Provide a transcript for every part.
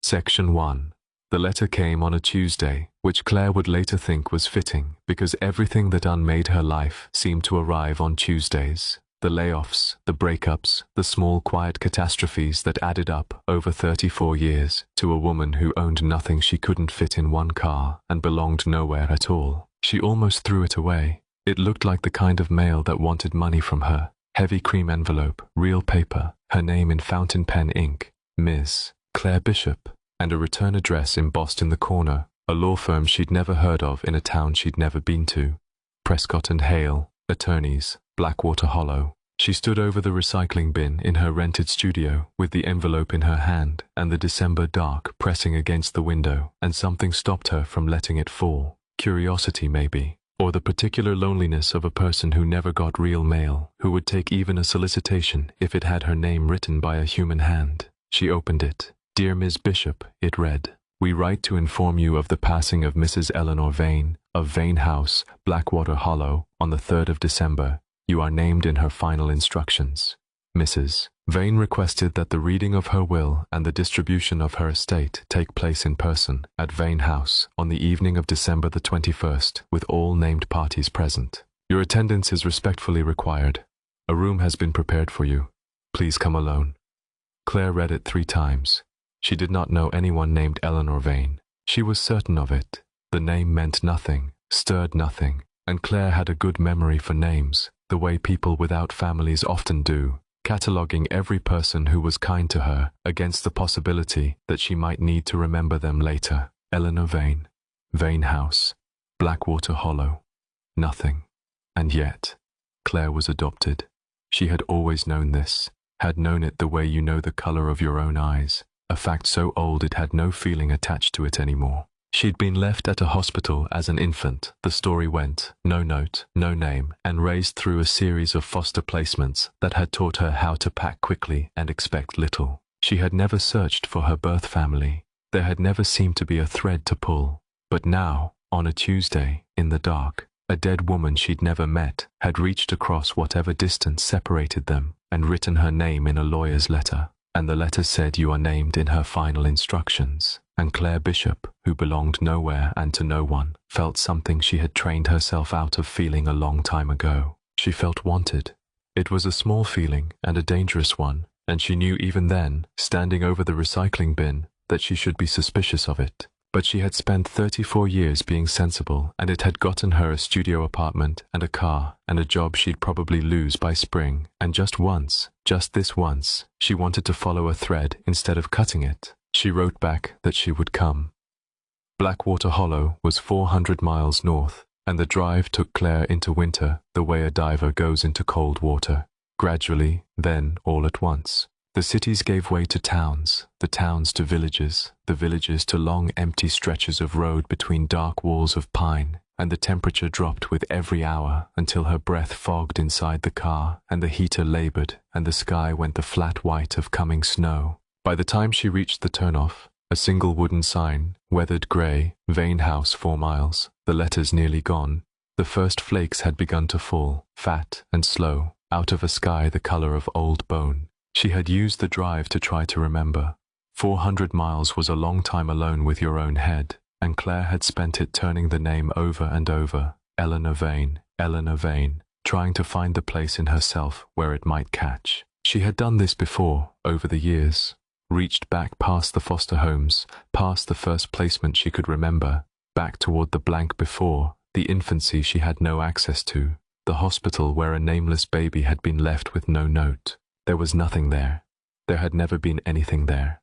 Section 1. The letter came on a Tuesday, which Claire would later think was fitting because everything that unmade her life seemed to arrive on Tuesdays. The layoffs, the breakups, the small quiet catastrophes that added up over 34 years to a woman who owned nothing she couldn't fit in one car and belonged nowhere at all. She almost threw it away. It looked like the kind of mail that wanted money from her. Heavy cream envelope, real paper, her name in fountain pen ink, Ms. Claire Bishop, and a return address embossed in the corner, a law firm she'd never heard of in a town she'd never been to. Prescott and Hale, attorneys, Blackwater Hollow. She stood over the recycling bin in her rented studio with the envelope in her hand and the December dark pressing against the window, and something stopped her from letting it fall. Curiosity, maybe, or the particular loneliness of a person who never got real mail, who would take even a solicitation if it had her name written by a human hand. She opened it. Dear Ms. Bishop, it read. We write to inform you of the passing of Mrs. Eleanor Vane, of Vane House, Blackwater Hollow, on the 3rd of December. You are named in her final instructions. Mrs. Vane requested that the reading of her will and the distribution of her estate take place in person at Vane House on the evening of December the 21st, with all named parties present. Your attendance is respectfully required. A room has been prepared for you. Please come alone. Claire read it 3 times. She did not know anyone named Eleanor Vane. She was certain of it. The name meant nothing, stirred nothing, and Claire had a good memory for names, the way people without families often do, cataloguing every person who was kind to her against the possibility that she might need to remember them later. Eleanor Vane, Vane House, Blackwater Hollow. Nothing. And yet, Claire was adopted. She had always known this, had known it the way you know the color of your own eyes, a fact so old it had no feeling attached to it anymore. She'd been left at a hospital as an infant, the story went, no note, no name, and raised through a series of foster placements that had taught her how to pack quickly and expect little. She had never searched for her birth family. There had never seemed to be a thread to pull. But now, on a Tuesday, in the dark, a dead woman she'd never met had reached across whatever distance separated them and written her name in a lawyer's letter. And the letter said you are named in her final instructions. And Claire Bishop, who belonged nowhere and to no one, felt something she had trained herself out of feeling a long time ago. She felt wanted. It was a small feeling and a dangerous one, and she knew even then, standing over the recycling bin, that she should be suspicious of it. But she had spent 34 years being sensible, and it had gotten her a studio apartment and a car and a job she'd probably lose by spring. And just once, just this once, she wanted to follow a thread instead of cutting it. She wrote back that she would come. Blackwater Hollow was 400 miles north, and the drive took Claire into winter the way a diver goes into cold water. Gradually, then all at once, the cities gave way to towns, the towns to villages, the villages to long empty stretches of road between dark walls of pine, and the temperature dropped with every hour until her breath fogged inside the car and the heater labored and the sky went the flat white of coming snow. By the time she reached the turnoff, a single wooden sign, weathered grey, Vane House 4 miles, the letters nearly gone, the first flakes had begun to fall, fat and slow, out of a sky the colour of old bone. She had used the drive to try to remember. 400 miles was a long time alone with your own head, and Claire had spent it turning the name over and over, Eleanor Vane, trying to find the place in herself where it might catch. She had done this before, over the years, reached back past the foster homes, past the first placement she could remember, back toward the blank before, the infancy she had no access to, the hospital where a nameless baby had been left with no note. There was nothing there. There had never been anything there.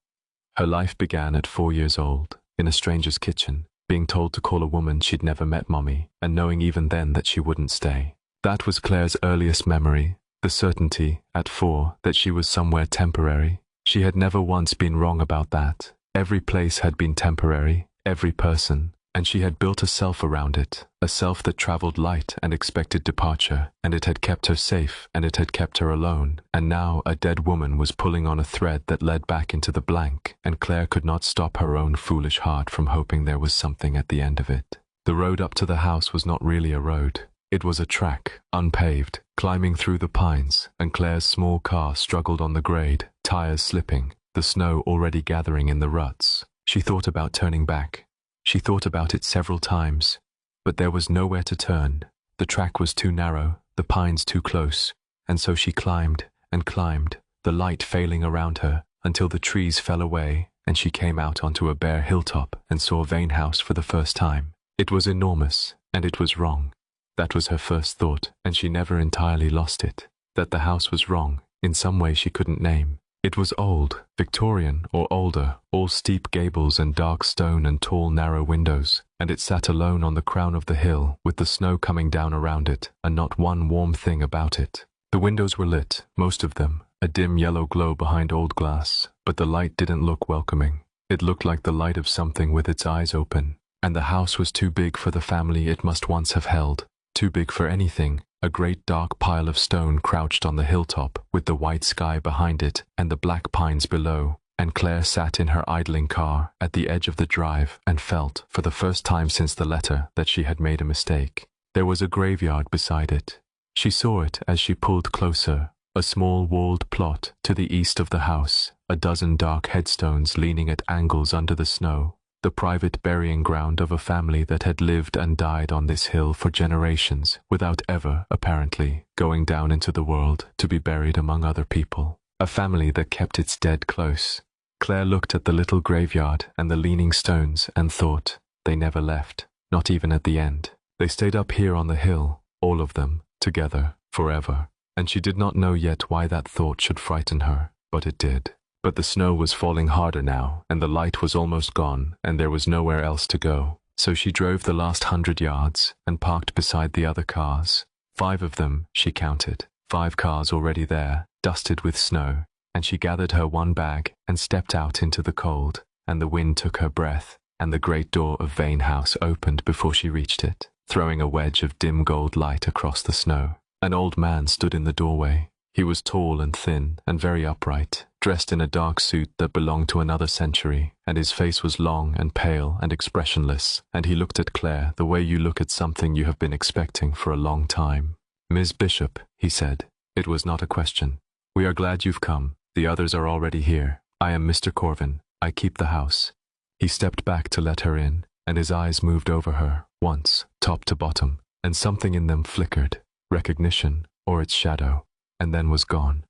Her life began at 4 years old, in a stranger's kitchen, being told to call a woman she'd never met Mommy, and knowing even then that she wouldn't stay. That was Claire's earliest memory, the certainty, at 4, that she was somewhere temporary. She had never once been wrong about that. Every place had been temporary, every person, and she had built a self around it, a self that travelled light and expected departure, and it had kept her safe, and it had kept her alone, and now a dead woman was pulling on a thread that led back into the blank, and Claire could not stop her own foolish heart from hoping there was something at the end of it. The road up to the house was not really a road. It was a track, unpaved, climbing through the pines, and Claire's small car struggled on the grade, tires slipping. the snow already gathering in the ruts. She thought about turning back. She thought about it several times, but there was nowhere to turn. The track was too narrow, the pines too close, and so she climbed and climbed, the light failing around her, until the trees fell away and she came out onto a bare hilltop and saw Vane House for the first time. It was enormous, and it was wrong. That was her first thought, and she never entirely lost it. That the house was wrong, in some way she couldn't name. It was old, Victorian or older, all steep gables and dark stone and tall narrow windows, and it sat alone on the crown of the hill, with the snow coming down around it, and not one warm thing about it. The windows were lit, most of them, a dim yellow glow behind old glass, but the light didn't look welcoming. It looked like the light of something with its eyes open, and the house was too big for the family it must once have held, too big for anything. A great dark pile of stone crouched on the hilltop, with the white sky behind it and the black pines below, and Claire sat in her idling car at the edge of the drive and felt, for the first time since the letter, that she had made a mistake. There was a graveyard beside it. She saw it as she pulled closer, a small walled plot to the east of the house, a dozen dark headstones leaning at angles under the snow, the private burying ground of a family that had lived and died on this hill for generations, without ever, apparently, going down into the world to be buried among other people. A family that kept its dead close. Claire looked at the little graveyard and the leaning stones and thought, they never left, not even at the end. They stayed up here on the hill, all of them, together, forever. And she did not know yet why that thought should frighten her, but it did. But the snow was falling harder now, and the light was almost gone, and there was nowhere else to go. So she drove the last 100 yards and parked beside the other cars. 5 of them, she counted. 5 cars already there, dusted with snow, and she gathered her one bag and stepped out into the cold, and the wind took her breath, and the great door of Vane House opened before she reached it, throwing a wedge of dim gold light across the snow. An old man stood in the doorway. He was tall and thin and very upright, dressed in a dark suit that belonged to another century, and his face was long and pale and expressionless, and he looked at Claire the way you look at something you have been expecting for a long time. "Ms. Bishop," he said. It was not a question. "We are glad you've come. The others are already here. I am Mr. Corvin. I keep the house." He stepped back to let her in, and his eyes moved over her, once, top to bottom, and something in them flickered, recognition, or its shadow, and then was gone.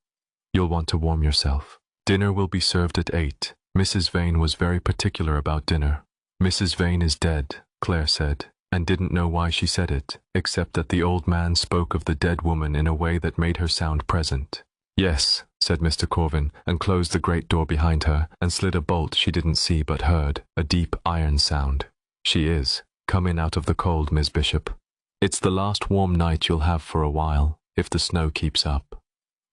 "You'll want to warm yourself. Dinner will be served at 8. Mrs. Vane was very particular about dinner." "Mrs. Vane is dead," Claire said, and didn't know why she said it, except that the old man spoke of the dead woman in a way that made her sound present. "Yes," said Mr. Corvin, and closed the great door behind her, and slid a bolt she didn't see but heard, a deep iron sound. "She is. Come in out of the cold, Miss Bishop. It's the last warm night you'll have for a while, if the snow keeps up."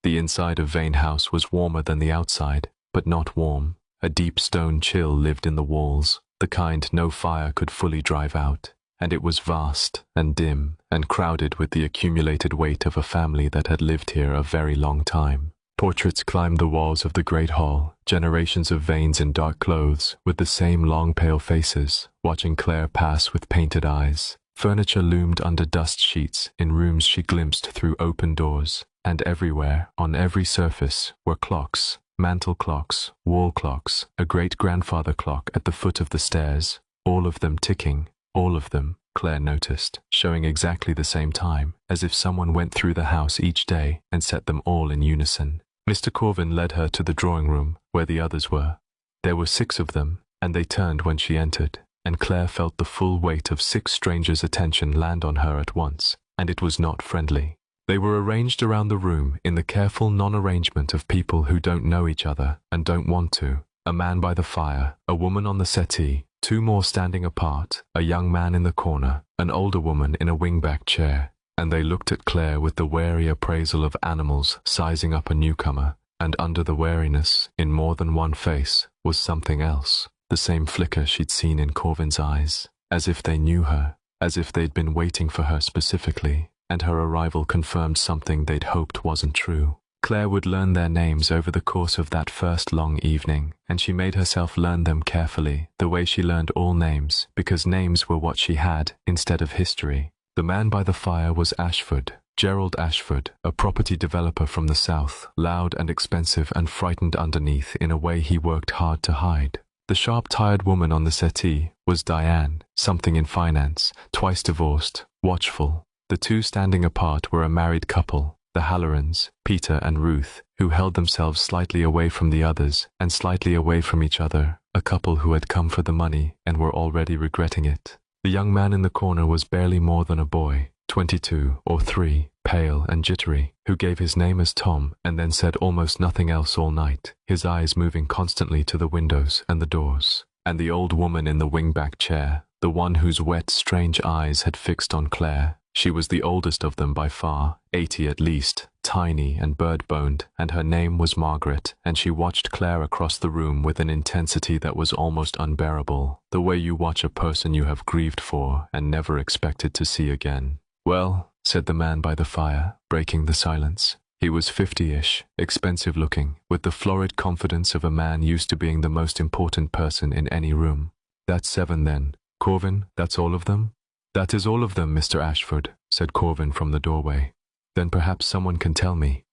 The inside of Vane House was warmer than the outside, but not warm. A deep stone chill lived in the walls, the kind no fire could fully drive out, and it was vast and dim and crowded with the accumulated weight of a family that had lived here a very long time. Portraits climbed the walls of the great hall, generations of Vanes in dark clothes, with the same long pale faces, watching Claire pass with painted eyes. Furniture loomed under dust sheets in rooms she glimpsed through open doors, and everywhere, on every surface, were clocks, mantel clocks, wall clocks, a great-grandfather clock at the foot of the stairs, all of them ticking, all of them, Claire noticed, showing exactly the same time, as if someone went through the house each day and set them all in unison. Mr. Corvin led her to the drawing room, where the others were. There were 6 of them, and they turned when she entered, and Claire felt the full weight of 6 strangers' attention land on her at once, and it was not friendly. They were arranged around the room in the careful non-arrangement of people who don't know each other and don't want to. A man by the fire, a woman on the settee, 2 more standing apart, a young man in the corner, an older woman in a wingback chair, and they looked at Claire with the wary appraisal of animals sizing up a newcomer, and under the wariness, in more than one face, was something else, the same flicker she'd seen in Corvin's eyes, as if they knew her, as if they'd been waiting for her specifically, and her arrival confirmed something they'd hoped wasn't true. Claire would learn their names over the course of that first long evening, and she made herself learn them carefully, the way she learned all names, because names were what she had instead of history. The man by the fire was Ashford, Gerald Ashford, a property developer from the south, loud and expensive and frightened underneath in a way he worked hard to hide. The sharp-tired woman on the settee was Diane, something in finance, twice divorced, watchful. The two standing apart were a married couple, the Hallorans, Peter and Ruth, who held themselves slightly away from the others and slightly away from each other, a couple who had come for the money and were already regretting it. The young man in the corner was barely more than a boy, 22 or 3, pale and jittery, who gave his name as Tom and then said almost nothing else all night, his eyes moving constantly to the windows and the doors. And the old woman in the wing-back chair, the one whose wet, strange eyes had fixed on Claire. She was the oldest of them by far, 80 at least, tiny and bird-boned, and her name was Margaret, and she watched Claire across the room with an intensity that was almost unbearable, the way you watch a person you have grieved for and never expected to see again. "Well," said the man by the fire, breaking the silence. He was 50-ish, expensive-looking, with the florid confidence of a man used to being the most important person in any room. "That's 7 then. Corvin, that's all of them?" "That is all of them, Mr. Ashford," said Corvin from the doorway. "Then perhaps someone can tell me,"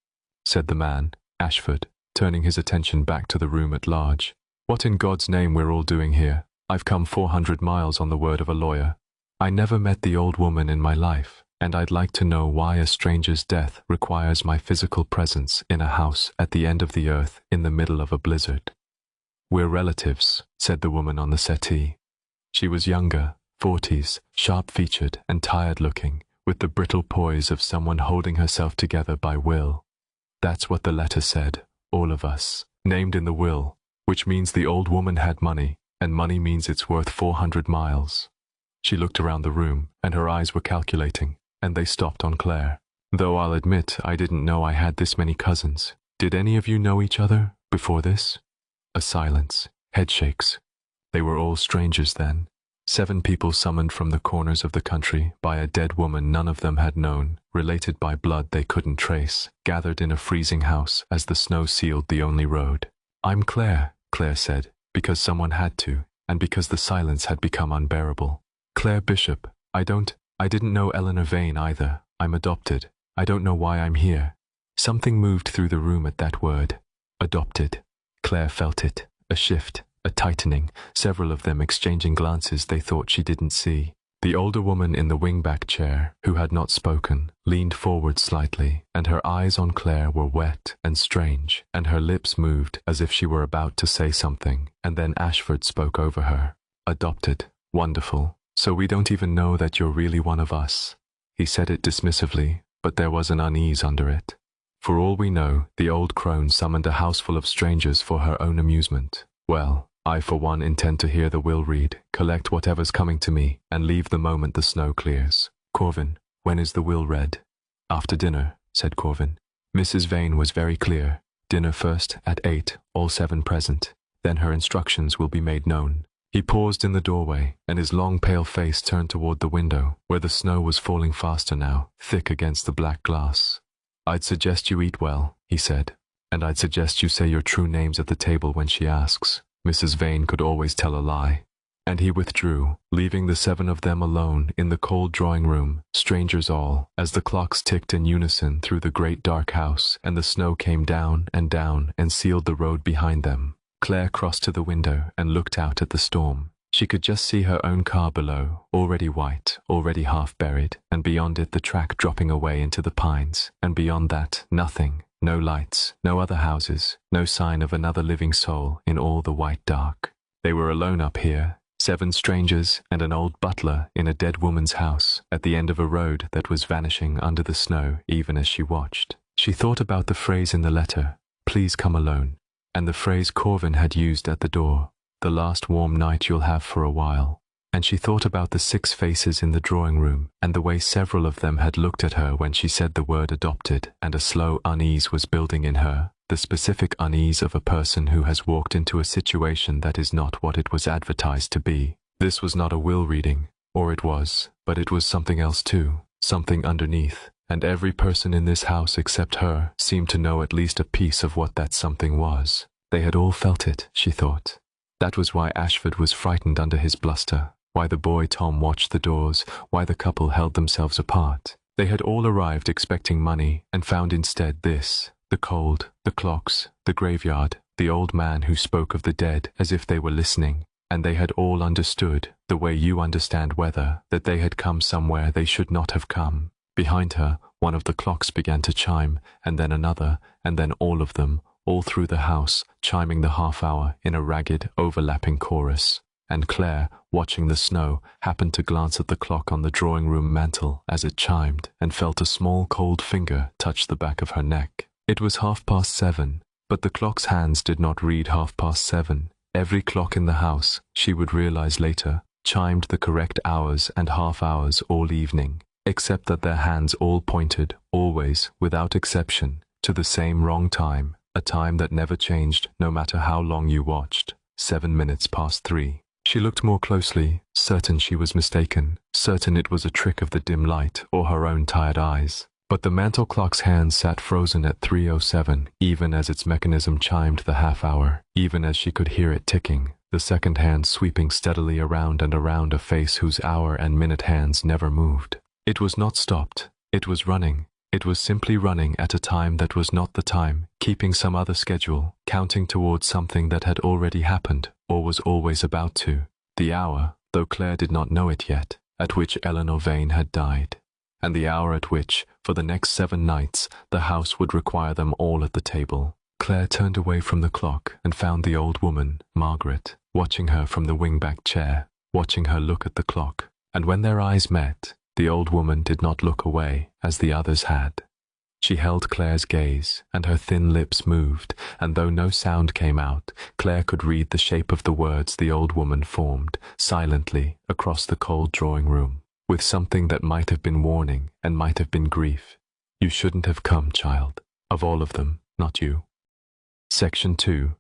said the man, Ashford, turning his attention back to the room at large. "What in God's name we're all doing here? I've come 400 miles on the word of a lawyer. I never met the old woman in my life, and I'd like to know why a stranger's death requires my physical presence in a house at the end of the earth in the middle of a blizzard." "We're relatives," said the woman on the settee. She was younger, 40s, sharp-featured and tired-looking, with the brittle poise of someone holding herself together by will. "That's what the letter said, all of us, named in the will, which means the old woman had money, and money means it's worth 400 miles. She looked around the room, and her eyes were calculating, and they stopped on Claire. "Though I'll admit I didn't know I had this many cousins. Did any of you know each other before this?" A silence, headshakes. They were all strangers then. 7 people summoned from the corners of the country by a dead woman none of them had known, related by blood they couldn't trace, gathered in a freezing house as the snow sealed the only road. "I'm Claire," Claire said, because someone had to, and because the silence had become unbearable. "Claire Bishop. I didn't know Eleanor Vane either. I'm adopted. I don't know why I'm here." Something moved through the room at that word. Adopted. Claire felt it. A shift. A tightening, several of them exchanging glances they thought she didn't see. The older woman in the wing-back chair, who had not spoken, leaned forward slightly, and her eyes on Claire were wet and strange, and her lips moved as if she were about to say something, and then Ashford spoke over her. "Adopted. Wonderful. So we don't even know that you're really one of us." He said it dismissively, but there was an unease under it. For all we know, the old crone summoned a houseful of strangers for her own amusement. Well, I for one intend to hear the will read, collect whatever's coming to me, and leave the moment the snow clears. "Corvin, when is the will read?" "After dinner," said Corvin. Mrs. Vane was very clear. Dinner first, at 8, all 7 present. Then her instructions will be made known. He paused in the doorway, and his long pale face turned toward the window, where the snow was falling faster now, thick against the black glass. "I'd suggest you eat well," he said, "and I'd suggest you say your true names at the table when she asks. Mrs. Vane could always tell a lie." And he withdrew, leaving the 7 of them alone in the cold drawing-room, strangers all, as the clocks ticked in unison through the great dark house, and the snow came down and sealed the road behind them. Claire crossed to the window and looked out at the storm. She could just see her own car below, already white, already half buried, and beyond it the track dropping away into the pines, and beyond that, nothing. No lights, no other houses, no sign of another living soul in all the white dark. They were alone up here, 7 strangers and an old butler in a dead woman's house at the end of a road that was vanishing under the snow even as she watched. She thought about the phrase in the letter, "Please come alone," and the phrase Corvin had used at the door, "The last warm night you'll have for a while." And she thought about the 6 faces in the drawing room, and the way several of them had looked at her when she said the word adopted, and a slow unease was building in her, the specific unease of a person who has walked into a situation that is not what it was advertised to be. This was not a will reading, or it was, but it was something else too, something underneath, and every person in this house except her seemed to know at least a piece of what that something was. They had all felt it, she thought. That was why Ashford was frightened under his bluster, why the boy Tom watched the doors, why the couple held themselves apart. They had all arrived expecting money and found instead this: the cold, the clocks, the graveyard, the old man who spoke of the dead as if they were listening, and they had all understood, the way you understand weather, that they had come somewhere they should not have come. Behind her, one of the clocks began to chime, and then another, and then all of them, all through the house, chiming the half-hour in a ragged, overlapping chorus. And Claire, watching the snow, happened to glance at the clock on the drawing-room mantel as it chimed, and felt a small cold finger touch the back of her neck. It was 7:30, but the clock's hands did not read 7:30. Every clock in the house, she would realize later, chimed the correct hours and half-hours all evening, except that their hands all pointed, always, without exception, to the same wrong time, a time that never changed no matter how long you watched. 3:07. She looked more closely, certain she was mistaken, certain it was a trick of the dim light or her own tired eyes. But the mantel clock's hand sat frozen at 3:07, even as its mechanism chimed the half-hour, even as she could hear it ticking, the second hand sweeping steadily around and around a face whose hour and minute hands never moved. It was not stopped, it was running. It was simply running at a time that was not the time, keeping some other schedule, counting towards something that had already happened, or was always about to. The hour, though Claire did not know it yet, at which Eleanor Vane had died. And the hour at which, for the next 7 nights, the house would require them all at the table. Claire turned away from the clock and found the old woman, Margaret, watching her from the wing-back chair, watching her look at the clock. And when their eyes met, the old woman did not look away, as the others had. She held Claire's gaze, and her thin lips moved, and though no sound came out, Claire could read the shape of the words the old woman formed, silently, across the cold drawing-room, with something that might have been warning and might have been grief. You shouldn't have come, child. Of all of them, not you. Section 2.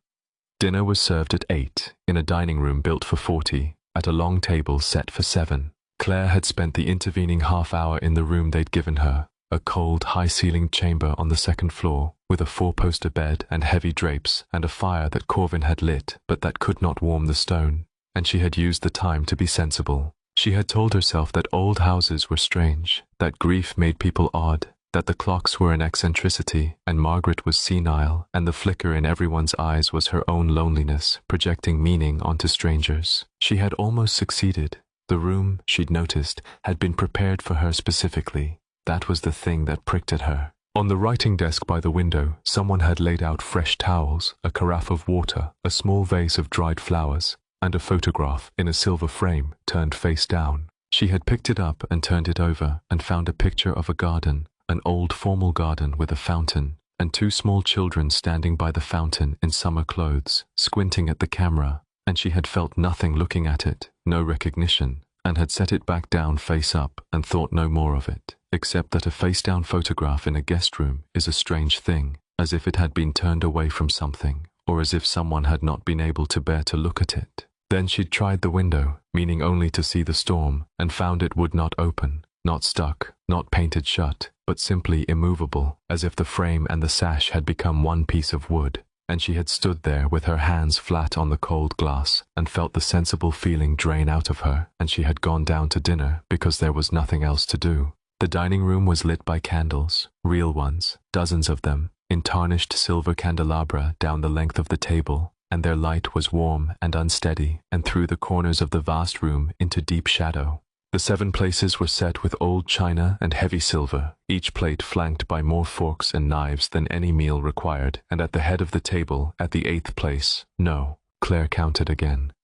Dinner was served at 8, in a dining room built for 40, at a long table set for 7. Claire had spent the intervening half-hour in the room they'd given her, a cold, high-ceilinged chamber on the second floor, with a 4-poster bed and heavy drapes and a fire that Corvin had lit but that could not warm the stone, and she had used the time to be sensible. She had told herself that old houses were strange, that grief made people odd, that the clocks were an eccentricity, and Margaret was senile, and the flicker in everyone's eyes was her own loneliness, projecting meaning onto strangers. She had almost succeeded. The room, she'd noticed, had been prepared for her specifically. That was the thing that pricked at her. On the writing desk by the window, someone had laid out fresh towels, a carafe of water, a small vase of dried flowers, and a photograph in a silver frame turned face down. She had picked it up and turned it over and found a picture of a garden, an old formal garden with a fountain, and 2 small children standing by the fountain in summer clothes, squinting at the camera, and she had felt nothing looking at it, no recognition, and had set it back down face up and thought no more of it, except that a face-down photograph in a guest room is a strange thing, as if it had been turned away from something, or as if someone had not been able to bear to look at it. Then she'd tried the window, meaning only to see the storm, and found it would not open, not stuck, not painted shut, but simply immovable, as if the frame and the sash had become one piece of wood. And she had stood there with her hands flat on the cold glass and felt the sensible feeling drain out of her, and she had gone down to dinner because there was nothing else to do. The dining room was lit by candles, real ones, dozens of them, in tarnished silver candelabra down the length of the table, and their light was warm and unsteady and threw the corners of the vast room into deep shadow. The 7 places were set with old china and heavy silver, each plate flanked by more forks and knives than any meal required, and at the head of the table, at the 8th place, no, Claire counted again.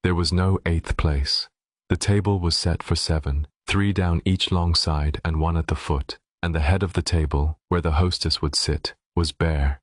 There was no 8th place. The table was set for 7, 3 down each long side and 1 at the foot, and the head of the table, where the hostess would sit, was bare.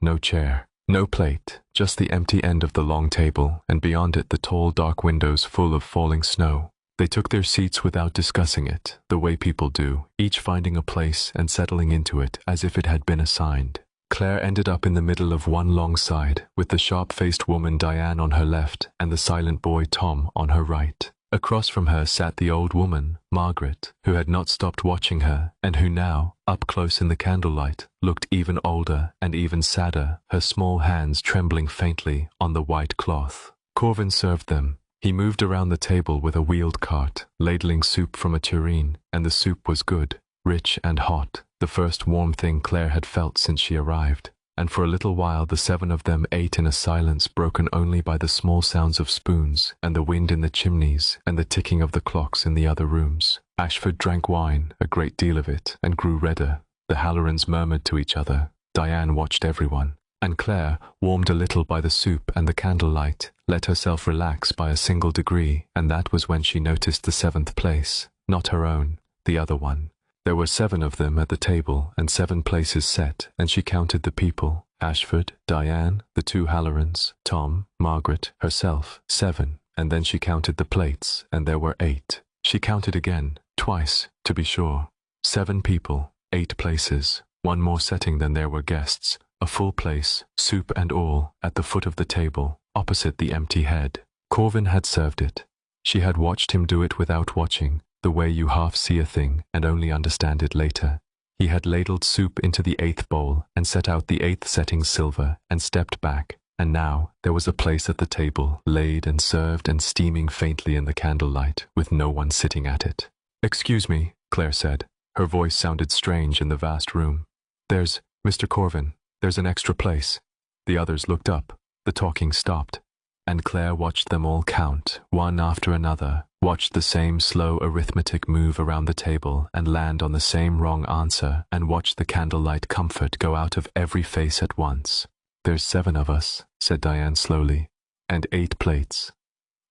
No chair, no plate, just the empty end of the long table, and beyond it the tall dark windows full of falling snow. They took their seats without discussing it, the way people do, each finding a place and settling into it as if it had been assigned. Claire ended up in the middle of one long side, with the sharp-faced woman Diane on her left and the silent boy Tom on her right. Across from her sat the old woman, Margaret, who had not stopped watching her, and who now, up close in the candlelight, looked even older and even sadder, her small hands trembling faintly on the white cloth. Corvin served them. He moved around the table with a wheeled cart, ladling soup from a tureen, and the soup was good, rich and hot, the first warm thing Claire had felt since she arrived, and for a little while the 7 of them ate in a silence broken only by the small sounds of spoons and the wind in the chimneys and the ticking of the clocks in the other rooms. Ashford drank wine, a great deal of it, and grew redder. The Hallorans murmured to each other. Diane watched everyone, and Claire, warmed a little by the soup and the candlelight, let herself relax by a single degree, and that was when she noticed the 7th place, not her own, the other one. There were 7 of them at the table, and 7 places set, and she counted the people: Ashford, Diane, the 2 Hallorans, Tom, Margaret, herself, 7, and then she counted the plates, and there were 8. She counted again, twice, to be sure. 7 people, 8 places, one more setting than there were guests, a full place, soup and all, at the foot of the table, opposite the empty head. Corvin had served it. She had watched him do it without watching, the way you half see a thing and only understand it later. He had ladled soup into the 8th bowl and set out the 8th setting silver and stepped back, and now there was a place at the table, laid and served and steaming faintly in the candlelight, with no one sitting at it. "Excuse me," Claire said. Her voice sounded strange in the vast room. "There's Mr. Corvin. There's an extra place." The others looked up. The talking stopped, and Claire watched them all count, one after another, watched the same slow arithmetic move around the table and land on the same wrong answer, and watched the candlelight comfort go out of every face at once. "There's 7 of us," said Diane slowly, "and 8 plates."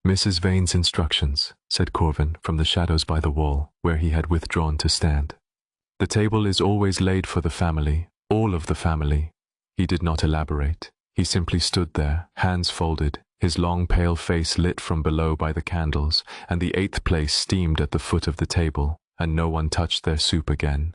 "Mrs. Vane's instructions," said Corvin from the shadows by the wall, where he had withdrawn to stand. "The table is always laid for the family, all of the family." He did not elaborate. He simply stood there, hands folded, his long pale face lit from below by the candles, and the 8th place steamed at the foot of the table, and no one touched their soup again.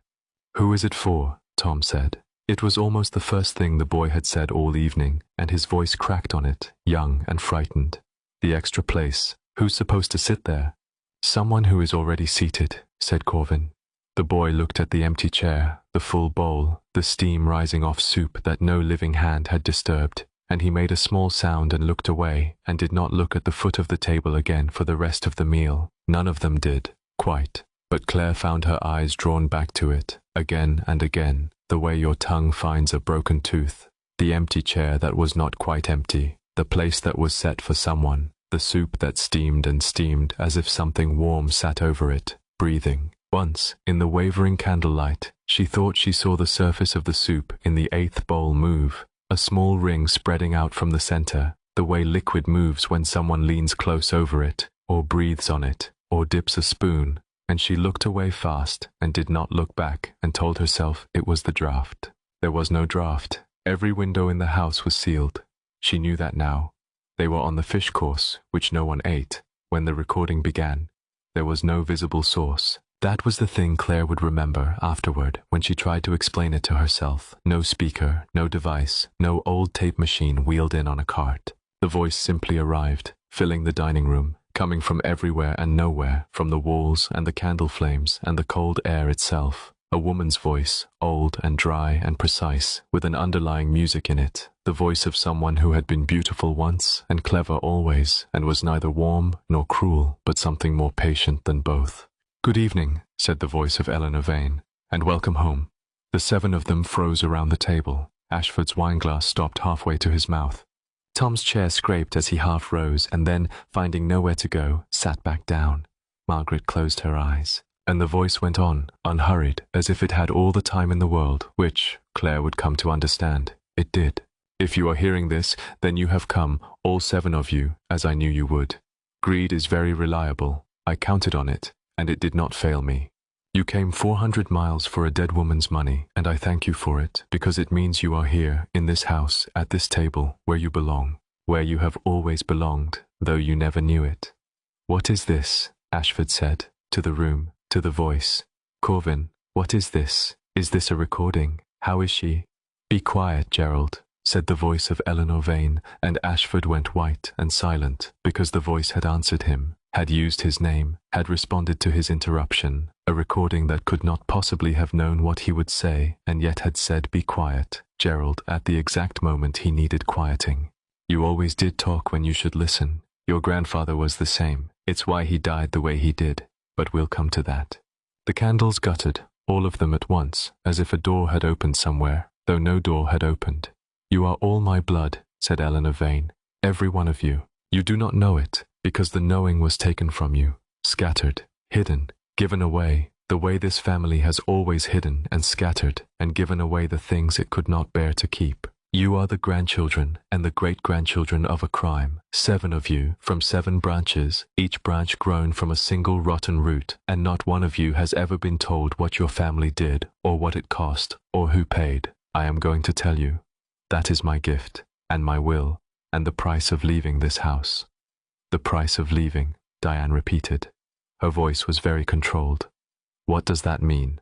"Who is it for?" Tom said. It was almost the first thing the boy had said all evening, and his voice cracked on it, young and frightened. "The extra place. Who's supposed to sit there?" "Someone who is already seated," said Corvin. The boy looked at the empty chair, the full bowl, the steam rising off soup that no living hand had disturbed, and he made a small sound and looked away, and did not look at the foot of the table again for the rest of the meal. None of them did, quite, but Claire found her eyes drawn back to it, again and again, the way your tongue finds a broken tooth. The empty chair that was not quite empty, the place that was set for someone, the soup that steamed and steamed as if something warm sat over it, breathing. Once, in the wavering candlelight, she thought she saw the surface of the soup in the 8th bowl move, a small ring spreading out from the center, the way liquid moves when someone leans close over it, or breathes on it, or dips a spoon, and she looked away fast and did not look back and told herself it was the draught. There was no draught. Every window in the house was sealed. She knew that now. They were on the fish course, which no one ate, when the recording began. There was no visible source. That was the thing Claire would remember afterward when she tried to explain it to herself. No speaker, no device, no old tape machine wheeled in on a cart. The voice simply arrived, filling the dining room, coming from everywhere and nowhere, from the walls and the candle flames and the cold air itself. A woman's voice, old and dry and precise, with an underlying music in it. The voice of someone who had been beautiful once and clever always, and was neither warm nor cruel, but something more patient than both. "Good evening," said the voice of Eleanor Vane, "and welcome home." The 7 of them froze around the table. Ashford's wineglass stopped halfway to his mouth. Tom's chair scraped as he half rose, and then, finding nowhere to go, sat back down. Margaret closed her eyes, and the voice went on, unhurried, as if it had all the time in the world, which, Claire would come to understand, it did. "If you are hearing this, then you have come, all 7 of you, as I knew you would. Greed is very reliable. I counted on it, and it did not fail me. You came 400 miles for a dead woman's money, and I thank you for it, because it means you are here, in this house, at this table, where you belong, where you have always belonged, though you never knew it." "What is this?" Ashford said, to the room, to the voice. "Corvin, what is this? Is this a recording? How is she?" "Be quiet, Gerald," said the voice of Eleanor Vane, and Ashford went white and silent, because the voice had answered him, had used his name, had responded to his interruption, a recording that could not possibly have known what he would say, and yet had said, "Be quiet, Gerald," at the exact moment he needed quieting. "You always did talk when you should listen. Your grandfather was the same. It's why he died the way he did, but we'll come to that." The candles guttered, all of them at once, as if a door had opened somewhere, though no door had opened. "You are all my blood," said Eleanor Vane. "Every one of you. You do not know it, because the knowing was taken from you, scattered, hidden, given away, the way this family has always hidden and scattered and given away the things it could not bear to keep. You are the grandchildren and the great-grandchildren of a crime, 7 of you, from 7 branches, each branch grown from a single rotten root, and not one of you has ever been told what your family did, or what it cost, or who paid. I am going to tell you. That is my gift, and my will, and the price of leaving this house." "The price of leaving," Diane repeated. Her voice was very controlled. "What does that mean?"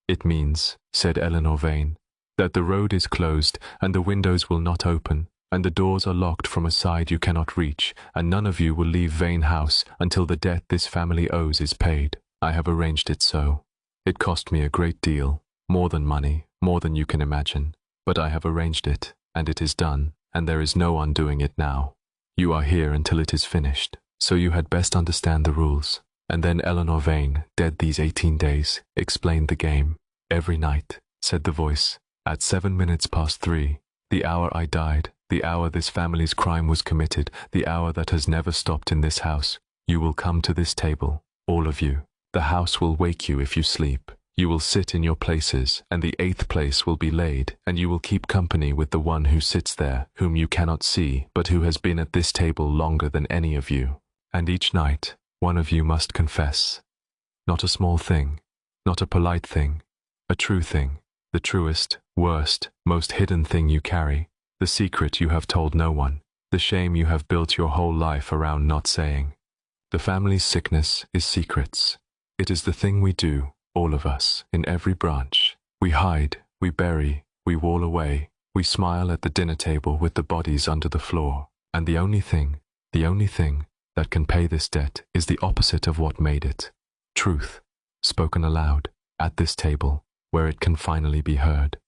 "It means," said Eleanor Vane, "that the road is closed, and the windows will not open, and the doors are locked from a side you cannot reach, and none of you will leave Vane House until the debt this family owes is paid. I have arranged it so. It cost me a great deal, more than money, more than you can imagine, but I have arranged it, and it is done, and there is no undoing it now. You are here until it is finished, so you had best understand the rules." And then Eleanor Vane, dead these 18 days, explained the game. "Every night," said the voice, "at 7 minutes past 3, the hour I died, the hour this family's crime was committed, the hour that has never stopped in this house, you will come to this table, all of you. The house will wake you if you sleep. You will sit in your places, and the 8th place will be laid, and you will keep company with the one who sits there, whom you cannot see, but who has been at this table longer than any of you. And each night, one of you must confess. Not a small thing, not a polite thing, a true thing, the truest, worst, most hidden thing you carry, the secret you have told no one, the shame you have built your whole life around not saying. The family's sickness is secrets. It is the thing we do, all of us, in every branch. We hide, we bury, we wall away, we smile at the dinner table with the bodies under the floor, and the only thing that can pay this debt is the opposite of what made it. Truth, spoken aloud, at this table, where it can finally be heard.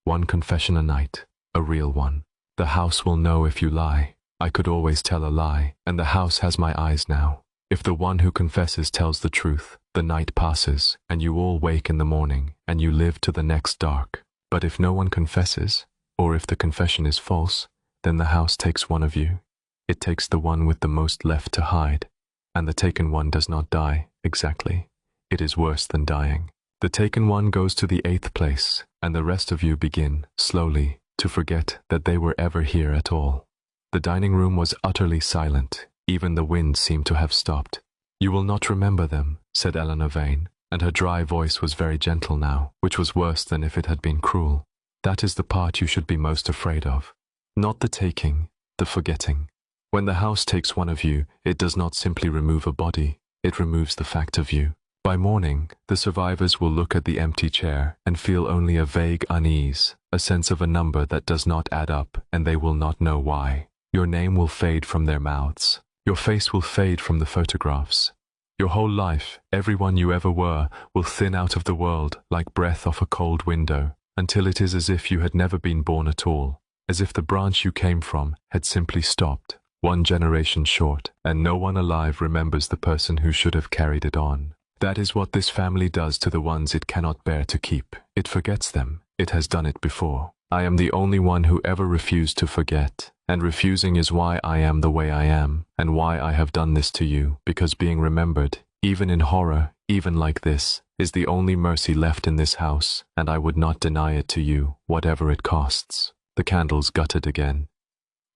One confession a night, a real one. The house will know if you lie. I could always tell a lie, and the house has my eyes now. If the one who confesses tells the truth, the night passes, and you all wake in the morning, and you live to the next dark. But if no one confesses, or if the confession is false, then the house takes one of you. It takes the one with the most left to hide, and the taken one does not die, exactly. It is worse than dying. The taken one goes to the 8th place, and the rest of you begin, slowly, to forget that they were ever here at all. The dining room was utterly silent. Even the wind seemed to have stopped. "You will not remember them," said Eleanor Vane, and her dry voice was very gentle now, which was worse than if it had been cruel. "That is the part you should be most afraid of. Not the taking, the forgetting. When the house takes one of you, it does not simply remove a body, it removes the fact of you. By morning, the survivors will look at the empty chair and feel only a vague unease, a sense of a number that does not add up, and they will not know why. Your name will fade from their mouths. Your face will fade from the photographs. Your whole life, everyone you ever were, will thin out of the world like breath off a cold window, until it is as if you had never been born at all, as if the branch you came from had simply stopped, 1 generation short, and no one alive remembers the person who should have carried it on. That is what this family does to the ones it cannot bear to keep. It forgets them. It has done it before. I am the only one who ever refused to forget, and refusing is why I am the way I am, and why I have done this to you, because being remembered, even in horror, even like this, is the only mercy left in this house, and I would not deny it to you, whatever it costs." The candles guttered again.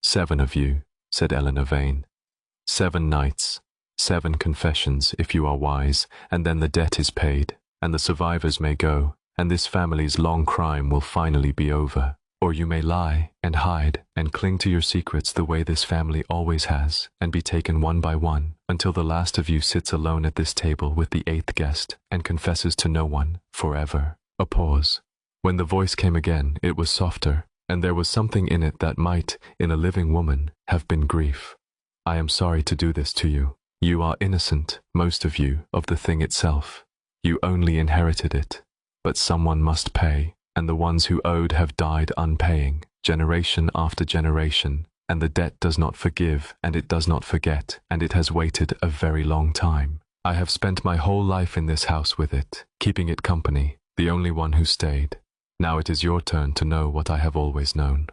7 of you, said Eleanor Vane. 7 nights, 7 confessions, if you are wise, and then the debt is paid, and the survivors may go, and this family's long crime will finally be over. Or you may lie, and hide, and cling to your secrets the way this family always has, and be taken one by one, until the last of you sits alone at this table with the 8th guest, and confesses to no one, forever. A pause. When the voice came again, it was softer, and there was something in it that might, in a living woman, have been grief. I am sorry to do this to you. You are innocent, most of you, of the thing itself. You only inherited it. But someone must pay, and the ones who owed have died unpaying, generation after generation, and the debt does not forgive, and it does not forget, and it has waited a very long time. I have spent my whole life in this house with it, keeping it company, the only one who stayed. Now it is your turn to know what I have always known.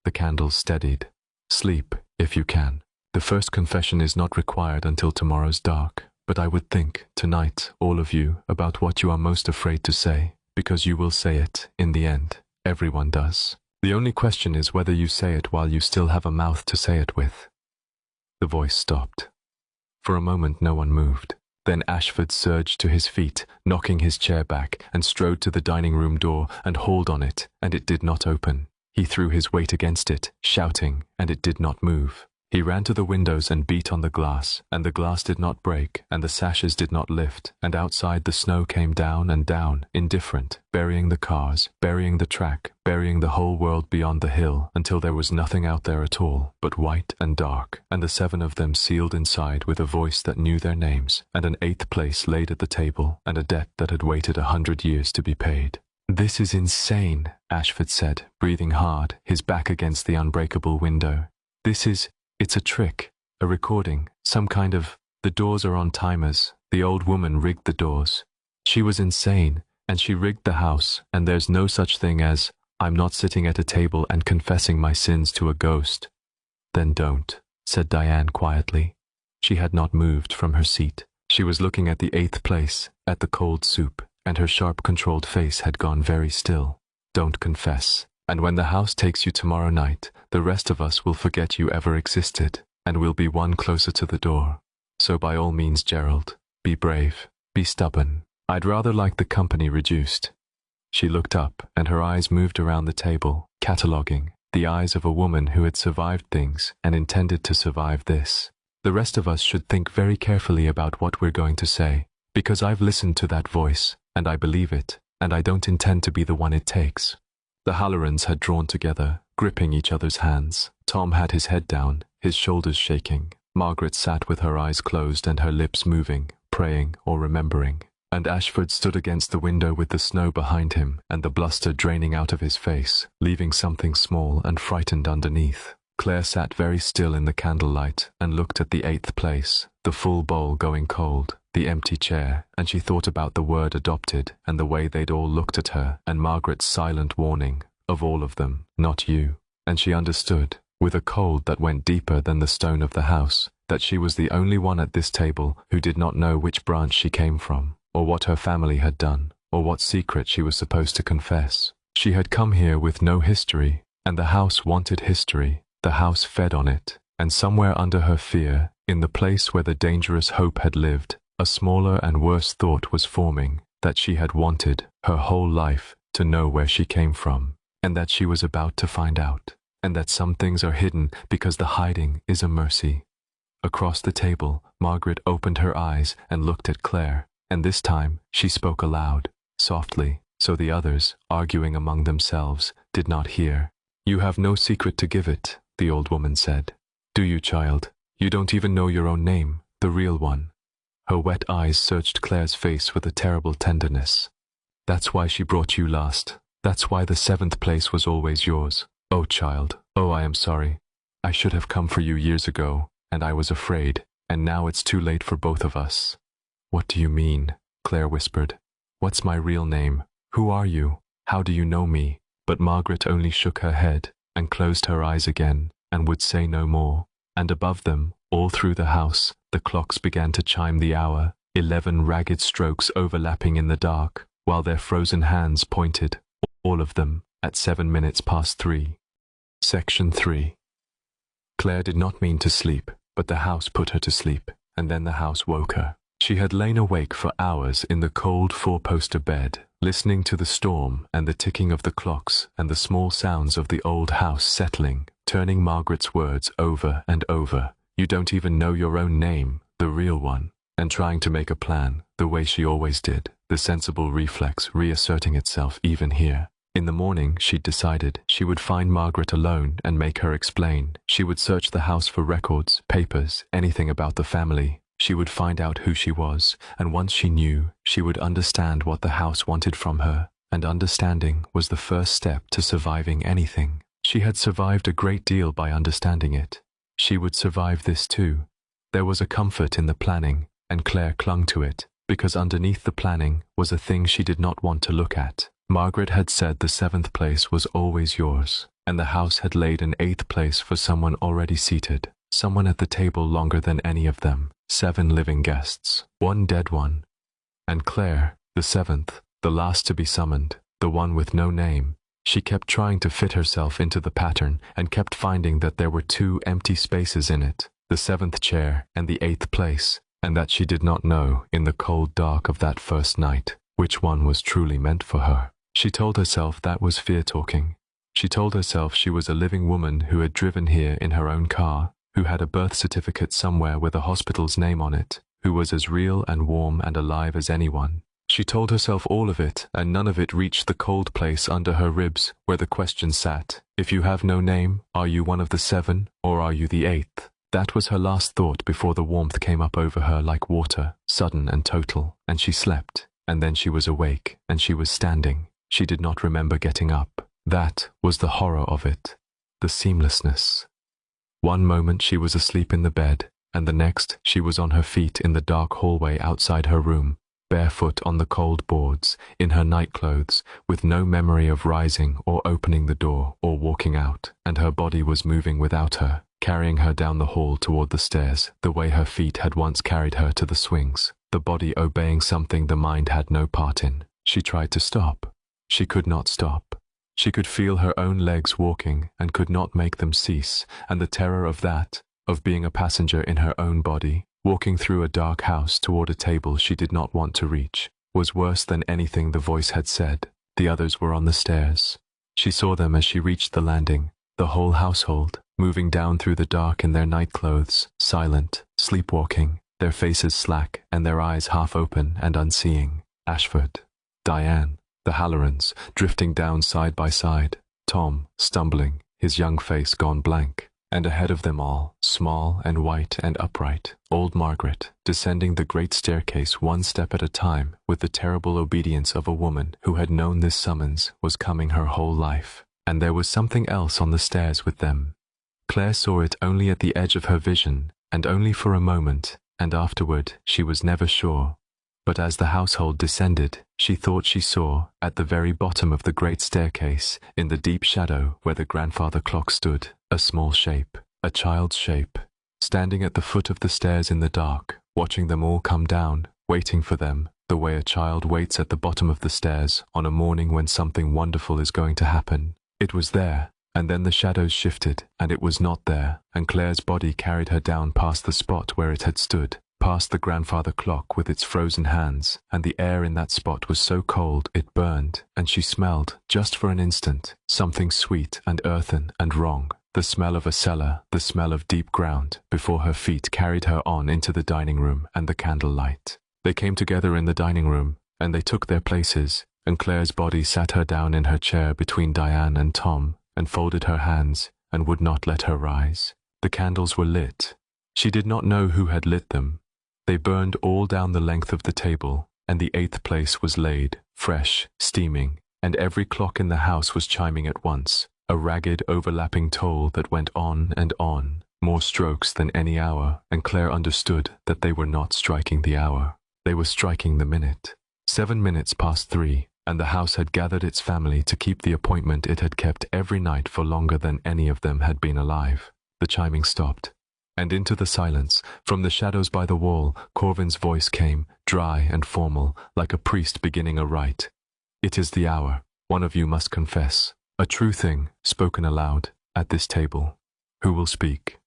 The candles steadied. Sleep, if you can. The first confession is not required until tomorrow's dark, but I would think, tonight, all of you, about what you are most afraid to say, because you will say it, in the end. Everyone does. The only question is whether you say it while you still have a mouth to say it with. The voice stopped. For a moment no one moved. Then Ashford surged to his feet, knocking his chair back, and strode to the dining room door and hauled on it, and it did not open. He threw his weight against it, shouting, and it did not move. He ran to the windows and beat on the glass, and the glass did not break, and the sashes did not lift, and outside the snow came down and down, indifferent, burying the cars, burying the track, burying the whole world beyond the hill, until there was nothing out there at all, but white and dark, and the 7 of them sealed inside with a voice that knew their names, and an 8th place laid at the table, and a debt that had waited 100 years to be paid. "This is insane," Ashford said, breathing hard, his back against the unbreakable window. It's a trick, a recording, some kind of... The doors are on timers. The old woman rigged the doors. She was insane, and she rigged the house, and there's no such thing as, I'm not sitting at a table and confessing my sins to a ghost. Then don't, said Diane quietly. She had not moved from her seat. She was looking at the 8th place, at the cold soup, and her sharp controlled face had gone very still. Don't confess. And when the house takes you tomorrow night, the rest of us will forget you ever existed, and we'll be one closer to the door. So by all means, Gerald, be brave, be stubborn. I'd rather like the company reduced. She looked up, and her eyes moved around the table, cataloguing, the eyes of a woman who had survived things and intended to survive this. The rest of us should think very carefully about what we're going to say, because I've listened to that voice, and I believe it, and I don't intend to be the one it takes. The Hallorans had drawn together, gripping each other's hands. Tom had his head down, his shoulders shaking. Margaret sat with her eyes closed and her lips moving, praying or remembering. And Ashford stood against the window with the snow behind him and the bluster draining out of his face, leaving something small and frightened underneath. Claire sat very still in the candlelight and looked at the 8th place, the full bowl going cold, the empty chair, and she thought about the word adopted and the way they'd all looked at her and Margaret's silent warning, of all of them, not you. And she understood, with a cold that went deeper than the stone of the house, that she was the only one at this table who did not know which branch she came from, or what her family had done, or what secret she was supposed to confess. She had come here with no history, and the house wanted history. The house fed on it, and somewhere under her fear, in the place where the dangerous hope had lived, a smaller and worse thought was forming, that she had wanted, her whole life, to know where she came from, and that she was about to find out, and that some things are hidden because the hiding is a mercy. Across the table, Margaret opened her eyes and looked at Claire, and this time she spoke aloud, softly, so the others, arguing among themselves, did not hear. "You have no secret to give it," the old woman said. "Do you, child? You don't even know your own name, the real one." Her wet eyes searched Claire's face with a terrible tenderness. "That's why she brought you last. That's why the 7th place was always yours. Oh, child, oh, I am sorry. I should have come for you years ago, and I was afraid, and now it's too late for both of us." "What do you mean?" Claire whispered. "What's my real name? Who are you? How do you know me?" But Margaret only shook her head and closed her eyes again and would say no more. And above them, all through the house, the clocks began to chime the hour, 11 ragged strokes overlapping in the dark, while their frozen hands pointed, all of them, at 7 minutes past 3. Section 3. Claire did not mean to sleep, but the house put her to sleep, and then the house woke her. She had lain awake for hours in the cold 4-poster bed, listening to the storm and the ticking of the clocks and the small sounds of the old house settling, turning Margaret's words over and over. You don't even know your own name, the real one, and trying to make a plan, the way she always did, the sensible reflex reasserting itself even here. In the morning, she'd decided she would find Margaret alone and make her explain. She would search the house for records, papers, anything about the family. She would find out who she was, and once she knew, she would understand what the house wanted from her, and understanding was the first step to surviving anything. She had survived a great deal by understanding it. She would survive this too. There was a comfort in the planning, and Claire clung to it, because underneath the planning was a thing she did not want to look at. Margaret had said the 7th place was always yours, and the house had laid an 8th place for someone already seated, someone at the table longer than any of them, 7 living guests, 1 dead one. And Claire, the 7th, the last to be summoned, the one with no name. She kept trying to fit herself into the pattern and kept finding that there were 2 empty spaces in it, the 7th chair and the 8th place, and that she did not know, in the cold dark of that first night, which one was truly meant for her. She told herself that was fear talking. She told herself she was a living woman who had driven here in her own car, who had a birth certificate somewhere with a hospital's name on it, who was as real and warm and alive as anyone. She told herself all of it, and none of it reached the cold place under her ribs where the question sat. If you have no name, are you one of the 7, or are you the 8th? That was her last thought before the warmth came up over her like water, sudden and total, and she slept, and then she was awake, and she was standing. She did not remember getting up. That was the horror of it, the seamlessness. One moment she was asleep in the bed, and the next she was on her feet in the dark hallway outside her room, barefoot on the cold boards, in her nightclothes, with no memory of rising or opening the door or walking out, and her body was moving without her, carrying her down the hall toward the stairs, the way her feet had once carried her to the swings, the body obeying something the mind had no part in. She tried to stop. She could not stop. She could feel her own legs walking and could not make them cease, and the terror of that, of being a passenger in her own body, walking through a dark house toward a table she did not want to reach, was worse than anything the voice had said. The others were on the stairs. She saw them as she reached the landing, the whole household, moving down through the dark in their nightclothes, silent, sleepwalking, their faces slack and their eyes half open and unseeing. Ashford, Diane, the Hallorans, drifting down side by side, Tom, stumbling, his young face gone blank, and ahead of them all, small and white and upright, old Margaret, descending the great staircase one step at a time with the terrible obedience of a woman who had known this summons was coming her whole life. And there was something else on the stairs with them. Claire saw it only at the edge of her vision, and only for a moment, and afterward she was never sure. But as the household descended, she thought she saw, at the very bottom of the great staircase, in the deep shadow where the grandfather clock stood, a small shape, a child's shape, standing at the foot of the stairs in the dark, watching them all come down, waiting for them, the way a child waits at the bottom of the stairs on a morning when something wonderful is going to happen. It was there, and then the shadows shifted, and it was not there, and Claire's body carried her down past the spot where it had stood, past the grandfather clock with its frozen hands, and the air in that spot was so cold it burned, and she smelled, just for an instant, something sweet and earthen and wrong, the smell of a cellar, the smell of deep ground, before her feet carried her on into the dining room and the candlelight. They came together in the dining room, and they took their places, and Claire's body sat her down in her chair between Diane and Tom, and folded her hands, and would not let her rise. The candles were lit. She did not know who had lit them. They burned all down the length of the table, and the 8th place was laid, fresh, steaming, and every clock in the house was chiming at once, a ragged, overlapping toll that went on and on, more strokes than any hour, and Claire understood that they were not striking the hour. They were striking the minute. 7 minutes past 3, and the house had gathered its family to keep the appointment it had kept every night for longer than any of them had been alive. The chiming stopped. And into the silence, from the shadows by the wall, Corvin's voice came, dry and formal, like a priest beginning a rite. "It is the hour. One of you must confess. A true thing, spoken aloud, at this table. Who will speak?"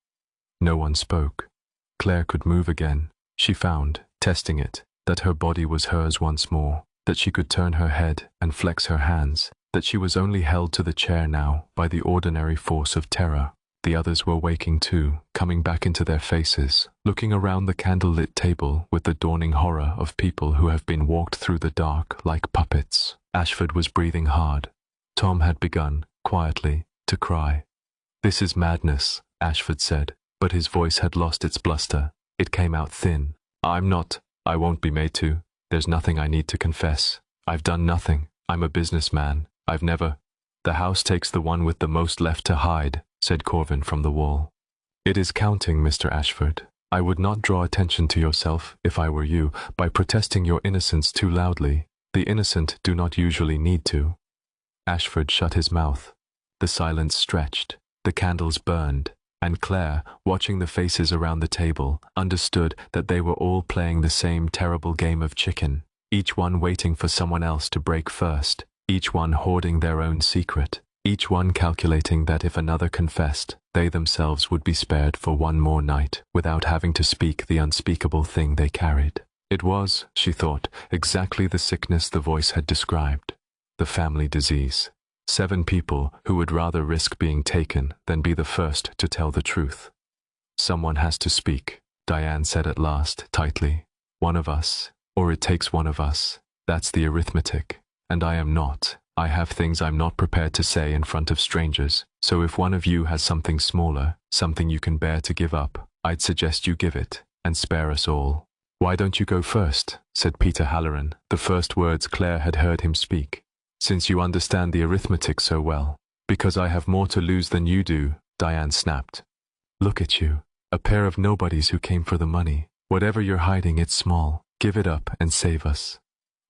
No one spoke. Claire could move again. She found, testing it, that her body was hers once more, that she could turn her head and flex her hands, that she was only held to the chair now by the ordinary force of terror. The others were waking too, coming back into their faces, looking around the candlelit table with the dawning horror of people who have been walked through the dark like puppets. Ashford was breathing hard. Tom had begun, quietly, to cry. "This is madness," Ashford said, but his voice had lost its bluster. It came out thin. I won't be made to. There's nothing I need to confess. I've done nothing. I'm a businessman. I've never—" "The house takes the one with the most left to hide," said Corvin from the wall. "It is counting, Mr. Ashford. I would not draw attention to yourself, if I were you, by protesting your innocence too loudly. The innocent do not usually need to. Ashford shut his mouth. The silence stretched. The candles burned. And Claire, watching the faces around the table, understood that they were all playing the same terrible game of chicken, each one waiting for someone else to break first, each one hoarding their own secret, each one calculating that if another confessed, they themselves would be spared for one more night without having to speak the unspeakable thing they carried. It was, she thought, exactly the sickness the voice had described. The family disease. 7 people who would rather risk being taken than be the first to tell the truth. Someone has to speak, Diane said at last, tightly. One of us, or it takes one of us. That's the arithmetic. And I am not. I have things I'm not prepared to say in front of strangers, so if one of you has something smaller, something you can bear to give up, I'd suggest you give it, and spare us all. Why don't you go first? Said Peter Halloran, the first words Claire had heard him speak. Since you understand the arithmetic so well. Because I have more to lose than you do, Diane snapped. Look at you, a pair of nobodies who came for the money. Whatever you're hiding, it's small. Give it up and save us.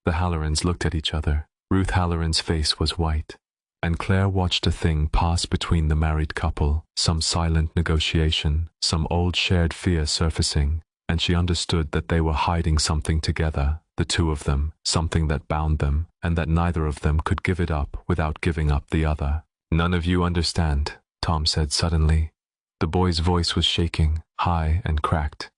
The Hallorans looked at each other. Ruth Halloran's face was white. And Claire watched a thing pass between the married couple, some silent negotiation, some old shared fear surfacing, and she understood that they were hiding something together. The two of them, something that bound them, and that neither of them could give it up without giving up the other. None of you understand, Tom said suddenly. The boy's voice was shaking, high and cracked.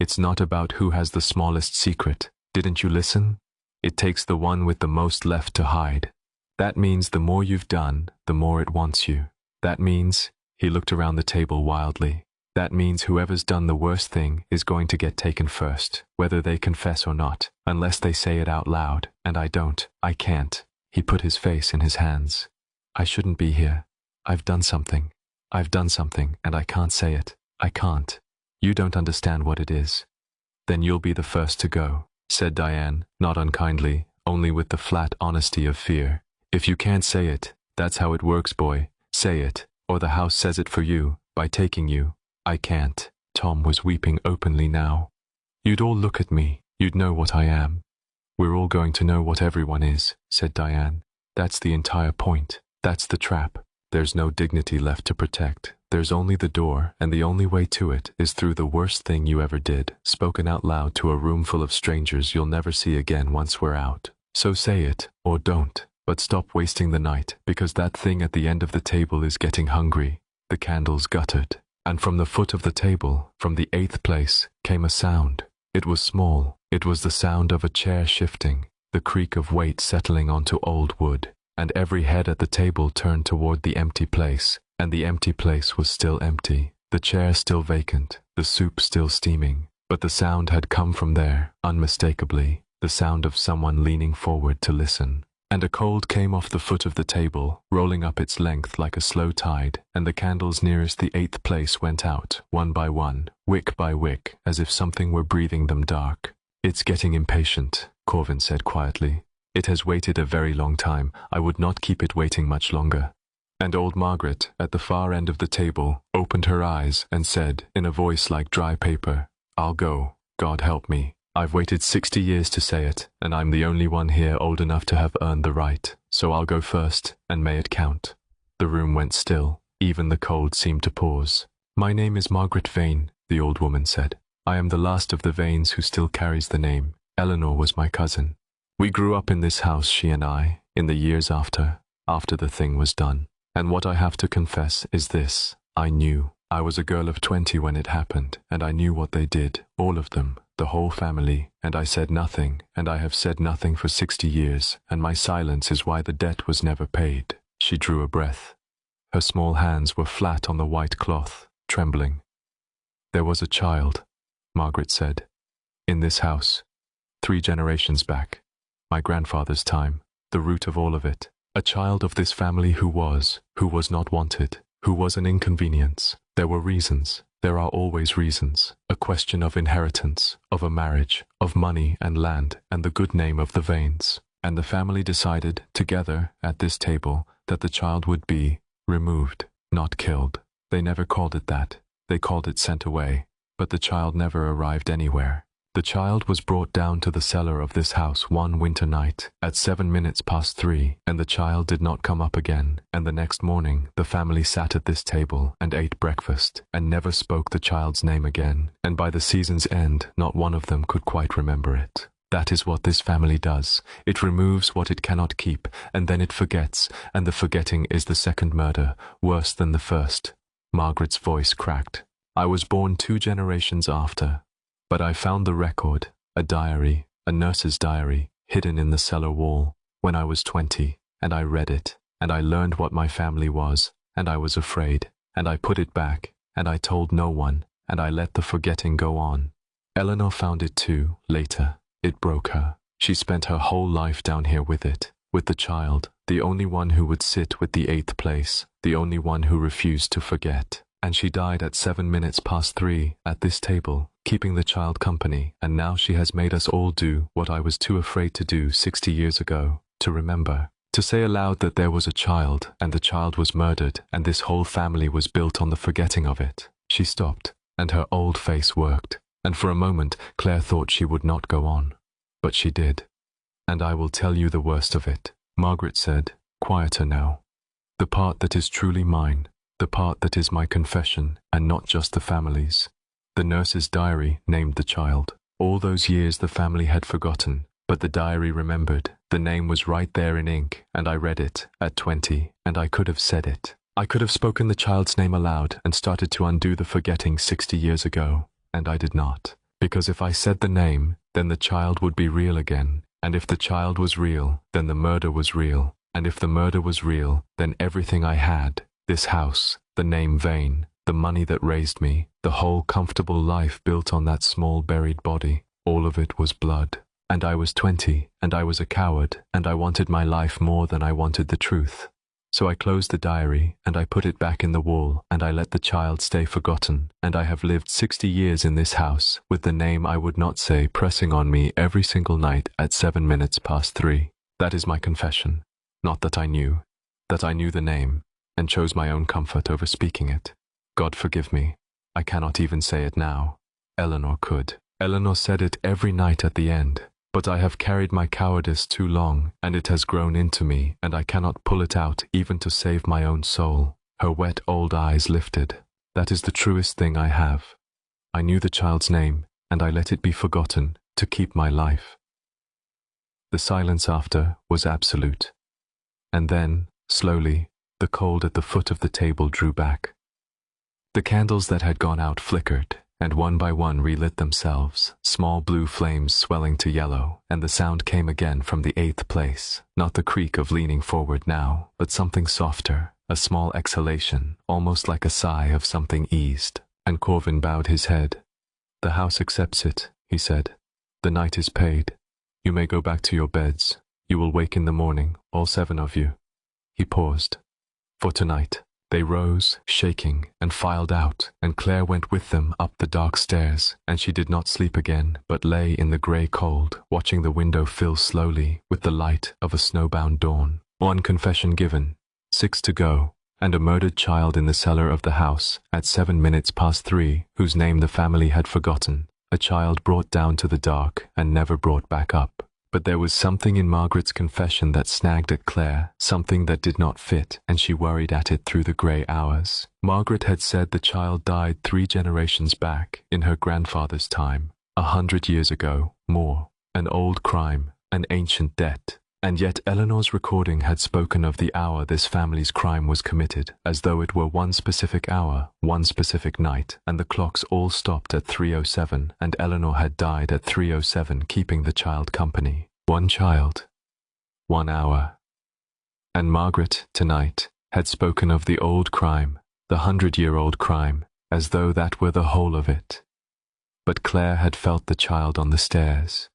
It's not about who has the smallest secret. Didn't you listen? It takes the one with the most left to hide. That means the more you've done, the more it wants you. That means, he looked around the table wildly. That means whoever's done the worst thing is going to get taken first, whether they confess or not, unless they say it out loud, and I don't, I can't. He put his face in his hands. I shouldn't be here. I've done something, and I can't say it. I can't. You don't understand what it is. Then you'll be the first to go, said Diane, not unkindly, only with the flat honesty of fear. If you can't say it, that's how it works, boy. Say it, or the house says it for you, by taking you. I can't. Tom was weeping openly now. You'd all look at me. You'd know what I am. We're all going to know what everyone is, said Diane. That's the entire point. That's the trap. There's no dignity left to protect. There's only the door, and the only way to it is through the worst thing you ever did, spoken out loud to a room full of strangers you'll never see again once we're out. So say it, or don't, but stop wasting the night, because that thing at the end of the table is getting hungry. The candles guttered. And from the foot of the table, from the 8th place, came a sound. It was small. It was the sound of a chair shifting, the creak of weight settling onto old wood, and every head at the table turned toward the empty place, and the empty place was still empty, the chair still vacant, the soup still steaming. But the sound had come from there, unmistakably, the sound of someone leaning forward to listen. And a cold came off the foot of the table, rolling up its length like a slow tide, and the candles nearest the 8th place went out, one by one, wick by wick, as if something were breathing them dark. It's getting impatient, Corvin said quietly. It has waited a very long time. I would not keep it waiting much longer. And old Margaret, at the far end of the table, opened her eyes and said, in a voice like dry paper, I'll go, God help me. I've waited 60 years to say it, and I'm the only one here old enough to have earned the right, so I'll go first, and may it count. The room went still. Even the cold seemed to pause. My name is Margaret Vane, the old woman said. I am the last of the Vanes who still carries the name. Eleanor was my cousin. We grew up in this house, she and I, in the years after the thing was done. And what I have to confess is this. I knew. I was a girl of 20 when it happened, and I knew what they did, all of them. The whole family, and I said nothing, and I have said nothing for 60 years, and my silence is why the debt was never paid. She drew a breath. Her small hands were flat on the white cloth, trembling. There was a child, Margaret said, in this house, 3 generations back, my grandfather's time, the root of all of it, a child of this family who was not wanted, who was an inconvenience. There were reasons. There are always reasons, a question of inheritance, of a marriage, of money and land, and the good name of the Vanes. And the family decided, together, at this table, that the child would be removed, not killed. They never called it that. They called it sent away. but the child never arrived anywhere. The child was brought down to the cellar of this house one winter night at 3:07, and the child did not come up again, and the next morning the family sat at this table and ate breakfast and never spoke the child's name again, and by the season's end not one of them could quite remember it. That is what this family does. It removes what it cannot keep, and then it forgets, and the forgetting is the second murder, worse than the first. Margaret's voice cracked. I was born 2 generations after. But I found the record, a diary, a nurse's diary, hidden in the cellar wall, when I was 20, and I read it, and I learned what my family was, and I was afraid, and I put it back, and I told no one, and I let the forgetting go on. Eleanor found it too, later. It broke her. She spent her whole life down here with it, with the child, the only one who would sit with the 8th place, the only one who refused to forget. And she died at 3:07 at this table, keeping the child company, and now she has made us all do what I was too afraid to do 60 years ago, to remember, to say aloud that there was a child, and the child was murdered, and this whole family was built on the forgetting of it. She stopped, and her old face worked, and for a moment Claire thought she would not go on. But she did. And I will tell you the worst of it, Margaret said, quieter now. The part that is truly mine, the part that is my confession, and not just the family's. The nurse's diary named the child. All those years the family had forgotten, but the diary remembered. The name was right there in ink, and I read it, at 20, and I could have said it. I could have spoken the child's name aloud and started to undo the forgetting 60 years ago, and I did not. Because if I said the name, then the child would be real again, and if the child was real, then the murder was real, and if the murder was real, then everything I had, this house, the name Vane, the money that raised me, the whole comfortable life built on that small buried body, all of it was blood. And I was 20, and I was a coward, and I wanted my life more than I wanted the truth. So I closed the diary, and I put it back in the wall, and I let the child stay forgotten, and I have lived 60 years in this house, with the name I would not say pressing on me every single night at 3:07. That is my confession. Not that I knew the name, and chose my own comfort over speaking it. God forgive me. I cannot even say it now. Eleanor could. Eleanor said it every night at the end. But I have carried my cowardice too long, and it has grown into me, and I cannot pull it out even to save my own soul. Her wet old eyes lifted. That is the truest thing I have. I knew the child's name, and I let it be forgotten to keep my life. The silence after was absolute. And then, slowly, the cold at the foot of the table drew back. The candles that had gone out flickered, and one by one relit themselves, small blue flames swelling to yellow, and the sound came again from the 8th place, not the creak of leaning forward now, but something softer, a small exhalation, almost like a sigh of something eased, and Corvin bowed his head. The house accepts it, he said. The night is paid. You may go back to your beds. You will wake in the morning, all 7 of you. He paused. For tonight. They rose, shaking, and filed out, and Claire went with them up the dark stairs, and she did not sleep again, but lay in the grey cold, watching the window fill slowly with the light of a snowbound dawn. 1 confession given, 6 to go, and a murdered child in the cellar of the house at 3:07, whose name the family had forgotten, a child brought down to the dark and never brought back up. But there was something in Margaret's confession that snagged at Claire, something that did not fit, and she worried at it through the grey hours. Margaret had said the child died 3 generations back, in her grandfather's time, 100 years ago, more. An old crime, an ancient debt. And yet Eleanor's recording had spoken of the hour this family's crime was committed, as though it were one specific hour, one specific night, and the clocks all stopped at 3:07, and Eleanor had died at 3:07, keeping the child company. 1 child. 1 hour. And Margaret, tonight, had spoken of the old crime, the 100-year-old crime, as though that were the whole of it. But Claire had felt the child on the stairs.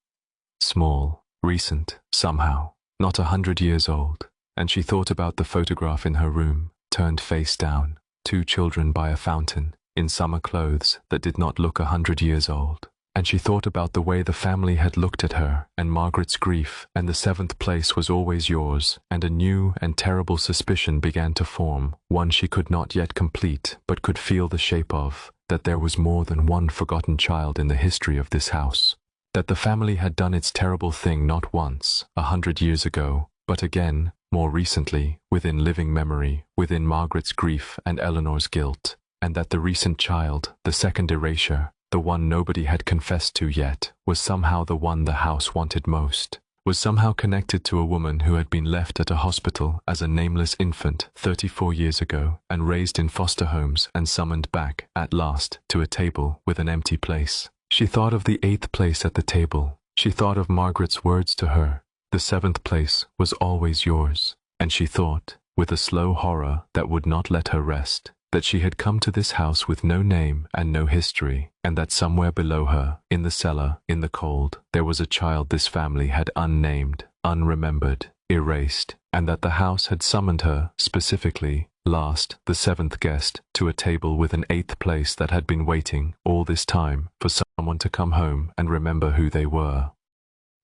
Small, recent, somehow. Not 100 years old, and she thought about the photograph in her room, turned face down, 2 children by a fountain, in summer clothes that did not look 100 years old. And she thought about the way the family had looked at her, and Margaret's grief, and the 7th place was always yours, and a new and terrible suspicion began to form, one she could not yet complete, but could feel the shape of, that there was more than one forgotten child in the history of this house. That the family had done its terrible thing not once, 100 years ago, but again, more recently, within living memory, within Margaret's grief and Eleanor's guilt, and that the recent child, the second erasure, the one nobody had confessed to yet, was somehow the one the house wanted most, was somehow connected to a woman who had been left at a hospital as a nameless infant 34 years ago and raised in foster homes and summoned back, at last, to a table with an empty place. She thought of the 8th place at the table. She thought of Margaret's words to her. The 7th place was always yours. And she thought, with a slow horror that would not let her rest, that she had come to this house with no name and no history, and that somewhere below her, in the cellar, in the cold, there was a child this family had unnamed, unremembered, erased, and that the house had summoned her, specifically, last, the 7th guest, to a table with an 8th place that had been waiting, all this time, for someone to come home and remember who they were.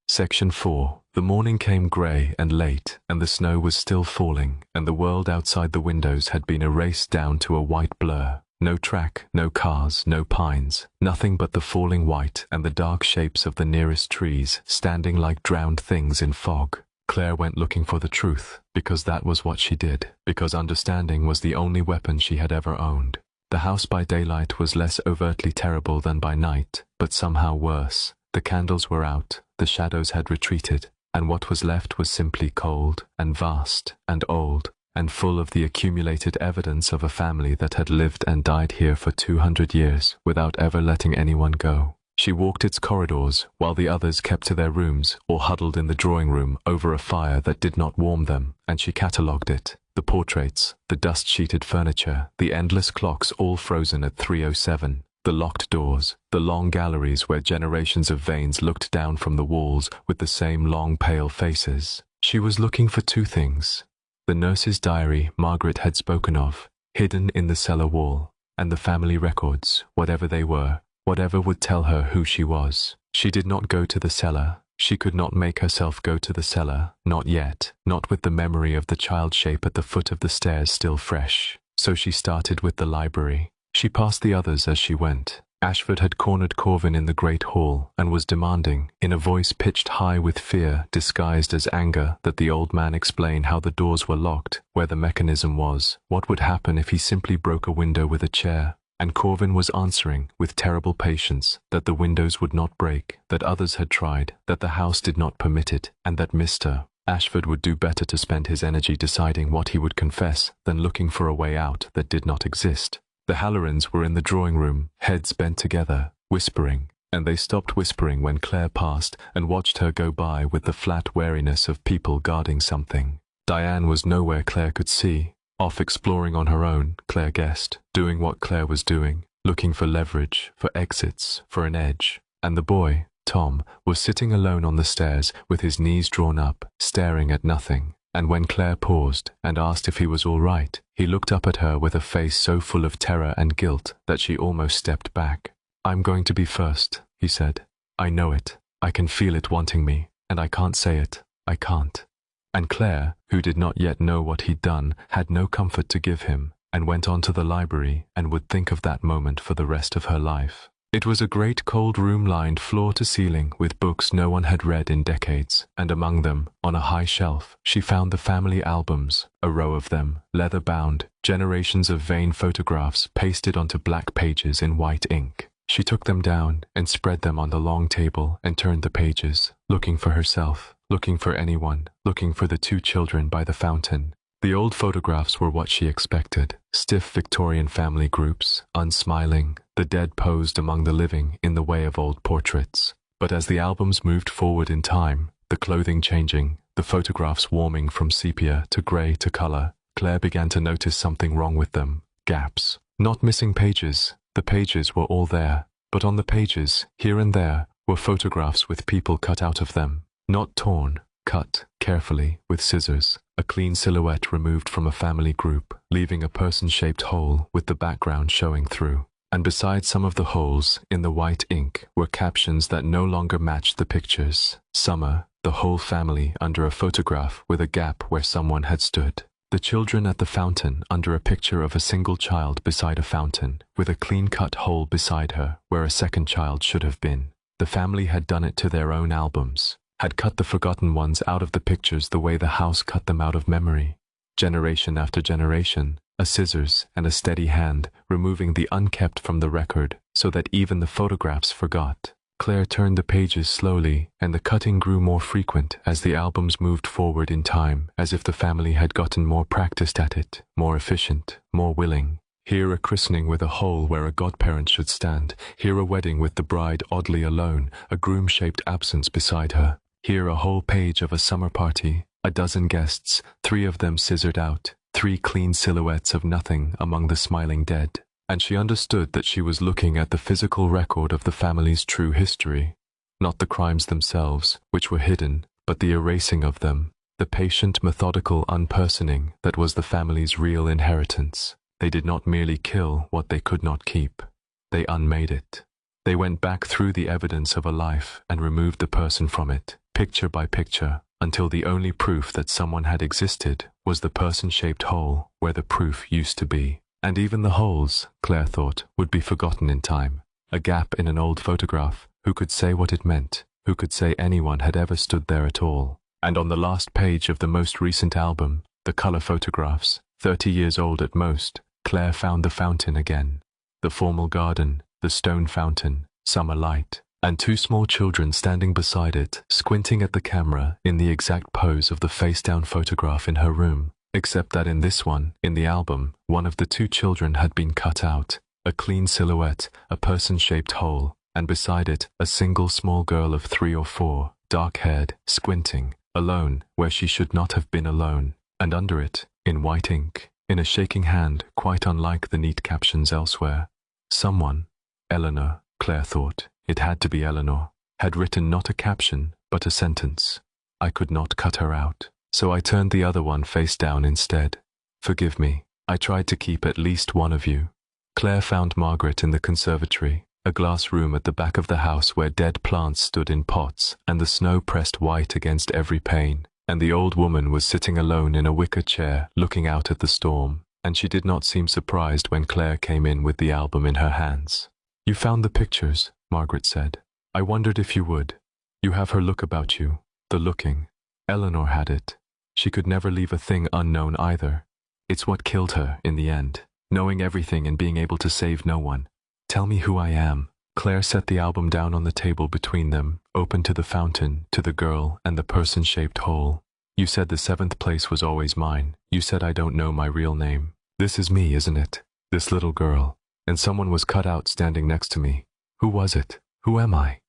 Section 4. The morning came grey and late, and the snow was still falling, and the world outside the windows had been erased down to a white blur. No track, no cars, no pines, nothing but the falling white and the dark shapes of the nearest trees, standing like drowned things in fog. Claire went looking for the truth, because that was what she did, because understanding was the only weapon she had ever owned. The house by daylight was less overtly terrible than by night, but somehow worse. The candles were out, the shadows had retreated, and what was left was simply cold, and vast, and old, and full of the accumulated evidence of a family that had lived and died here for 200 years without ever letting anyone go. She walked its corridors, while the others kept to their rooms or huddled in the drawing room over a fire that did not warm them, and she catalogued it. The portraits, the dust-sheeted furniture, the endless clocks all frozen at 3:07. The locked doors, the long galleries where generations of veins looked down from the walls with the same long pale faces. She was looking for two things: the nurse's diary Margaret had spoken of, hidden in the cellar wall, and the family records, whatever they were, whatever would tell her who she was. She did not go to the cellar. She could not make herself go to the cellar, not yet, not with the memory of the child shape at the foot of the stairs still fresh. So she started with the library. She passed the others as she went. Ashford had cornered Corvin in the great hall and was demanding, in a voice pitched high with fear disguised as anger, that the old man explain how the doors were locked, where the mechanism was, what would happen if he simply broke a window with a chair. And Corvin was answering, with terrible patience, that the windows would not break, that others had tried, that the house did not permit it, and that Mr. Ashford would do better to spend his energy deciding what he would confess than looking for a way out that did not exist. The Hallorans were in the drawing room, heads bent together, whispering, and they stopped whispering when Claire passed and watched her go by with the flat wariness of people guarding something. Diane was nowhere Claire could see, off exploring on her own, Claire guessed, doing what Claire was doing, looking for leverage, for exits, for an edge. And the boy, Tom, was sitting alone on the stairs with his knees drawn up, staring at nothing. And when Claire paused and asked if he was all right, he looked up at her with a face so full of terror and guilt that she almost stepped back. "I'm going to be first," he said. "I know it. I can feel it wanting me, and I can't say it. I can't." And Claire, who did not yet know what he'd done, had no comfort to give him, and went on to the library and would think of that moment for the rest of her life. It was a great cold room lined floor to ceiling with books no one had read in decades, and among them, on a high shelf, she found the family albums, a row of them, leather-bound, generations of vain photographs pasted onto black pages in white ink. She took them down and spread them on the long table and turned the pages, looking for herself, looking for anyone, looking for the two children by the fountain. The old photographs were what she expected, stiff Victorian family groups, unsmiling, the dead posed among the living in the way of old portraits. But as the albums moved forward in time, the clothing changing, the photographs warming from sepia to grey to colour, Claire began to notice something wrong with them. Gaps. Not missing pages. The pages were all there, but on the pages, here and there, were photographs with people cut out of them. Not torn, cut, carefully, with scissors, a clean silhouette removed from a family group, leaving a person-shaped hole with the background showing through. And beside some of the holes, in the white ink, were captions that no longer matched the pictures. Summer, the whole family under a photograph with a gap where someone had stood. The children at the fountain under a picture of a single child beside a fountain, with a clean-cut hole beside her where a second child should have been. The family had done it to their own albums, had cut the forgotten ones out of the pictures the way the house cut them out of memory. Generation after generation, a scissors and a steady hand, removing the unkept from the record so that even the photographs forgot. Claire turned the pages slowly, and the cutting grew more frequent as the albums moved forward in time, as if the family had gotten more practiced at it, more efficient, more willing. Here a christening with a hole where a godparent should stand, here a wedding with the bride oddly alone, a groom-shaped absence beside her. Here a whole page of a summer party, a dozen guests, 3 of them scissored out, 3 clean silhouettes of nothing among the smiling dead. And she understood that she was looking at the physical record of the family's true history, not the crimes themselves, which were hidden, but the erasing of them, the patient, methodical unpersoning that was the family's real inheritance. They did not merely kill what they could not keep. They unmade it. They went back through the evidence of a life and removed the person from it, picture by picture, until the only proof that someone had existed was the person-shaped hole where the proof used to be. And even the holes, Claire thought, would be forgotten in time. A gap in an old photograph. Who could say what it meant? Who could say anyone had ever stood there at all? And on the last page of the most recent album, the color photographs, 30 years old at most, Claire found the fountain again. The formal garden, the stone fountain, summer light, and 2 small children standing beside it, squinting at the camera in the exact pose of the face-down photograph in her room. Except that in this one, in the album, one of the 2 children had been cut out, a clean silhouette, a person-shaped hole, and beside it, a single small girl of 3 or 4, dark-haired, squinting, alone where she should not have been alone, and under it, in white ink, in a shaking hand quite unlike the neat captions elsewhere, someone, Eleanor, Claire thought, it had to be Eleanor, had written not a caption, but a sentence. I could not cut her out. So I turned the other one face down instead. Forgive me, I tried to keep at least one of you. Claire found Margaret in the conservatory, a glass room at the back of the house where dead plants stood in pots and the snow pressed white against every pane, and the old woman was sitting alone in a wicker chair looking out at the storm, and she did not seem surprised when Claire came in with the album in her hands. You found the pictures, Margaret said. I wondered if you would. You have her look about you, the looking. Eleanor had it. She could never leave a thing unknown either. It's what killed her in the end, knowing everything and being able to save no one. Tell me who I am. Claire set the album down on the table between them, open to the fountain, to the girl, and the person-shaped hole. You said the 7th place was always mine. You said I don't know my real name. This is me, isn't it? This little girl. And someone was cut out standing next to me. Who was it? Who am I?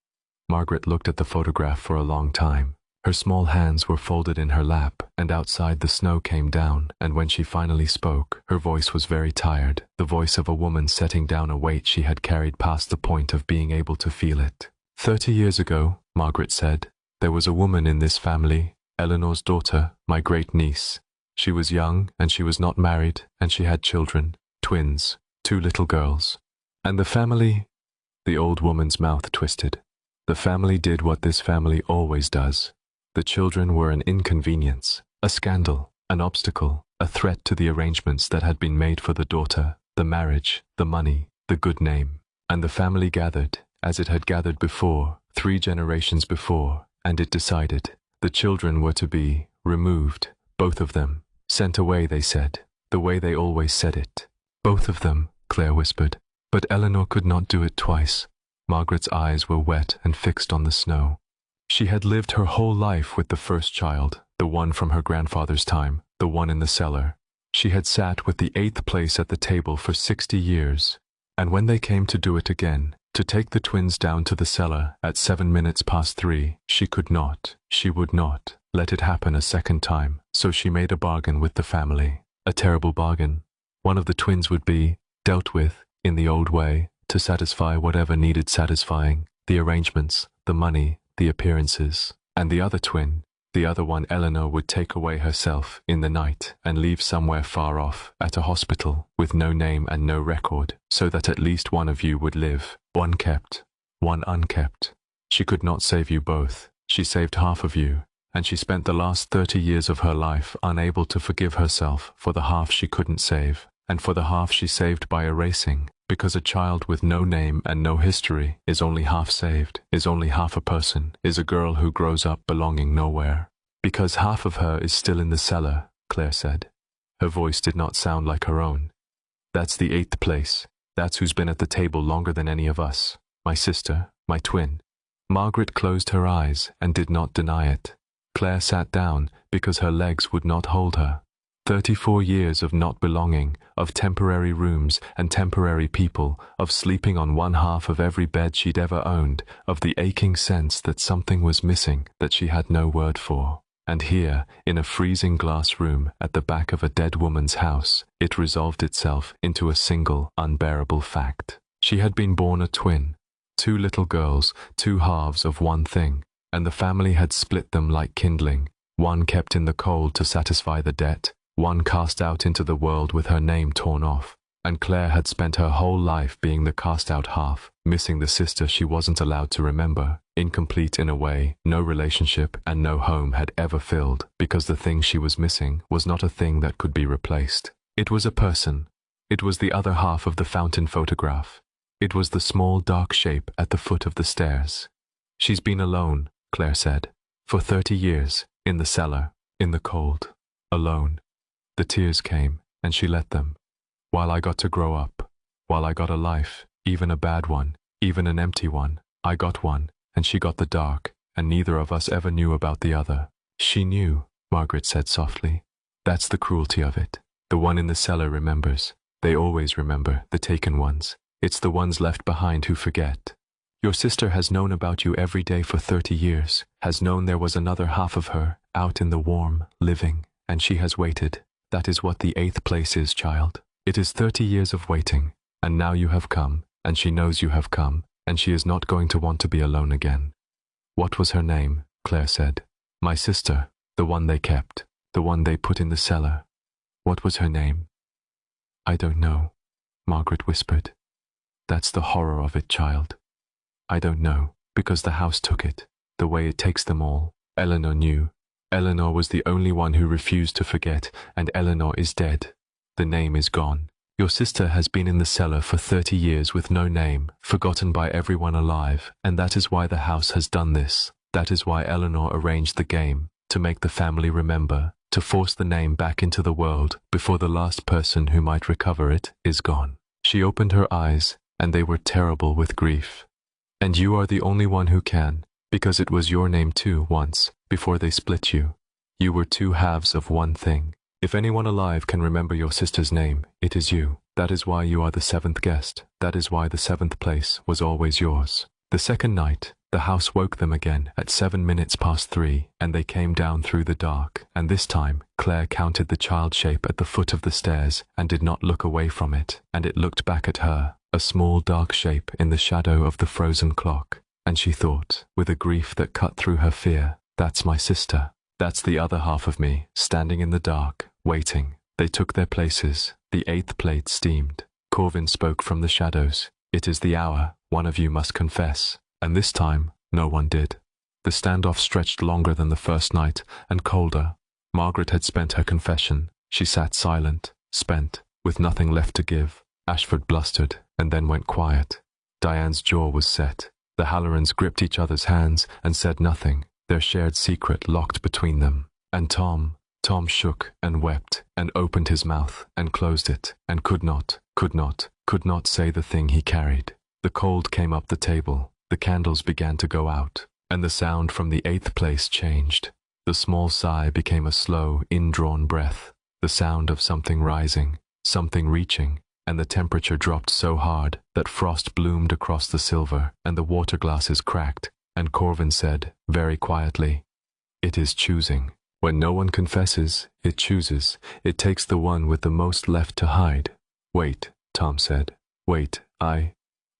Margaret looked at the photograph for a long time. Her small hands were folded in her lap, and outside the snow came down, and when she finally spoke, her voice was very tired, the voice of a woman setting down a weight she had carried past the point of being able to feel it. 30 years ago, Margaret said, there was a woman in this family, Eleanor's daughter, my great-niece. She was young, and she was not married, and she had children, twins, 2 little girls. And the family... The old woman's mouth twisted. The family did what this family always does. The children were an inconvenience, a scandal, an obstacle, a threat to the arrangements that had been made for the daughter, the marriage, the money, the good name. And the family gathered, as it had gathered before, 3 generations before, and it decided. The children were to be removed, both of them, sent away, they said, the way they always said it. Both of them, Claire whispered. But Eleanor could not do it twice. Margaret's eyes were wet and fixed on the snow. She had lived her whole life with the first child, the one from her grandfather's time, the one in the cellar. She had sat with the 8th place at the table for 60 years, and when they came to do it again, to take the twins down to the cellar at 7 minutes past 3, she could not, she would not, let it happen a second time, so she made a bargain with the family. A terrible bargain. One of the twins would be dealt with in the old way, to satisfy whatever needed satisfying, the arrangements, the money, the appearances, and the other twin, the other one Eleanor would take away herself in the night and leave somewhere far off at a hospital with no name and no record, so that at least one of you would live, one kept, one unkept. She could not save you both. She saved half of you, and she spent the last 30 years of her life unable to forgive herself for the half she couldn't save, and for the half she saved by erasing, because a child with no name and no history is only half saved, is only half a person, is a girl who grows up belonging nowhere. Because half of her is still in the cellar, Claire said. Her voice did not sound like her own. That's the 8th place. That's who's been at the table longer than any of us. My sister, my twin. Margaret closed her eyes and did not deny it. Claire sat down because her legs would not hold her. 34 years of not belonging, of temporary rooms and temporary people, of sleeping on one half of every bed she'd ever owned, of the aching sense that something was missing that she had no word for. And here, in a freezing glass room at the back of a dead woman's house, it resolved itself into a single, unbearable fact. She had been born a twin, 2 little girls, 2 halves of one thing, and the family had split them like kindling, one kept in the cold to satisfy the debt, one cast out into the world with her name torn off, and Claire had spent her whole life being the cast-out half, missing the sister she wasn't allowed to remember, incomplete in a way no relationship and no home had ever filled, because the thing she was missing was not a thing that could be replaced. It was a person. It was the other half of the fountain photograph. It was the small dark shape at the foot of the stairs. She's been alone, Claire said, for 30 years, in the cellar, in the cold, alone. The tears came, and she let them. While I got to grow up, while I got a life, even a bad one, even an empty one, I got one, and she got the dark, and neither of us ever knew about the other. She knew, Margaret said softly. That's the cruelty of it. The one in the cellar remembers. They always remember, the taken ones. It's the ones left behind who forget. Your sister has known about you every day for 30 years, has known there was another half of her, out in the warm, living, and she has waited. That is what the 8th place is, child. It is 30 years of waiting, and now you have come, and she knows you have come, and she is not going to want to be alone again. What was her name? Claire said. My sister, the one they kept, the one they put in the cellar. What was her name? I don't know, Margaret whispered. That's the horror of it, child. I don't know, because the house took it, the way it takes them all. Eleanor knew. Eleanor was the only one who refused to forget, and Eleanor is dead. The name is gone. Your sister has been in the cellar for 30 years with no name, forgotten by everyone alive, and that is why the house has done this. That is why Eleanor arranged the game, to make the family remember, to force the name back into the world before the last person who might recover it is gone. She opened her eyes, and they were terrible with grief. And you are the only one who can, because it was your name too once, before they split you. You were 2 halves of one thing. If anyone alive can remember your sister's name, it is you. That is why you are the 7th guest. That is why the 7th place was always yours. The second night, the house woke them again at 7 minutes past 3, and they came down through the dark, and this time Claire counted the child shape at the foot of the stairs and did not look away from it, and it looked back at her, a small dark shape in the shadow of the frozen clock, and she thought, with a grief that cut through her fear, that's my sister. That's the other half of me, standing in the dark, waiting. They took their places. The 8th plate steamed. Corvin spoke from the shadows. It is the hour. One of you must confess. And this time, no one did. The standoff stretched longer than the first night, and colder. Margaret had spent her confession. She sat silent, spent, with nothing left to give. Ashford blustered, and then went quiet. Diane's jaw was set. The Hallorans gripped each other's hands and said nothing, their shared secret locked between them. And Tom shook and wept and opened his mouth and closed it and could not say the thing he carried. The cold came up the table, the candles began to go out, and the sound from the 8th place changed. The small sigh became a slow, indrawn breath, the sound of something rising, something reaching, and the temperature dropped so hard that frost bloomed across the silver and the water glasses cracked, and Corvin said, very quietly, "It is choosing. When no one confesses, it chooses. It takes the one with the most left to hide." "Wait," Tom said. "Wait,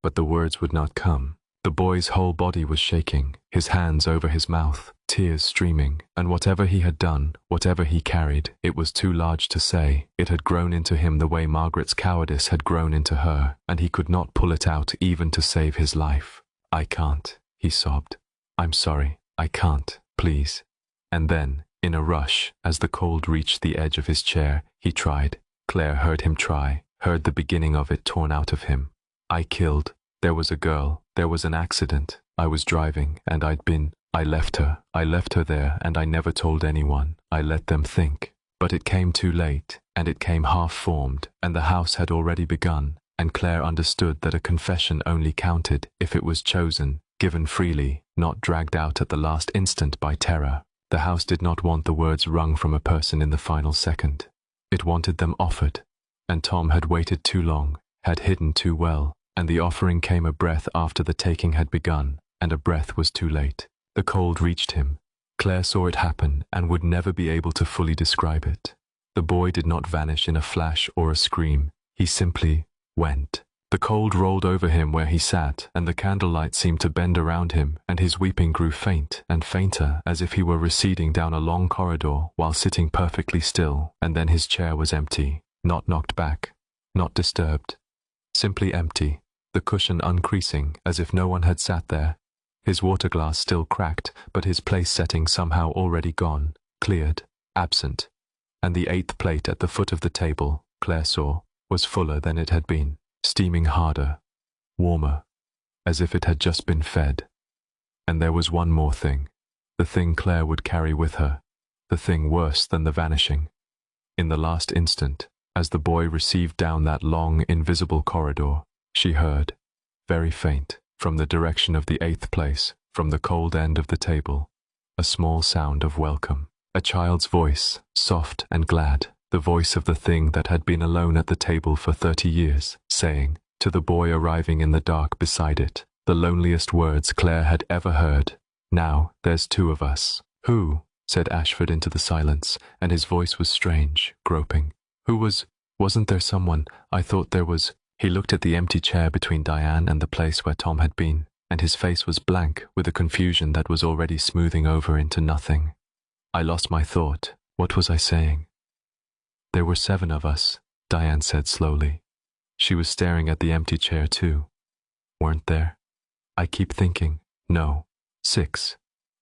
But the words would not come. The boy's whole body was shaking, his hands over his mouth, tears streaming, and whatever he had done, whatever he carried, it was too large to say. It had grown into him the way Margaret's cowardice had grown into her, and he could not pull it out even to save his life. "I can't," he sobbed. "I'm sorry, I can't, please." And then, in a rush, as the cold reached the edge of his chair, he tried. Claire heard him try, heard the beginning of it torn out of him. I killed. There was a girl. There was an accident. I was driving, and I left her. I left her there, and I never told anyone. I let them think. But it came too late, and it came half-formed, and the house had already begun, and Claire understood that a confession only counted if it was chosen, given freely, not dragged out at the last instant by terror. The house did not want the words wrung from a person in the final second. It wanted them offered, and Tom had waited too long, had hidden too well, and the offering came a breath after the taking had begun, and a breath was too late. The cold reached him. Claire saw it happen and would never be able to fully describe it. The boy did not vanish in a flash or a scream. He simply went. The cold rolled over him where he sat, and the candlelight seemed to bend around him, and his weeping grew faint and fainter, as if he were receding down a long corridor while sitting perfectly still, and then his chair was empty, not knocked back, not disturbed. Simply empty, the cushion uncreasing, as if no one had sat there. His water glass still cracked, but his place setting somehow already gone, cleared, absent. And the 8th plate at the foot of the table, Claire saw, was fuller than it had been, steaming harder, warmer, as if it had just been fed. And there was one more thing, the thing Claire would carry with her, the thing worse than the vanishing. In the last instant, as the boy received down that long, invisible corridor, she heard, very faint, from the direction of the 8th place, from the cold end of the table, a small sound of welcome. A child's voice, soft and glad, the voice of the thing that had been alone at the table for 30 years, saying, to the boy arriving in the dark beside it, the loneliest words Claire had ever heard, "Now, there's 2 of us." "Who?" said Ashford into the silence, and his voice was strange, groping. Wasn't there someone? I thought there was." He looked at the empty chair between Diane and the place where Tom had been, and his face was blank with a confusion that was already smoothing over into nothing. I lost my thought. What was I saying? "There were 7 of us," Diane said slowly. She was staring at the empty chair too. "Weren't there?" "I keep thinking. No. 6.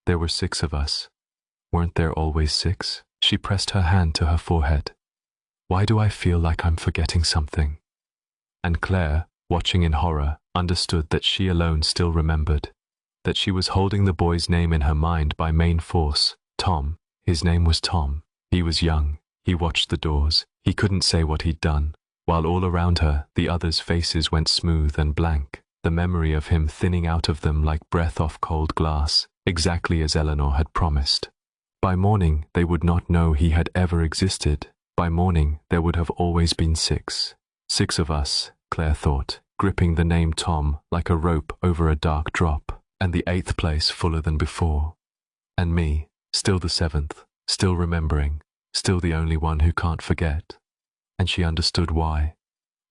There were 6 of us." "Weren't there always 6? She pressed her hand to her forehead. "Why do I feel like I'm forgetting something?" And Claire, watching in horror, understood that she alone still remembered, that she was holding the boy's name in her mind by main force. Tom. His name was Tom. He was young. He watched the doors. He couldn't say what he'd done. While all around her, the others' faces went smooth and blank, the memory of him thinning out of them like breath off cold glass, exactly as Eleanor had promised. By morning, they would not know he had ever existed. By morning, there would have always been 6. 6 of us, Claire thought, gripping the name Tom like a rope over a dark drop, and the 8th place fuller than before. And me, still the 7th, still remembering, still the only one who can't forget. And she understood why.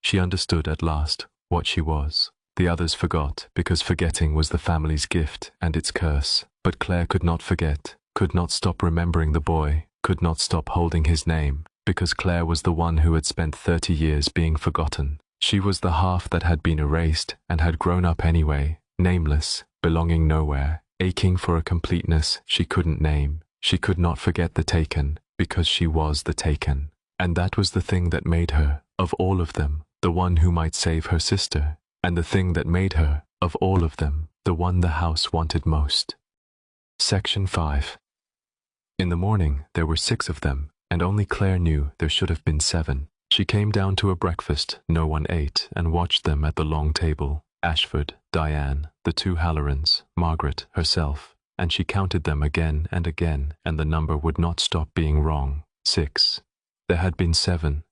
She understood at last what she was. The others forgot because forgetting was the family's gift and its curse. But Claire could not forget, could not stop remembering the boy, could not stop holding his name, because Claire was the one who had spent 30 years being forgotten. She was the half that had been erased and had grown up anyway, nameless, belonging nowhere, aching for a completeness she couldn't name. She could not forget the taken, because she was the taken. And that was the thing that made her, of all of them, the one who might save her sister, and the thing that made her, of all of them, the one the house wanted most. Section 5. In the morning, there were 6 of them, and only Claire knew there should have been 7. She came down to a breakfast no one ate and watched them at the long table. Ashford, Diane, the 2 Hallorans, Margaret herself, and she counted them again, and the number would not stop being wrong. 6. There had been 7.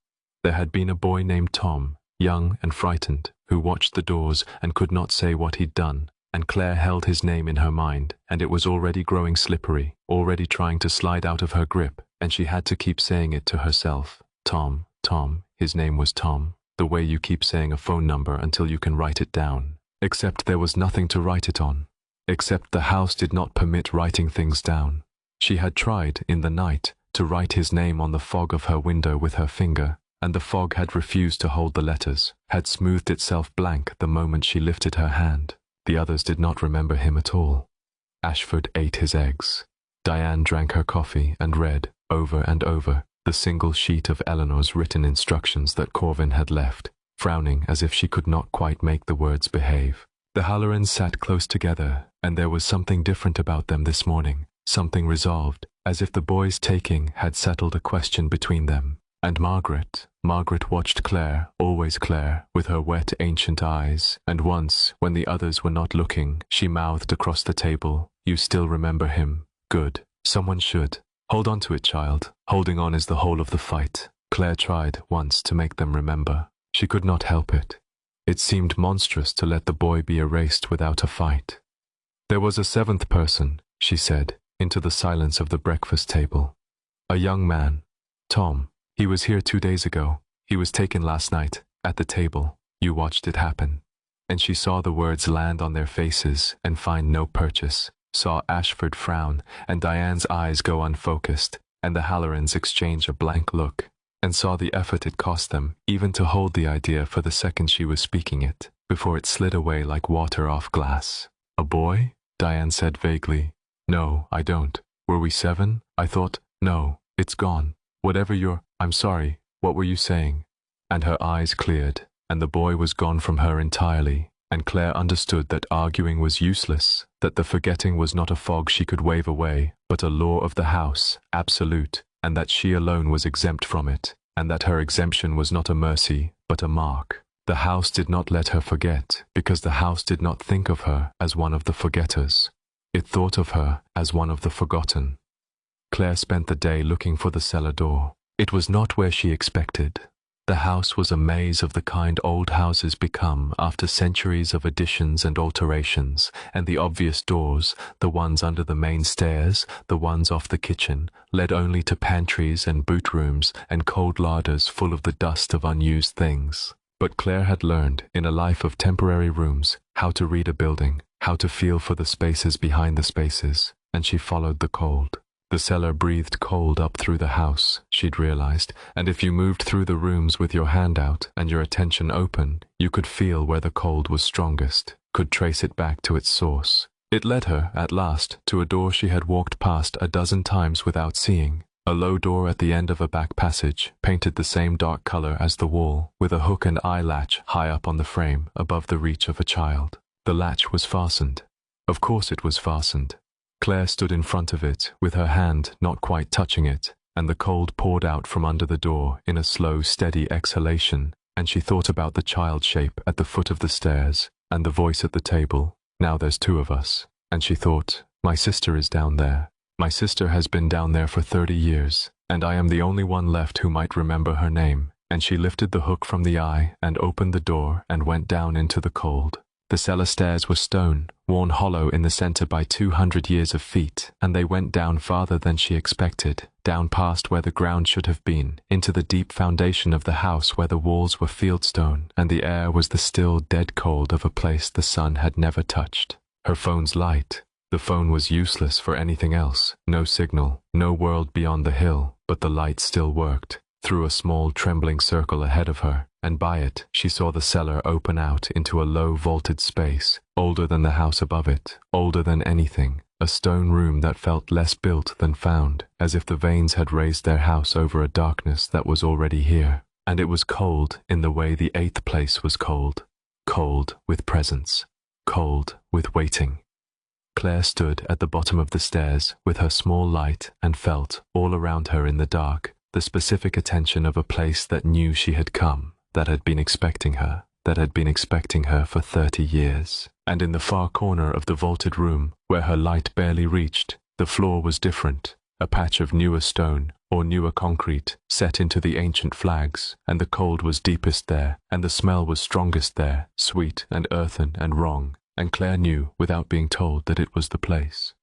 There had been a boy named Tom, young and frightened, who watched the doors and could not say what he'd done, and Claire held his name in her mind, and it was already growing slippery, already trying to slide out of her grip, and she had to keep saying it to herself. Tom, Tom, his name was Tom, the way you keep saying a phone number until you can write it down. Except there was nothing to write it on. Except the house did not permit writing things down. She had tried, in the night, to write his name on the fog of her window with her finger, and the fog had refused to hold the letters, had smoothed itself blank the moment she lifted her hand. The others did not remember him at all. Ashford ate his eggs. Diane drank her coffee and read, over and over, the single sheet of Eleanor's written instructions that Corvin had left, frowning as if she could not quite make the words behave. The Hallorans sat close together, and there was something different about them this morning, something resolved, as if the boys' taking had settled a question between them. And Margaret watched Claire, always Claire, with her wet ancient eyes, and once, when the others were not looking, she mouthed across the table, "You still remember him. Good. Someone should. Hold on to it, child. Holding on is the whole of the fight." Claire tried once to make them remember. She could not help it. It seemed monstrous to let the boy be erased without a fight. "There was a seventh person," she said, into the silence of the breakfast table. "A young man. Tom. He was here 2 days ago. He was taken last night, at the table. You watched it happen." And she saw the words land on their faces and find no purchase, saw Ashford frown, and Diane's eyes go unfocused, and the Hallorans exchange a blank look, and saw the effort it cost them even to hold the idea for the second she was speaking it, before it slid away like water off glass. "A boy?" Diane said vaguely. "No, I don't. Were we 7? I thought, no, it's gone. Whatever I'm sorry, what were you saying?" And her eyes cleared, and the boy was gone from her entirely, and Claire understood that arguing was useless, that the forgetting was not a fog she could wave away, but a law of the house, absolute, and that she alone was exempt from it, and that her exemption was not a mercy, but a mark. The house did not let her forget, because the house did not think of her as one of the forgetters. It thought of her as one of the forgotten. Claire spent the day looking for the cellar door. It was not where she expected. The house was a maze of the kind old houses become after centuries of additions and alterations, and the obvious doors, the ones under the main stairs, the ones off the kitchen, led only to pantries and boot rooms and cold larders full of the dust of unused things. But Claire had learned, in a life of temporary rooms, how to read a building, how to feel for the spaces behind the spaces, and she followed the cold. The cellar breathed cold up through the house, she'd realized, and if you moved through the rooms with your hand out and your attention open, you could feel where the cold was strongest, could trace it back to its source. It led her, at last, to a door she had walked past a dozen times without seeing, a low door at the end of a back passage, painted the same dark color as the wall, with a hook and eye latch high up on the frame, above the reach of a child. The latch was fastened. Of course it was fastened. Claire stood in front of it, with her hand not quite touching it, and the cold poured out from under the door in a slow, steady exhalation, and she thought about the child shape at the foot of the stairs, and the voice at the table. "Now there's 2 of us." And she thought, "My sister is down there. My sister has been down there for 30 years, and I am the only one left who might remember her name." And she lifted the hook from the eye and opened the door and went down into the cold. The cellar stairs were stone, worn hollow in the center by 200 years of feet, and they went down farther than she expected, down past where the ground should have been, into the deep foundation of the house where the walls were fieldstone, and the air was the still dead cold of a place the sun had never touched. Her phone's light. The phone was useless for anything else, no signal, no world beyond the hill, but the light still worked, through a small trembling circle ahead of her, and by it she saw the cellar open out into a low vaulted space, older than the house above it, older than anything, a stone room that felt less built than found, as if the Vanes had raised their house over a darkness that was already here. And it was cold in the way the 8th place was cold, cold with presence, cold with waiting. Claire stood at the bottom of the stairs with her small light and felt, all around her in the dark, the specific attention of a place that knew she had come, that had been expecting her, for 30 years. And in the far corner of the vaulted room, where her light barely reached, the floor was different, a patch of newer stone, or newer concrete, set into the ancient flags, and the cold was deepest there, and the smell was strongest there, sweet and earthen and wrong, and Claire knew, without being told, that it was the place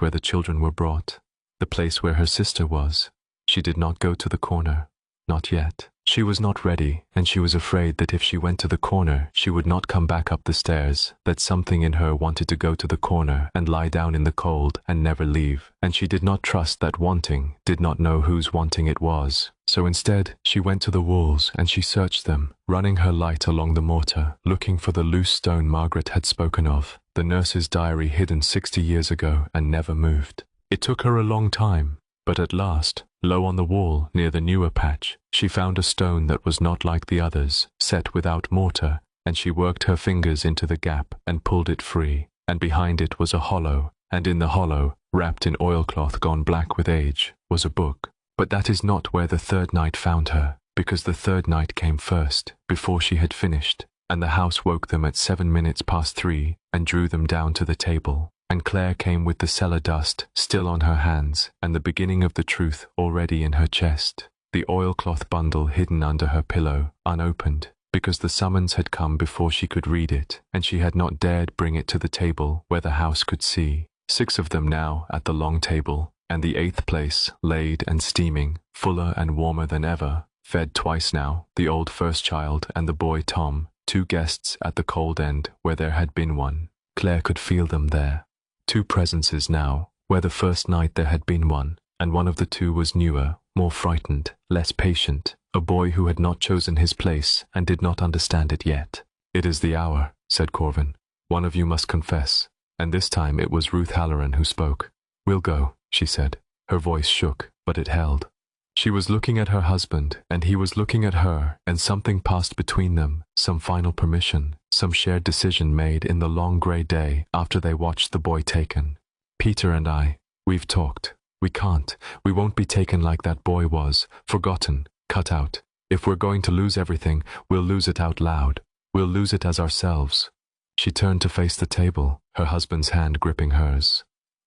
where the children were brought, the place where her sister was. She did not go to the corner, not yet. She was not ready, and she was afraid that if she went to the corner, she would not come back up the stairs, that something in her wanted to go to the corner and lie down in the cold and never leave, and she did not trust that wanting, did not know whose wanting it was. So instead, she went to the walls and she searched them, running her light along the mortar, looking for the loose stone Margaret had spoken of, the nurse's diary hidden 60 years ago and never moved. It took her a long time, but at last, low on the wall near the newer patch, she found a stone that was not like the others, set without mortar, and she worked her fingers into the gap and pulled it free, and behind it was a hollow, and in the hollow, wrapped in oilcloth gone black with age, was a book. But that is not where the third night found her, because the third night came first, before she had finished, and the house woke them at 3 and drew them down to the table, and Claire came with the cellar dust still on her hands, and the beginning of the truth already in her chest, the oilcloth bundle hidden under her pillow, unopened, because the summons had come before she could read it, and she had not dared bring it to the table where the house could see. 6 of them now at the long table, and the 8th place laid and steaming, fuller and warmer than ever, fed twice now, the old first child and the boy Tom, 2 guests at the cold end where there had been one. Claire could feel them there. 2 presences now, where the first night there had been one, and one of the 2 was newer, more frightened, less patient, a boy who had not chosen his place and did not understand it yet. "It is the hour," said Corvin. "One of you must confess." And this time it was Ruth Halloran who spoke. "We'll go," she said. Her voice shook, but it held. She was looking at her husband, and he was looking at her, and something passed between them, some final permission, some shared decision made in the long grey day after they watched the boy taken. "Peter and I, we've talked. We won't be taken like that boy was, forgotten, cut out. If we're going to lose everything, we'll lose it out loud. We'll lose it as ourselves." She turned to face the table, her husband's hand gripping hers.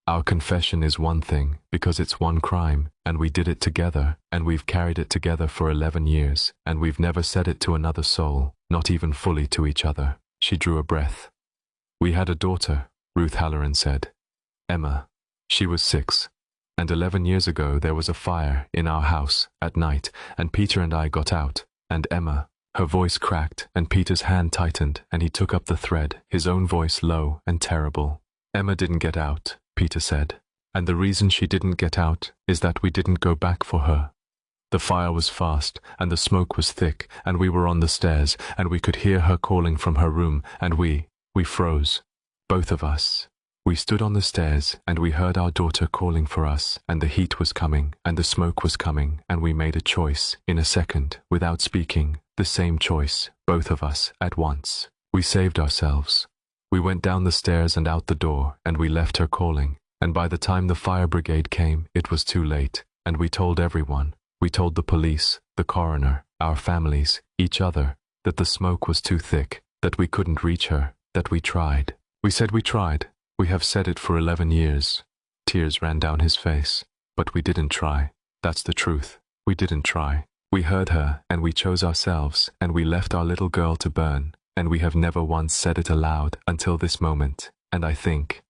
"Our confession is one thing, because it's one crime, and we did it together, and we've carried it together for 11 years, and we've never said it to another soul, not even fully to each other." She drew a breath. "We had a daughter," Ruth Halloran said. "Emma. She was 6. And 11 years ago there was a fire in our house at night, and Peter and I got out, and Emma..." Her voice cracked, and Peter's hand tightened, and he took up the thread, his own voice low and terrible. "Emma didn't get out," Peter said. "And the reason she didn't get out is that we didn't go back for her. The fire was fast, and the smoke was thick, and we were on the stairs, and we could hear her calling from her room, and we froze. Both of us. We stood on the stairs, and we heard our daughter calling for us, and the heat was coming, and the smoke was coming, and we made a choice, in a second, without speaking, the same choice, both of us, at once. We saved ourselves. We went down the stairs and out the door, and we left her calling, and by the time the fire brigade came, it was too late, and we told everyone. We told the police, the coroner, our families, each other, that the smoke was too thick, that we couldn't reach her, that we tried. We said we tried. We have said it for 11 years. Tears ran down his face. But we didn't try. That's the truth. We didn't try. We heard her, and we chose ourselves, and we left our little girl to burn, and we have never once said it aloud until this moment. And I think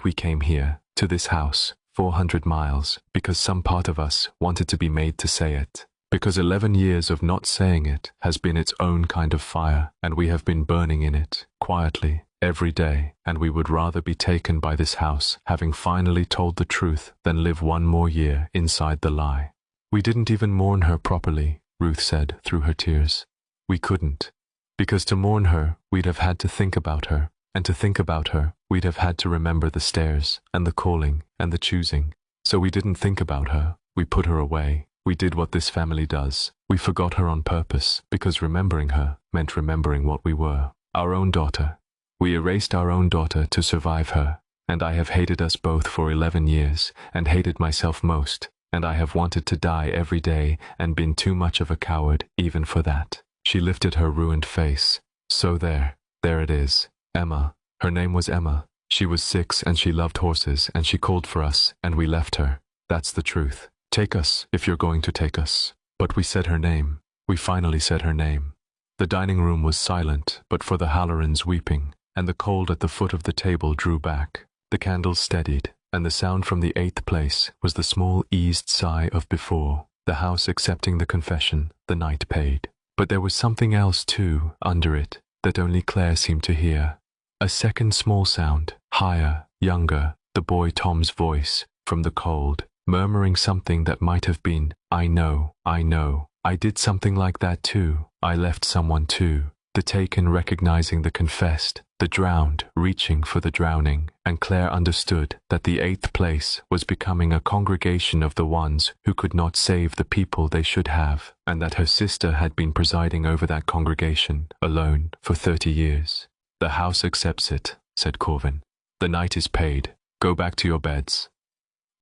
we came here, to this house, 400 miles, because some part of us wanted to be made to say it. Because 11 years of not saying it has been its own kind of fire, and we have been burning in it, quietly, every day, and we would rather be taken by this house, having finally told the truth, than live one more year inside the lie. We didn't even mourn her properly, Ruth said through her tears. We couldn't. Because to mourn her, we'd have had to think about her, and to think about her, we'd have had to remember the stairs, and the calling, and the choosing. So we didn't think about her, we put her away. We did what this family does. We forgot her on purpose, because remembering her meant remembering what we were, our own daughter. We erased our own daughter to survive her, and I have hated us both for 11 years, and hated myself most, and I have wanted to die every day, and been too much of a coward even for that. She lifted her ruined face. So there it is. Emma. Her name was Emma. She was 6 and she loved horses, and she called for us, and we left her. That's the truth. Take us, if you're going to take us. But we said her name. We finally said her name. The dining room was silent, but for the Hallorans weeping, and the cold at the foot of the table drew back. The candles steadied, and the sound from the 8th place was the small eased sigh of before, the house accepting the confession, the night paid. But there was something else too, under it, that only Claire seemed to hear. A second small sound, higher, younger, the boy Tom's voice, from the cold, murmuring something that might have been, I know, I did something like that too, I left someone too. the taken recognizing the confessed, the drowned reaching for the drowning, and Claire understood that the eighth place was becoming a congregation of the ones who could not save the people they should have, and that her sister had been presiding over that congregation, alone, for 30 years. "The house accepts it," said Corvin. "The night is paid. Go back to your beds."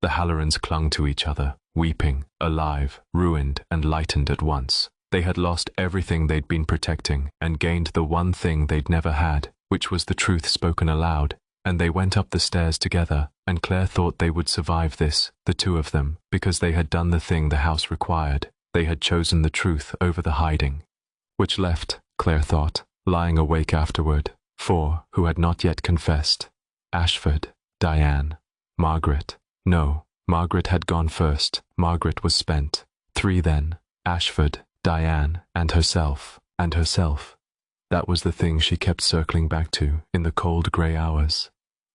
The Hallorans clung to each other, weeping, alive, ruined, and lightened at once. They had lost everything they'd been protecting and gained the one thing they'd never had, which was the truth spoken aloud, and they went up the stairs together, and Claire thought they would survive this, the two of them, because they had done the thing the house required. They had chosen the truth over the hiding. Which left, Claire thought, lying awake afterward, four who had not yet confessed. Ashford, Diane, Margaret. No, Margaret had gone first. Margaret was spent. 3 then, Ashford, Diane, and herself, and herself. That was the thing she kept circling back to in the cold grey hours.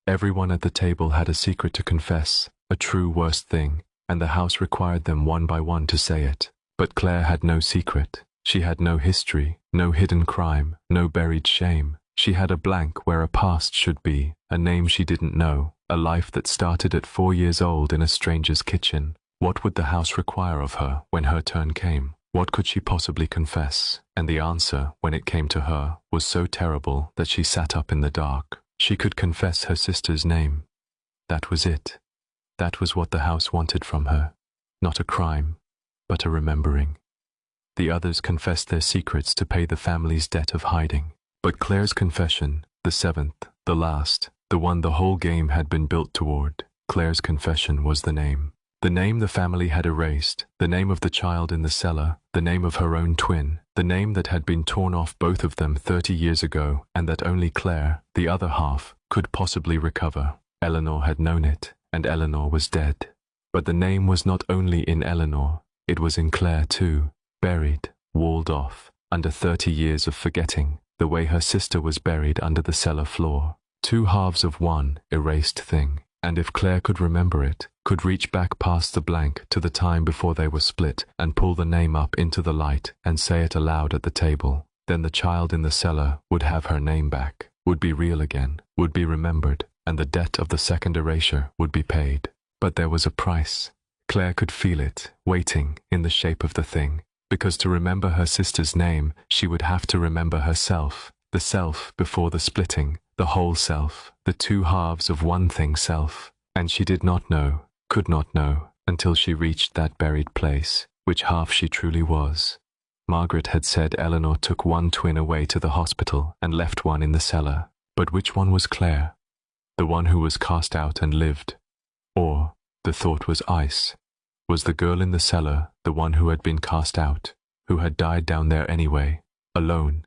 Everyone at the table had a secret to confess, a true worst thing, and the house required them one by one to say it. But Claire had no secret. She had no history, no hidden crime, no buried shame. She had a blank where a past should be, a name she didn't know, a life that started at 4 years old in a stranger's kitchen. What would the house require of her when her turn came? What could she possibly confess? And the answer, when it came to her, was so terrible that she sat up in the dark. She could confess her sister's name. That was it. That was what the house wanted from her. Not a crime, but a remembering. The others confessed their secrets to pay the family's debt of hiding. But Claire's confession, the 7th, the last, the one the whole game had been built toward, Claire's confession was the name. The name the family had erased, the name of the child in the cellar, the name of her own twin, the name that had been torn off both of them 30 years ago and that only Claire, the other half, could possibly recover. Eleanor had known it, and Eleanor was dead. But the name was not only in Eleanor, it was in Claire too, buried, walled off, under 30 years of forgetting, the way her sister was buried under the cellar floor. 2 halves of one erased thing. And if Claire could remember it, could reach back past the blank to the time before they were split and pull the name up into the light and say it aloud at the table, then the child in the cellar would have her name back, would be real again, would be remembered, and the debt of the second erasure would be paid. But there was a price. Claire could feel it, waiting, in the shape of the thing, because to remember her sister's name, she would have to remember herself, the self before the splitting, the whole self, the 2 halves of one thing self, and she did not know, could not know, until she reached that buried place, which half she truly was. Margaret had said Eleanor took one twin away to the hospital and left one in the cellar, but which one was Claire? The one who was cast out and lived? Or, the thought was ice, was the girl in the cellar the one who had been cast out, who had died down there anyway, alone,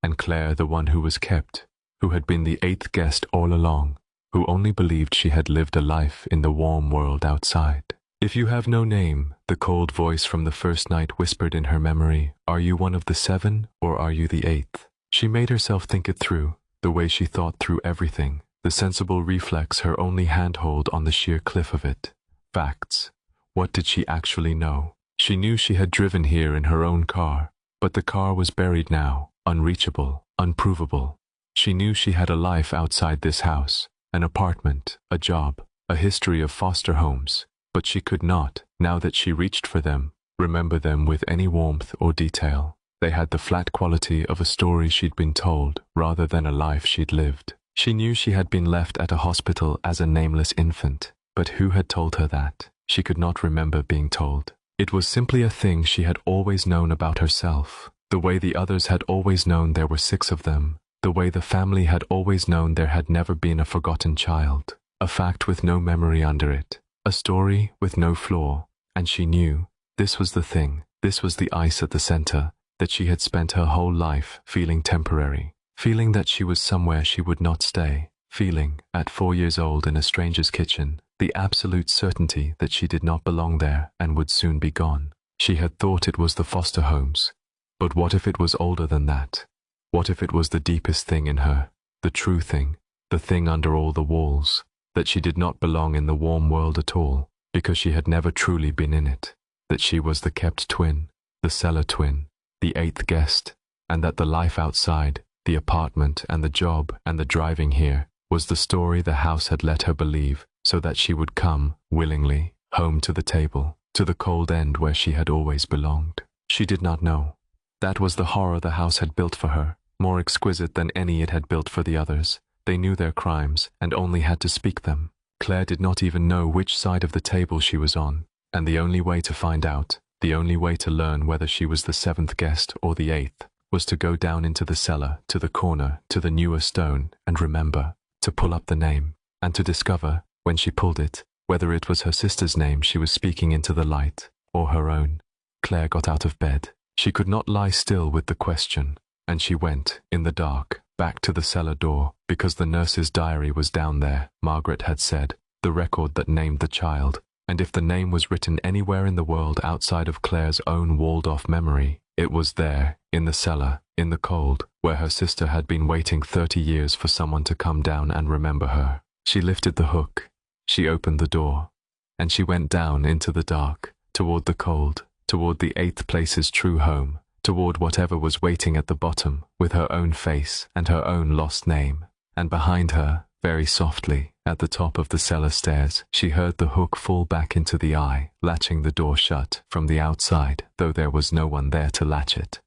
and Claire the one who was kept, who had been the 8th guest all along, who only believed she had lived a life in the warm world outside. "If you have no name," the cold voice from the first night whispered in her memory, "are you one of the 7 or are you the 8th? She made herself think it through, the way she thought through everything, the sensible reflex her only handhold on the sheer cliff of it. Facts. What did she actually know? She knew she had driven here in her own car, but the car was buried now, unreachable, unprovable. She knew she had a life outside this house, an apartment, a job, a history of foster homes, but she could not, now that she reached for them, remember them with any warmth or detail. They had the flat quality of a story she'd been told rather than a life she'd lived. She knew she had been left at a hospital as a nameless infant, but who had told her that? She could not remember being told. It was simply a thing she had always known about herself, the way the others had always known there were 6 of them. The way the family had always known there had never been a forgotten child, a fact with no memory under it, a story with no flaw, and she knew, this was the thing, this was the ice at the center, that she had spent her whole life feeling temporary, feeling that she was somewhere she would not stay, feeling, at 4 years old in a stranger's kitchen, the absolute certainty that she did not belong there and would soon be gone. She had thought it was the foster homes, but what if it was older than that? What if it was the deepest thing in her, the true thing, the thing under all the walls, that she did not belong in the warm world at all, because she had never truly been in it, that she was the kept twin, the cellar twin, the 8th guest, and that the life outside, the apartment and the job and the driving here, was the story the house had let her believe, so that she would come, willingly, home to the table, to the cold end where she had always belonged. She did not know. That was the horror the house had built for her, more exquisite than any it had built for the others. They knew their crimes, and only had to speak them. Claire did not even know which side of the table she was on, and the only way to find out, the only way to learn whether she was the 7th guest or the 8th, was to go down into the cellar, to the corner, to the newer stone, and remember, to pull up the name, and to discover, when she pulled it, whether it was her sister's name she was speaking into the light, or her own. Claire got out of bed. She could not lie still with the question, and she went, in the dark, back to the cellar door, because the nurse's diary was down there, Margaret had said, the record that named the child, and if the name was written anywhere in the world outside of Claire's own walled-off memory, it was there, in the cellar, in the cold, where her sister had been waiting 30 years for someone to come down and remember her. She lifted the hook, she opened the door, and she went down into the dark, toward the cold, toward the 8th place's true home, toward whatever was waiting at the bottom, with her own face and her own lost name. And behind her, very softly, at the top of the cellar stairs, she heard the hook fall back into the eye, latching the door shut from the outside, though there was no one there to latch it.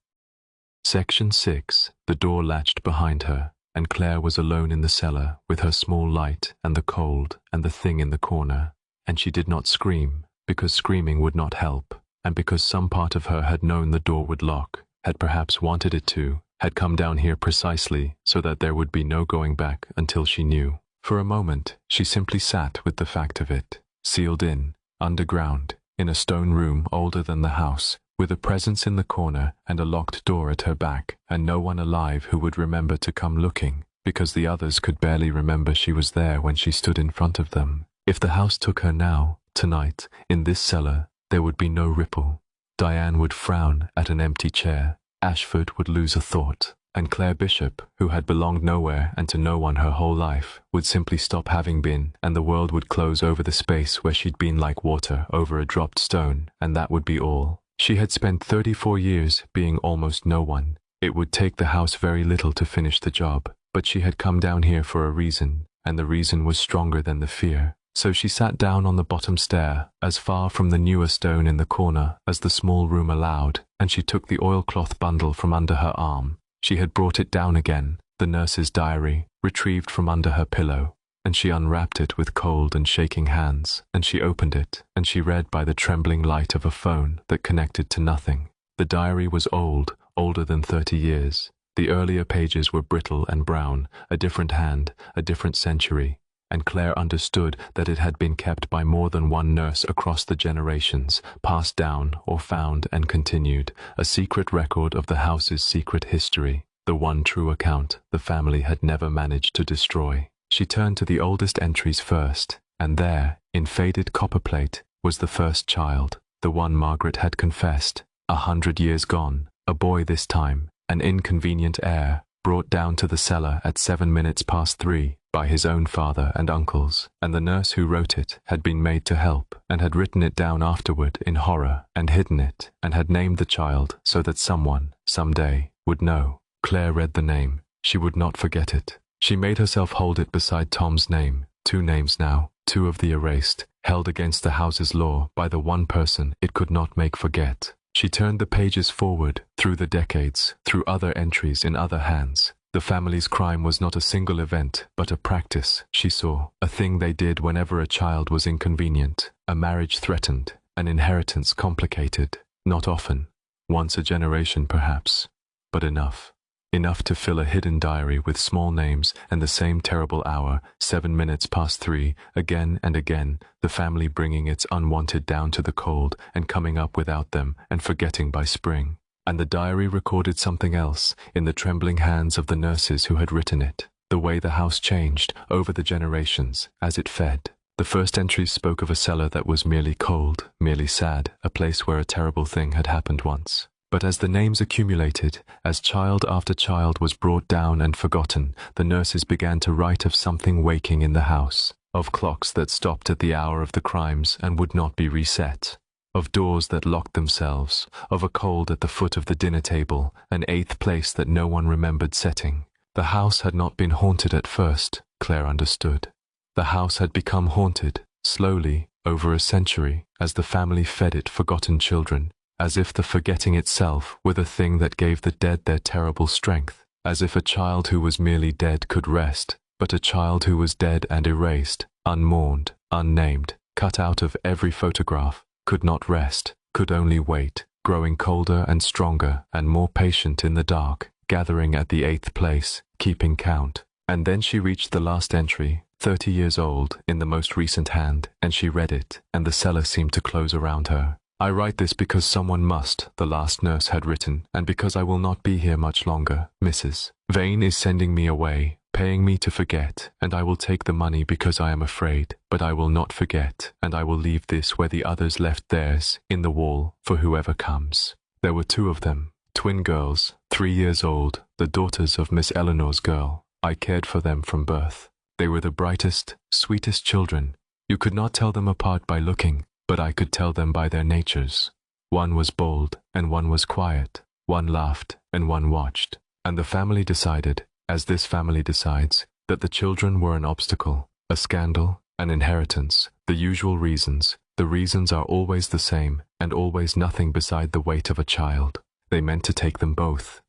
Section 6. The door latched behind her, and Claire was alone in the cellar with her small light and the cold and the thing in the corner, and she did not scream, because screaming would not help, and because some part of her had known the door would lock, had perhaps wanted it to, had come down here precisely so that there would be no going back until she knew. For a moment, she simply sat with the fact of it, sealed in, underground, in a stone room older than the house, with a presence in the corner and a locked door at her back, and no one alive who would remember to come looking, because the others could barely remember she was there when she stood in front of them. If the house took her now, tonight, in this cellar, there would be no ripple. Diane would frown at an empty chair, Ashford would lose a thought, and Claire Bishop, who had belonged nowhere and to no one her whole life, would simply stop having been, and the world would close over the space where she'd been like water over a dropped stone, and that would be all. She had spent 34 years being almost no one. It would take the house very little to finish the job, but she had come down here for a reason, and the reason was stronger than the fear. So she sat down on the bottom stair, as far from the newer stone in the corner as the small room allowed, and she took the oilcloth bundle from under her arm. She had brought it down again, the nurse's diary, retrieved from under her pillow, and she unwrapped it with cold and shaking hands, and she opened it, and she read by the trembling light of a phone that connected to nothing. The diary was old, older than 30 years. The earlier pages were brittle and brown, a different hand, a different century, and Claire understood that it had been kept by more than one nurse across the generations, passed down or found and continued, a secret record of the house's secret history, the one true account the family had never managed to destroy. She turned to the oldest entries first, and there, in faded copperplate, was the first child, the one Margaret had confessed, 100 years gone, a boy this time, an inconvenient heir, brought down to the cellar at 3 by his own father and uncles, and the nurse who wrote it had been made to help, and had written it down afterward in horror, and hidden it, and had named the child so that someone, some day, would know. Claire read the name. She would not forget it. She made herself hold it beside Tom's name, 2 names now, 2 of the erased, held against the house's law by the one person it could not make forget. She turned the pages forward, through the decades, through other entries in other hands. The family's crime was not a single event, but a practice, she saw, a thing they did whenever a child was inconvenient, a marriage threatened, an inheritance complicated, not often, once a generation perhaps, but enough. Enough to fill a hidden diary with small names and the same terrible hour, 3 again and again, the family bringing its unwanted down to the cold and coming up without them and forgetting by spring. And the diary recorded something else in the trembling hands of the nurses who had written it, the way the house changed over the generations as it fed. The first entries spoke of a cellar that was merely cold, merely sad, a place where a terrible thing had happened once. But as the names accumulated, as child after child was brought down and forgotten, the nurses began to write of something waking in the house, of clocks that stopped at the hour of the crimes and would not be reset, of doors that locked themselves, of a cold at the foot of the dinner table, an eighth place that no one remembered setting. The house had not been haunted at first, Claire understood. The house had become haunted, slowly, over a century, as the family fed it forgotten children, as if the forgetting itself were the thing that gave the dead their terrible strength, as if a child who was merely dead could rest, but a child who was dead and erased, unmourned, unnamed, cut out of every photograph, could not rest, could only wait, growing colder and stronger and more patient in the dark, gathering at the eighth place, keeping count. And then she reached the last entry, 30 years old, in the most recent hand, and she read it, and the cellar seemed to close around her. I write this because someone must, the last nurse had written, and because I will not be here much longer. Mrs. Vane is sending me away, paying me to forget, and I will take the money because I am afraid, but I will not forget, and I will leave this where the others left theirs, in the wall, for whoever comes. There were 2 of them, twin girls, 3 years old, the daughters of Miss Eleanor's girl. I cared for them from birth. They were the brightest, sweetest children. You could not tell them apart by looking, but I could tell them by their natures. One was bold, and one was quiet. One laughed, and one watched. And the family decided, as this family decides, that the children were an obstacle, a scandal, an inheritance, the usual reasons. The reasons are always the same, and always nothing beside the weight of a child. They meant to take them both,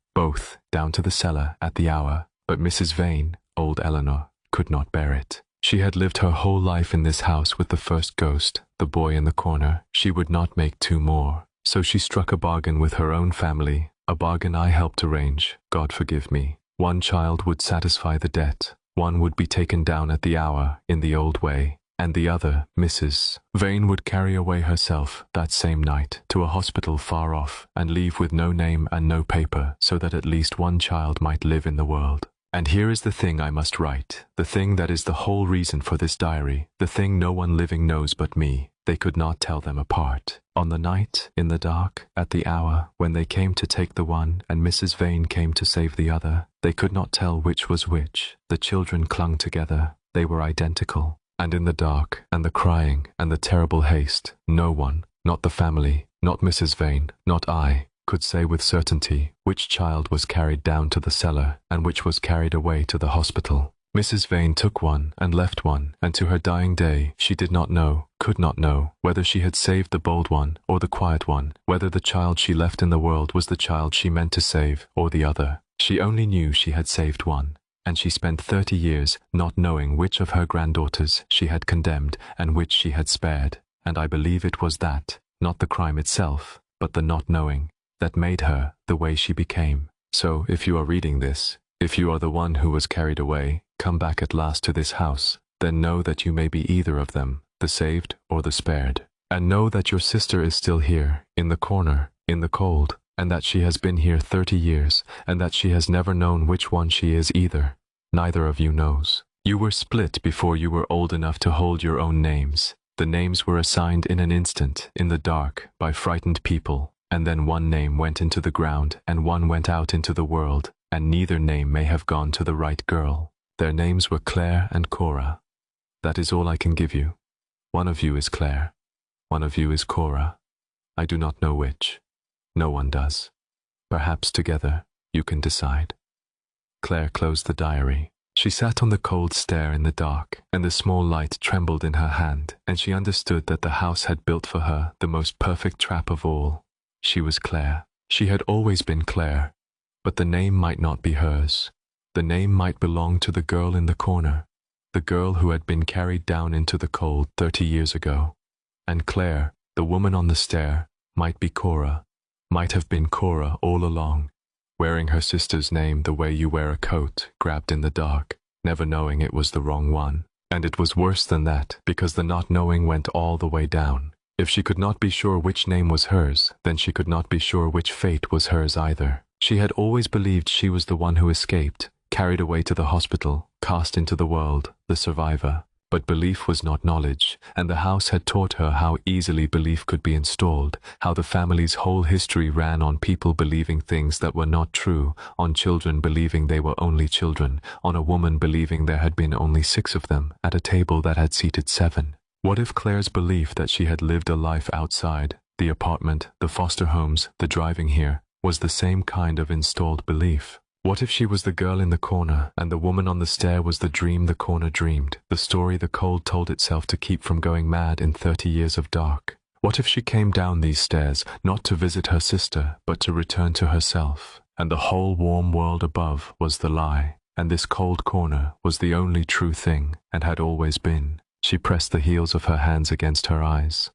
down to the cellar at the hour, but Mrs. Vane, old Eleanor, could not bear it. She had lived her whole life in this house with the first ghost, the boy in the corner. She would not make 2 more. So she struck a bargain with her own family, a bargain I helped arrange, God forgive me. 1 child would satisfy the debt, 1 would be taken down at the hour, in the old way, and the other, Mrs. Vane, would carry away herself, that same night, to a hospital far off, and leave with no name and no paper, so that at least 1 child might live in the world. And here is the thing I must write, the thing that is the whole reason for this diary, the thing no one living knows but me. They could not tell them apart. On the night, in the dark, at the hour, when they came to take the one and Mrs. Vane came to save the other, they could not tell which was which. The children clung together. They were identical. And in the dark, and the crying, and the terrible haste, no one, not the family, not Mrs. Vane, not I, could say with certainty which child was carried down to the cellar and which was carried away to the hospital. Mrs. Vane took one and left one, and to her dying day she did not know, could not know, whether she had saved the bold one or the quiet one, whether the child she left in the world was the child she meant to save or the other. She only knew she had saved one, and she spent 30 years not knowing which of her granddaughters she had condemned and which she had spared, and I believe it was that, not the crime itself, but the not knowing, that made her the way she became. So, if you are reading this, if you are the one who was carried away, come back at last to this house, then know that you may be either of them, the saved or the spared. And know that your sister is still here, in the corner, in the cold, and that she has been here 30 years, and that she has never known which one she is either. Neither of you knows. You were split before you were old enough to hold your own names. The names were assigned in an instant, in the dark, by frightened people. And then one name went into the ground, and one went out into the world, and neither name may have gone to the right girl. Their names were Claire and Cora. That is all I can give you. One of you is Claire. One of you is Cora. I do not know which. No one does. Perhaps together you can decide. Claire closed the diary. She sat on the cold stair in the dark, and the small light trembled in her hand, and she understood that the house had built for her the most perfect trap of all. She was Claire. She had always been Claire, but the name might not be hers. The name might belong to the girl in the corner, the girl who had been carried down into the cold 30 years ago. And Claire, the woman on the stair, might be Cora, might have been Cora all along, wearing her sister's name the way you wear a coat, grabbed in the dark, never knowing it was the wrong one. And it was worse than that, because the not knowing went all the way down. If she could not be sure which name was hers, then she could not be sure which fate was hers either. She had always believed she was the one who escaped, carried away to the hospital, cast into the world, the survivor. But belief was not knowledge, and the house had taught her how easily belief could be installed, how the family's whole history ran on people believing things that were not true, on children believing they were only children, on a woman believing there had been only 6 of them at a table that had seated 7. What if Claire's belief that she had lived a life outside, The apartment, the foster homes, the driving here, was the same kind of installed belief. What if she was the girl in the corner, and the woman on the stair was the dream the corner dreamed, the story the cold told itself to keep from going mad in 30 years of dark? What if she came down these stairs, not to visit her sister, but to return to herself, and the whole warm world above was the lie, and this cold corner was the only true thing, and had always been? She pressed the heels of her hands against her eyes.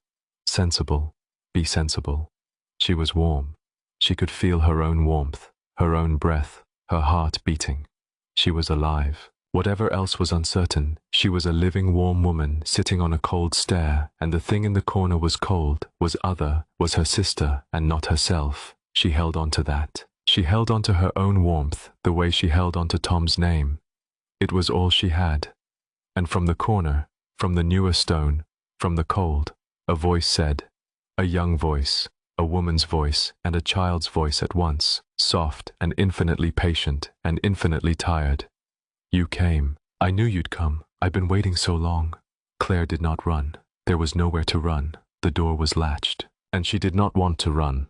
Sensible. Be sensible. She was warm. She could feel her own warmth, her own breath, her heart beating. She was alive. Whatever else was uncertain, she was a living warm woman sitting on a cold stair, and the thing in the corner was cold, was other, was her sister, and not herself. She held on to that. She held on to her own warmth, the way she held on to Tom's name. It was all she had. And from the corner, from the newer stone, from the cold, a voice said, a young voice, a woman's voice and a child's voice at once, soft and infinitely patient and infinitely tired. You came. I knew you'd come. I've been waiting so long. Claire did not run. There was nowhere to run. The door was latched, and she did not want to run.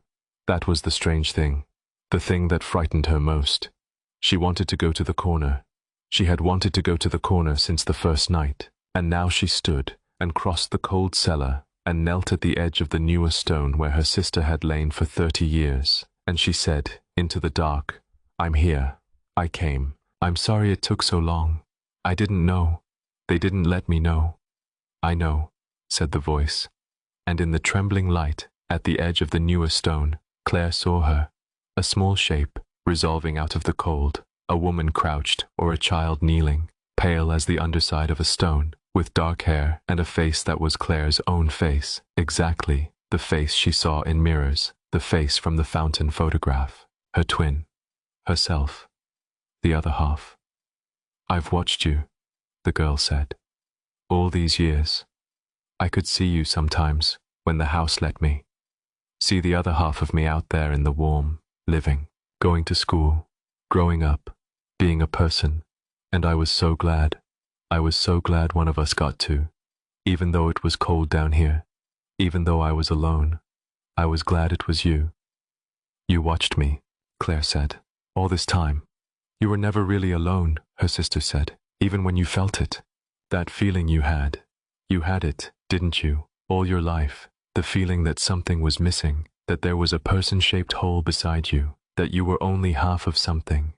That was the strange thing, the thing that frightened her most. She wanted to go to the corner. She had wanted to go to the corner since the first night, and now she stood and crossed the cold cellar and knelt at the edge of the newer stone where her sister had lain for 30 years, and she said, into the dark, I'm here. I came. I'm sorry it took so long. I didn't know. They didn't let me know. I know, said the voice. And in the trembling light, at the edge of the newer stone, Claire saw her, a small shape, resolving out of the cold, a woman crouched or a child kneeling, pale as the underside of a stone, with dark hair and a face that was Claire's own face, exactly the face she saw in mirrors, the face from the fountain photograph, her twin, herself, the other half. I've watched you, the girl said, all these years. I could see you sometimes when the house let me, see the other half of me out there in the warm, living, going to school, growing up, being a person, and I was so glad. I was so glad one of us got to, even though it was cold down here, even though I was alone. I was glad it was you. You watched me, Claire said, all this time. You were never really alone, her sister said, even when you felt it. That feeling you had it, didn't you, all your life, the feeling that something was missing, that there was a person-shaped hole beside you, that you were only half of something.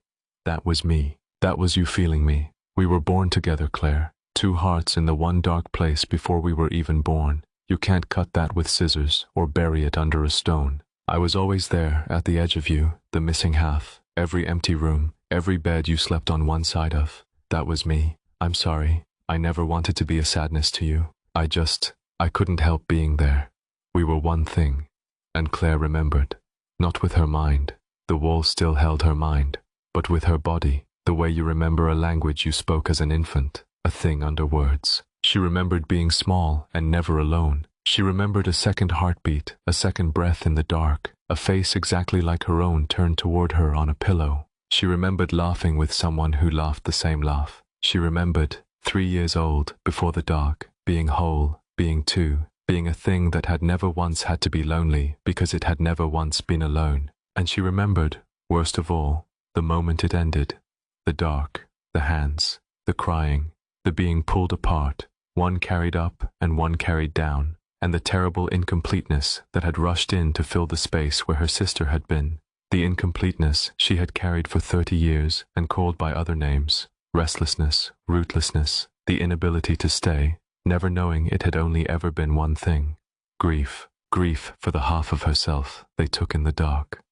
That was me. That was you feeling me. We were born together, Claire. Two hearts in the one dark place before we were even born. You can't cut that with scissors or bury it under a stone. I was always there at the edge of you, the missing half, every empty room, every bed you slept on one side of. That was me. I'm sorry. I never wanted to be a sadness to you. I couldn't help being there. We were one thing. And Claire remembered. Not with her mind. The wall still held her mind. But with her body. The way you remember a language you spoke as an infant, a thing under words. She remembered being small and never alone. She remembered a second heartbeat, a second breath in the dark, a face exactly like her own turned toward her on a pillow. She remembered laughing with someone who laughed the same laugh. She remembered, 3 years old, before the dark, being whole, being two, being a thing that had never once had to be lonely because it had never once been alone. And she remembered, worst of all, the moment it ended. The dark, the hands, the crying, the being pulled apart, one carried up and one carried down, and the terrible incompleteness that had rushed in to fill the space where her sister had been, the incompleteness she had carried for 30 years and called by other names, restlessness, rootlessness, the inability to stay, never knowing it had only ever been one thing, grief, grief for the half of herself they took in the dark.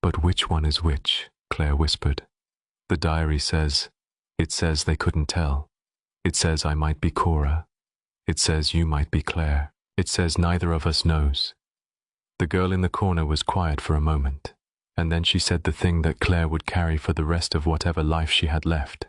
But which one is which? Claire whispered. The diary says, it says they couldn't tell. It says I might be Cora. It says you might be Claire. It says neither of us knows. The girl in the corner was quiet for a moment, and then she said the thing that Claire would carry for the rest of whatever life she had left.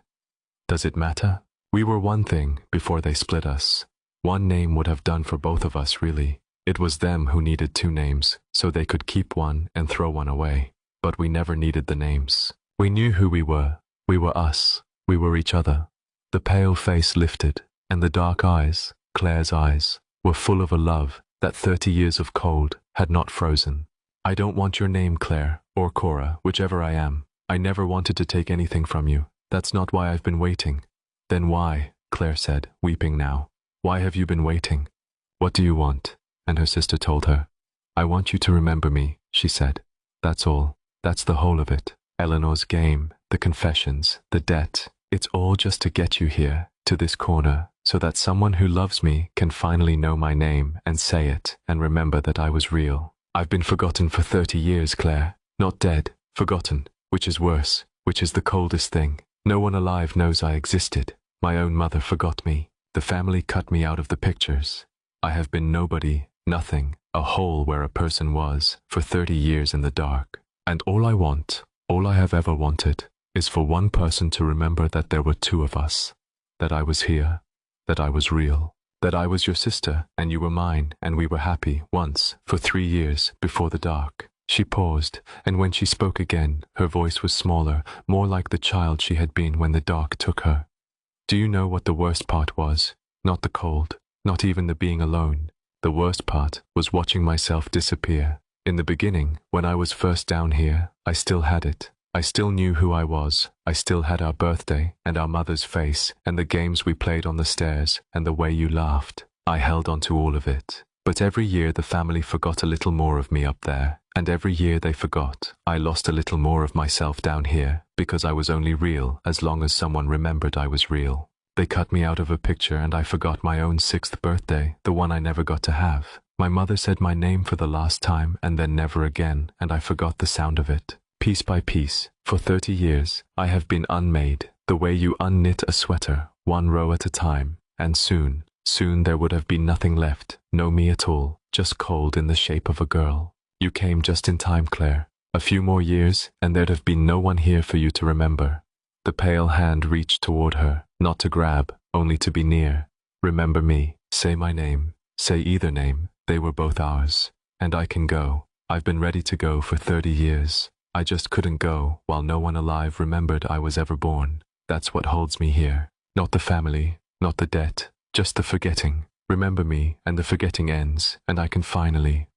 Does it matter? We were one thing before they split us. One name would have done for both of us, really. It was them who needed two names, so they could keep one and throw one away. But we never needed the names. We knew who we were. We were us. We were each other. The pale face lifted, and the dark eyes, Claire's eyes, were full of a love that 30 years of cold had not frozen. I don't want your name, Claire, or Cora, whichever I am. I never wanted to take anything from you. That's not why I've been waiting. Then why, Claire said, weeping now. Why have you been waiting? What do you want? And her sister told her. I want you to remember me, she said. That's all. That's the whole of it. Eleanor's game, the confessions, the debt. It's all just to get you here, to this corner, so that someone who loves me can finally know my name and say it and remember that I was real. I've been forgotten for 30 years, Claire. Not dead, forgotten, which is worse, which is the coldest thing. No one alive knows I existed. My own mother forgot me. The family cut me out of the pictures. I have been nobody, nothing, a hole where a person was, for 30 years in the dark. And all I want, all I have ever wanted, is for one person to remember that there were two of us, that I was here, that I was real, that I was your sister and you were mine and we were happy once for 3 years before the dark. She paused, and when she spoke again, her voice was smaller, more like the child she had been when the dark took her. Do you know what the worst part was? Not the cold, not even the being alone. The worst part was watching myself disappear. In the beginning, when I was first down here, I still had it. I still knew who I was. I still had our birthday and our mother's face and the games we played on the stairs and the way you laughed. I held on to all of it. But every year the family forgot a little more of me up there, and every year they forgot, I lost a little more of myself down here, because I was only real as long as someone remembered I was real. They cut me out of a picture and I forgot my own 6th birthday, the one I never got to have. My mother said my name for the last time and then never again, and I forgot the sound of it. Piece by piece, for 30 years, I have been unmade, the way you unknit a sweater, one row at a time, and soon there would have been nothing left, no me at all, just cold in the shape of a girl. You came just in time, Claire. A few more years, and there'd have been no one here for you to remember. The pale hand reached toward her, not to grab, only to be near. Remember me, say my name, say either name, they were both ours. And I can go. I've been ready to go for 30 years. I just couldn't go while no one alive remembered I was ever born. That's what holds me here. Not the family, not the debt, just the forgetting. Remember me, and the forgetting ends, and I can finally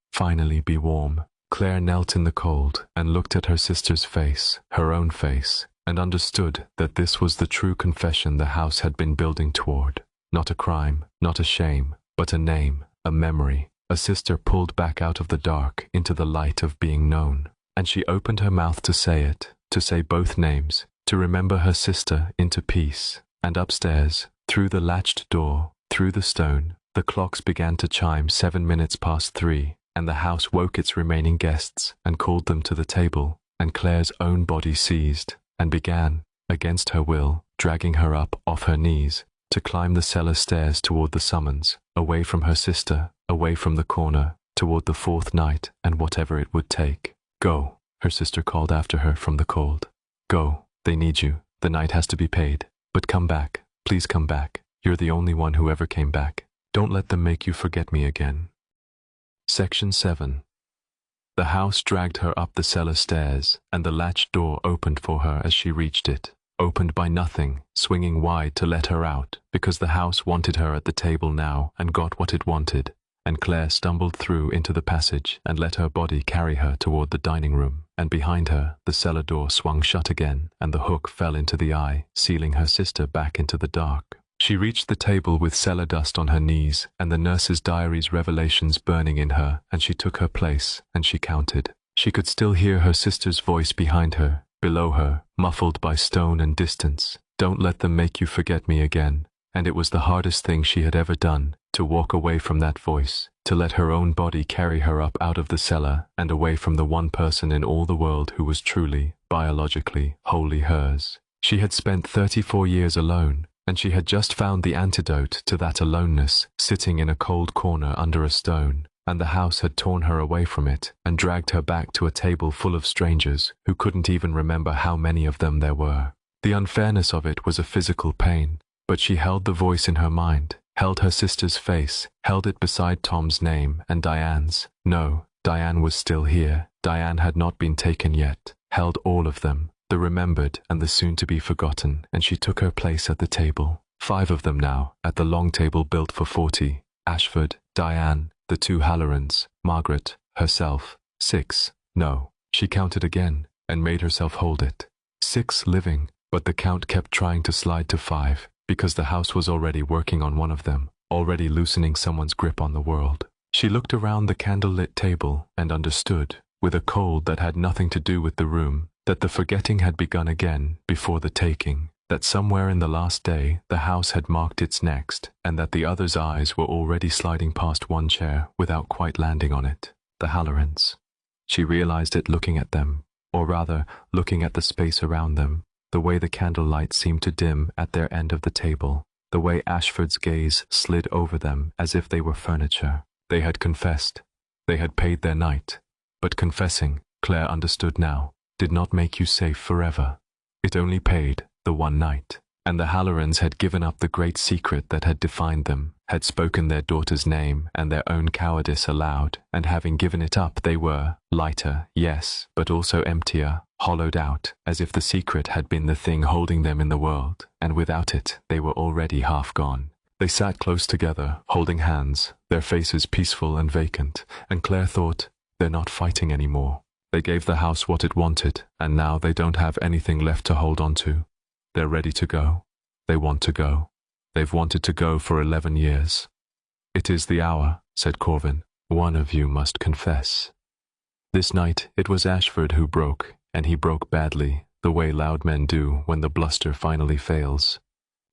be warm. Claire knelt in the cold and looked at her sister's face, her own face, and understood that this was the true confession the house had been building toward. Not a crime, not a shame, but a name, a memory. A sister pulled back out of the dark into the light of being known, and she opened her mouth to say it, to say both names, to remember her sister into peace. And upstairs, through the latched door, through the stone, the clocks began to chime 7 minutes past 3, and the house woke its remaining guests and called them to the table, and Claire's own body seized, and began, against her will, dragging her up off her knees, to climb the cellar stairs toward the summons, away from her sister, away from the corner, toward the 4th night and whatever it would take. Go, her sister called after her from the cold. Go, they need you, the night has to be paid. But come back, please come back. You're the only one who ever came back. Don't let them make you forget me again. Section 7. The house dragged her up the cellar stairs, and the latched door opened for her as she reached it. Opened by nothing, swinging wide to let her out, because the house wanted her at the table now and got what it wanted. And Claire stumbled through into the passage and let her body carry her toward the dining room, and behind her the cellar door swung shut again, and the hook fell into the eye, sealing her sister back into the dark. She reached the table with cellar dust on her knees, and the nurse's diary's revelations burning in her, and she took her place, and she counted. She could still hear her sister's voice behind her, below her, muffled by stone and distance. Don't let them make you forget me again. And it was the hardest thing she had ever done, to walk away from that voice, to let her own body carry her up out of the cellar and away from the one person in all the world who was truly, biologically, wholly hers. She had spent 34 years alone, and she had just found the antidote to that aloneness, sitting in a cold corner under a stone, and the house had torn her away from it and dragged her back to a table full of strangers who couldn't even remember how many of them there were. The unfairness of it was a physical pain. But she held the voice in her mind, held her sister's face, held it beside Tom's name and Diane's. No, Diane was still here. Diane had not been taken yet. Held all of them, the remembered and the soon-to-be forgotten, and she took her place at the table. 5 of them now, at the long table built for 40. Ashford, Diane, the 2 Hallorans, Margaret, herself, 6, no, she counted again, and made herself hold it. 6 living, but the count kept trying to slide to 5, because the house was already working on one of them, already loosening someone's grip on the world. She looked around the candlelit table and understood, with a cold that had nothing to do with the room, that the forgetting had begun again before the taking, that somewhere in the last day the house had marked its next, and that the others' eyes were already sliding past one chair without quite landing on it. The Hallorans. She realized it looking at them, or rather, looking at the space around them, the way the candlelight seemed to dim at their end of the table, the way Ashford's gaze slid over them as if they were furniture. They had confessed. They had paid their night. But confessing, Claire understood now, did not make you safe forever. It only paid the one night. And the Hallorans had given up the great secret that had defined them, had spoken their daughter's name and their own cowardice aloud, and having given it up they were, lighter, yes, but also emptier, hollowed out, as if the secret had been the thing holding them in the world, and without it they were already half gone. They sat close together, holding hands, their faces peaceful and vacant, and Claire thought, they're not fighting anymore. They gave the house what it wanted, and now they don't have anything left to hold on to. They're ready to go. They want to go. They've wanted to go for 11 years. It is the hour, said Corvin. One of you must confess. This night it was Ashford who broke, and he broke badly, the way loud men do when the bluster finally fails.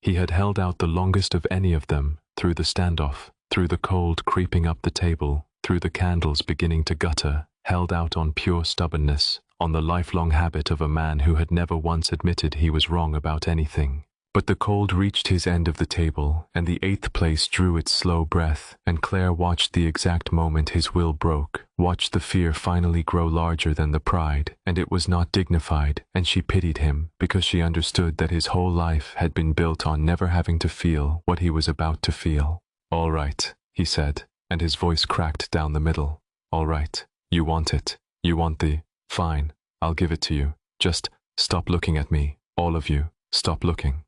He had held out the longest of any of them, through the standoff, through the cold creeping up the table, through the candles beginning to gutter, held out on pure stubbornness, on the lifelong habit of a man who had never once admitted he was wrong about anything. But the cold reached his end of the table, and the 8th place drew its slow breath, and Claire watched the exact moment his will broke, watched the fear finally grow larger than the pride, and it was not dignified, and she pitied him, because she understood that his whole life had been built on never having to feel what he was about to feel. All right, he said, and his voice cracked down the middle. All right, you want it. You want the... Fine, I'll give it to you. Just stop looking at me, all of you, stop looking.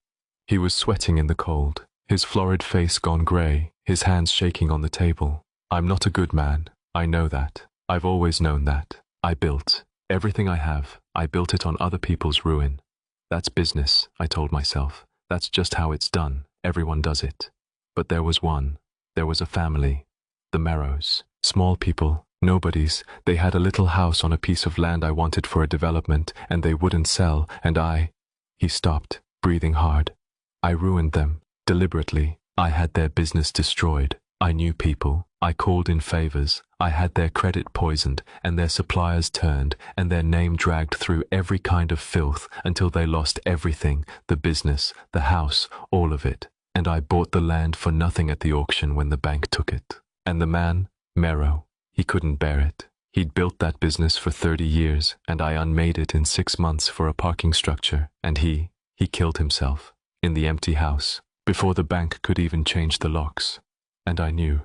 He was sweating in the cold, his florid face gone grey, his hands shaking on the table. I'm not a good man, I know that. I've always known that. I built. Everything I have, I built it on other people's ruin. That's business, I told myself. That's just how it's done. Everyone does it. But there was one. There was a family. The Merrows. Small people. Nobodies. They had a little house on a piece of land I wanted for a development, and they wouldn't sell, and I... He stopped, breathing hard. I ruined them, deliberately. I had their business destroyed. I knew people. I called in favors. I had their credit poisoned, and their suppliers turned, and their name dragged through every kind of filth until they lost everything, the business, the house, all of it. And I bought the land for nothing at the auction when the bank took it. And the man, Merrow, he couldn't bear it. He'd built that business for 30 years, and I unmade it in 6 months for a parking structure, and he killed himself. In the empty house, before the bank could even change the locks. And I knew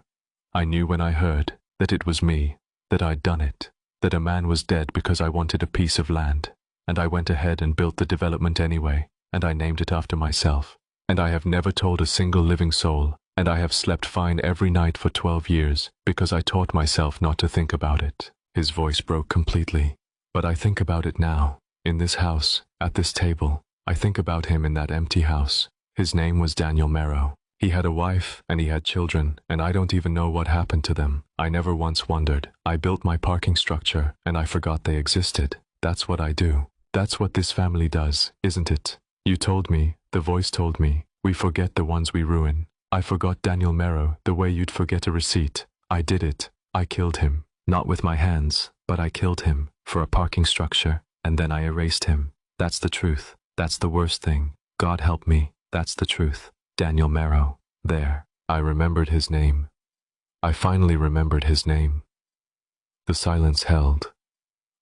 when I heard, that it was me, that I'd done it, that a man was dead because I wanted a piece of land, and I went ahead and built the development anyway, and I named it after myself, and I have never told a single living soul, and I have slept fine every night for 12 years, because I taught myself not to think about it. His voice broke completely. But I think about it now, in this house, at this table. I think about him in that empty house. His name was Daniel Merrow. He had a wife, and he had children, and I don't even know what happened to them. I never once wondered. I built my parking structure, and I forgot they existed. That's what I do. That's what this family does, isn't it? You told me, the voice told me, we forget the ones we ruin. I forgot Daniel Merrow the way you'd forget a receipt. I did it. I killed him. Not with my hands, but I killed him, for a parking structure, and then I erased him. That's the truth. That's the worst thing. God help me. That's the truth. Daniel Merrow. There. I remembered his name. I finally remembered his name. The silence held.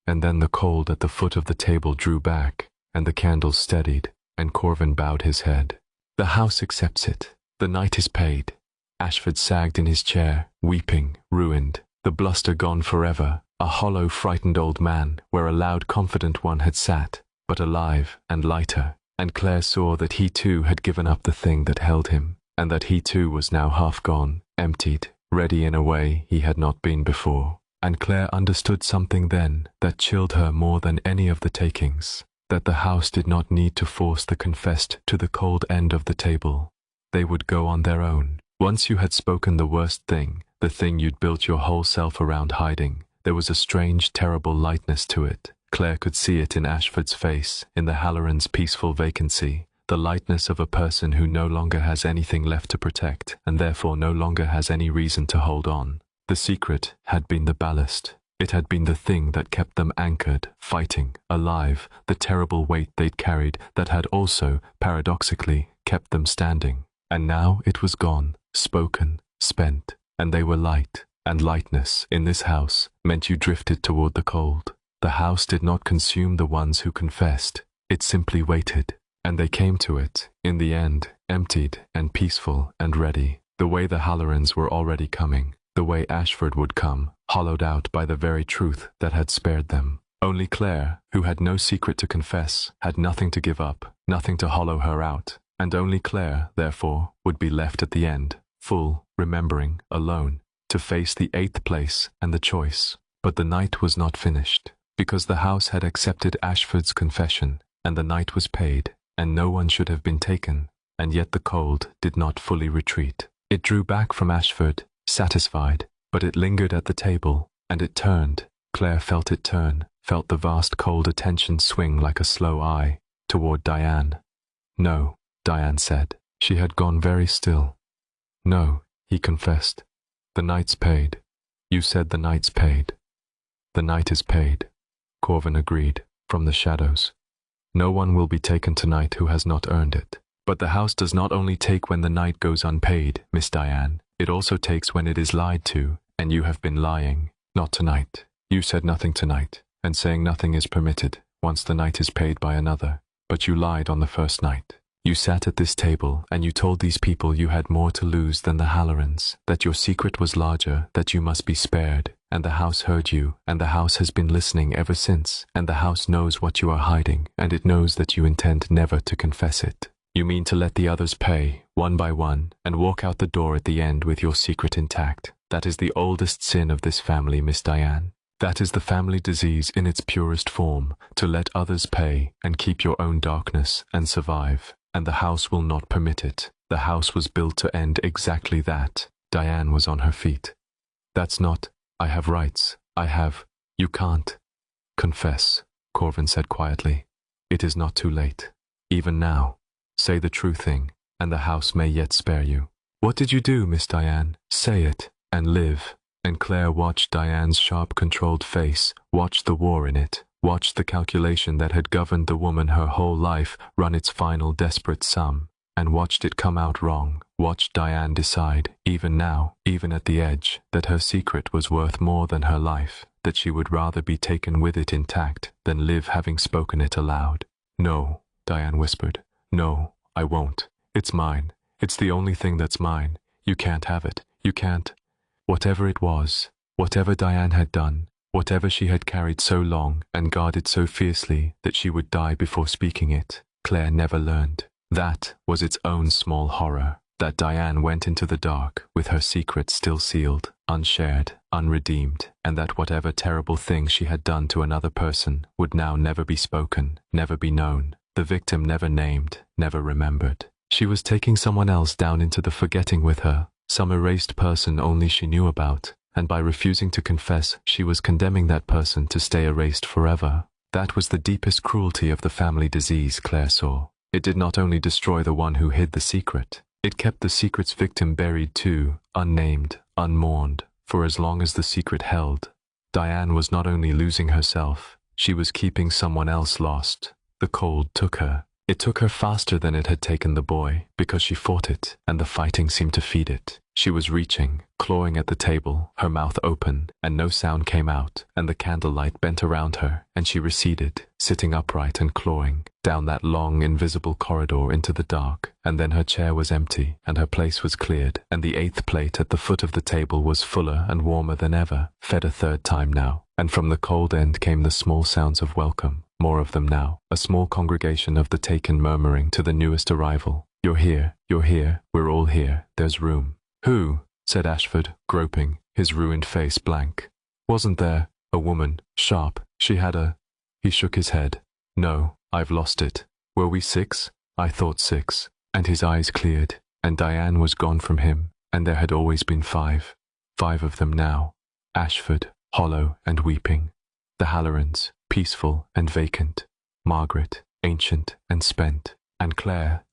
And then the cold at the foot of the table drew back, and the candles steadied, and Corvin bowed his head. The house accepts it. The night is paid. Ashford sagged in his chair, weeping, ruined. The bluster gone forever. A hollow, frightened old man, where a loud, confident one had sat, but alive and lighter, and Claire saw that he too had given up the thing that held him, and that he too was now half gone, emptied, ready in a way he had not been before. And Claire understood something then that chilled her more than any of the takings, that the house did not need to force the confessed to the cold end of the table. They would go on their own. Once you had spoken the worst thing, the thing you'd built your whole self around hiding, there was a strange, terrible lightness to it. Claire could see it in Ashford's face, in the Halloran's peaceful vacancy, the lightness of a person who no longer has anything left to protect, and therefore no longer has any reason to hold on. The secret had been the ballast. It had been the thing that kept them anchored, fighting, alive, the terrible weight they'd carried that had also, paradoxically, kept them standing. And now it was gone, spoken, spent, and they were light. And lightness, in this house, meant you drifted toward the cold. The house did not consume the ones who confessed. It simply waited. And they came to it, in the end, emptied and peaceful and ready, the way the Hallorans were already coming, the way Ashford would come, hollowed out by the very truth that had spared them. Only Claire, who had no secret to confess, had nothing to give up, nothing to hollow her out, and only Claire, therefore, would be left at the end, full, remembering, alone, to face the 8th place and the choice. But the night was not finished, because the house had accepted Ashford's confession, and the night was paid, and no one should have been taken, and yet the cold did not fully retreat. It drew back from Ashford, satisfied, but it lingered at the table, and it turned. Claire felt it turn, felt the vast cold attention swing like a slow eye, toward Diane. No, Diane said. She had gone very still. No, he confessed. The night's paid. You said the night's paid. The night is paid, Corvin agreed, from the shadows. No one will be taken tonight who has not earned it. But the house does not only take when the night goes unpaid, Miss Diane. It also takes when it is lied to, and you have been lying. Not tonight. You said nothing tonight, and saying nothing is permitted, once the night is paid by another. But you lied on the first night. You sat at this table, and you told these people you had more to lose than the Hallorans, that your secret was larger, that you must be spared, and the house heard you, and the house has been listening ever since, and the house knows what you are hiding, and it knows that you intend never to confess it. You mean to let the others pay, one by one, and walk out the door at the end with your secret intact. That is the oldest sin of this family, Miss Diane. That is the family disease in its purest form, to let others pay and keep your own darkness and survive. And the house will not permit it. The house was built to end exactly that. Diane was on her feet. That's not, I have rights. I have, you can't. Confess, Corvin said quietly. It is not too late. Even now. Say the true thing, and the house may yet spare you. What did you do, Miss Diane? Say it, and live. And Claire watched Diane's sharp, controlled face, watched the war in it, watched the calculation that had governed the woman her whole life run its final desperate sum, and watched it come out wrong, watched Diane decide, even now, even at the edge, that her secret was worth more than her life, that she would rather be taken with it intact than live having spoken it aloud. No, Diane whispered. No, I won't. It's mine. It's the only thing that's mine. You can't have it. You can't. Whatever it was, whatever Diane had done, whatever she had carried so long and guarded so fiercely that she would die before speaking it, Claire never learned. That was its own small horror, that Diane went into the dark with her secret still sealed, unshared, unredeemed, and that whatever terrible thing she had done to another person would now never be spoken, never be known. The victim never named, never remembered. She was taking someone else down into the forgetting with her, some erased person only she knew about, and by refusing to confess, she was condemning that person to stay erased forever. That was the deepest cruelty of the family disease, Claire saw. It did not only destroy the one who hid the secret, it kept the secret's victim buried too, unnamed, unmourned, for as long as the secret held. Diane was not only losing herself, she was keeping someone else lost. The cold took her. It took her faster than it had taken the boy, because she fought it, and the fighting seemed to feed it. She was reaching, clawing at the table, her mouth open, and no sound came out, and the candlelight bent around her, and she receded, sitting upright and clawing, down that long, invisible corridor into the dark, and then her chair was empty, and her place was cleared, and the 8th plate at the foot of the table was fuller and warmer than ever, fed a 3rd time now, and from the cold end came the small sounds of welcome, more of them now, a small congregation of the taken murmuring to the newest arrival, you're here, we're all here, there's room. Who? said Ashford, groping, his ruined face blank. Wasn't there a woman, sharp, she had a... He shook his head. No, I've lost it. Were we 6? I thought 6. And his eyes cleared, and Diane was gone from him, and there had always been 5. 5 of them now. Ashford, hollow and weeping. The Hallorans, peaceful and vacant. Margaret, ancient and spent. And Claire,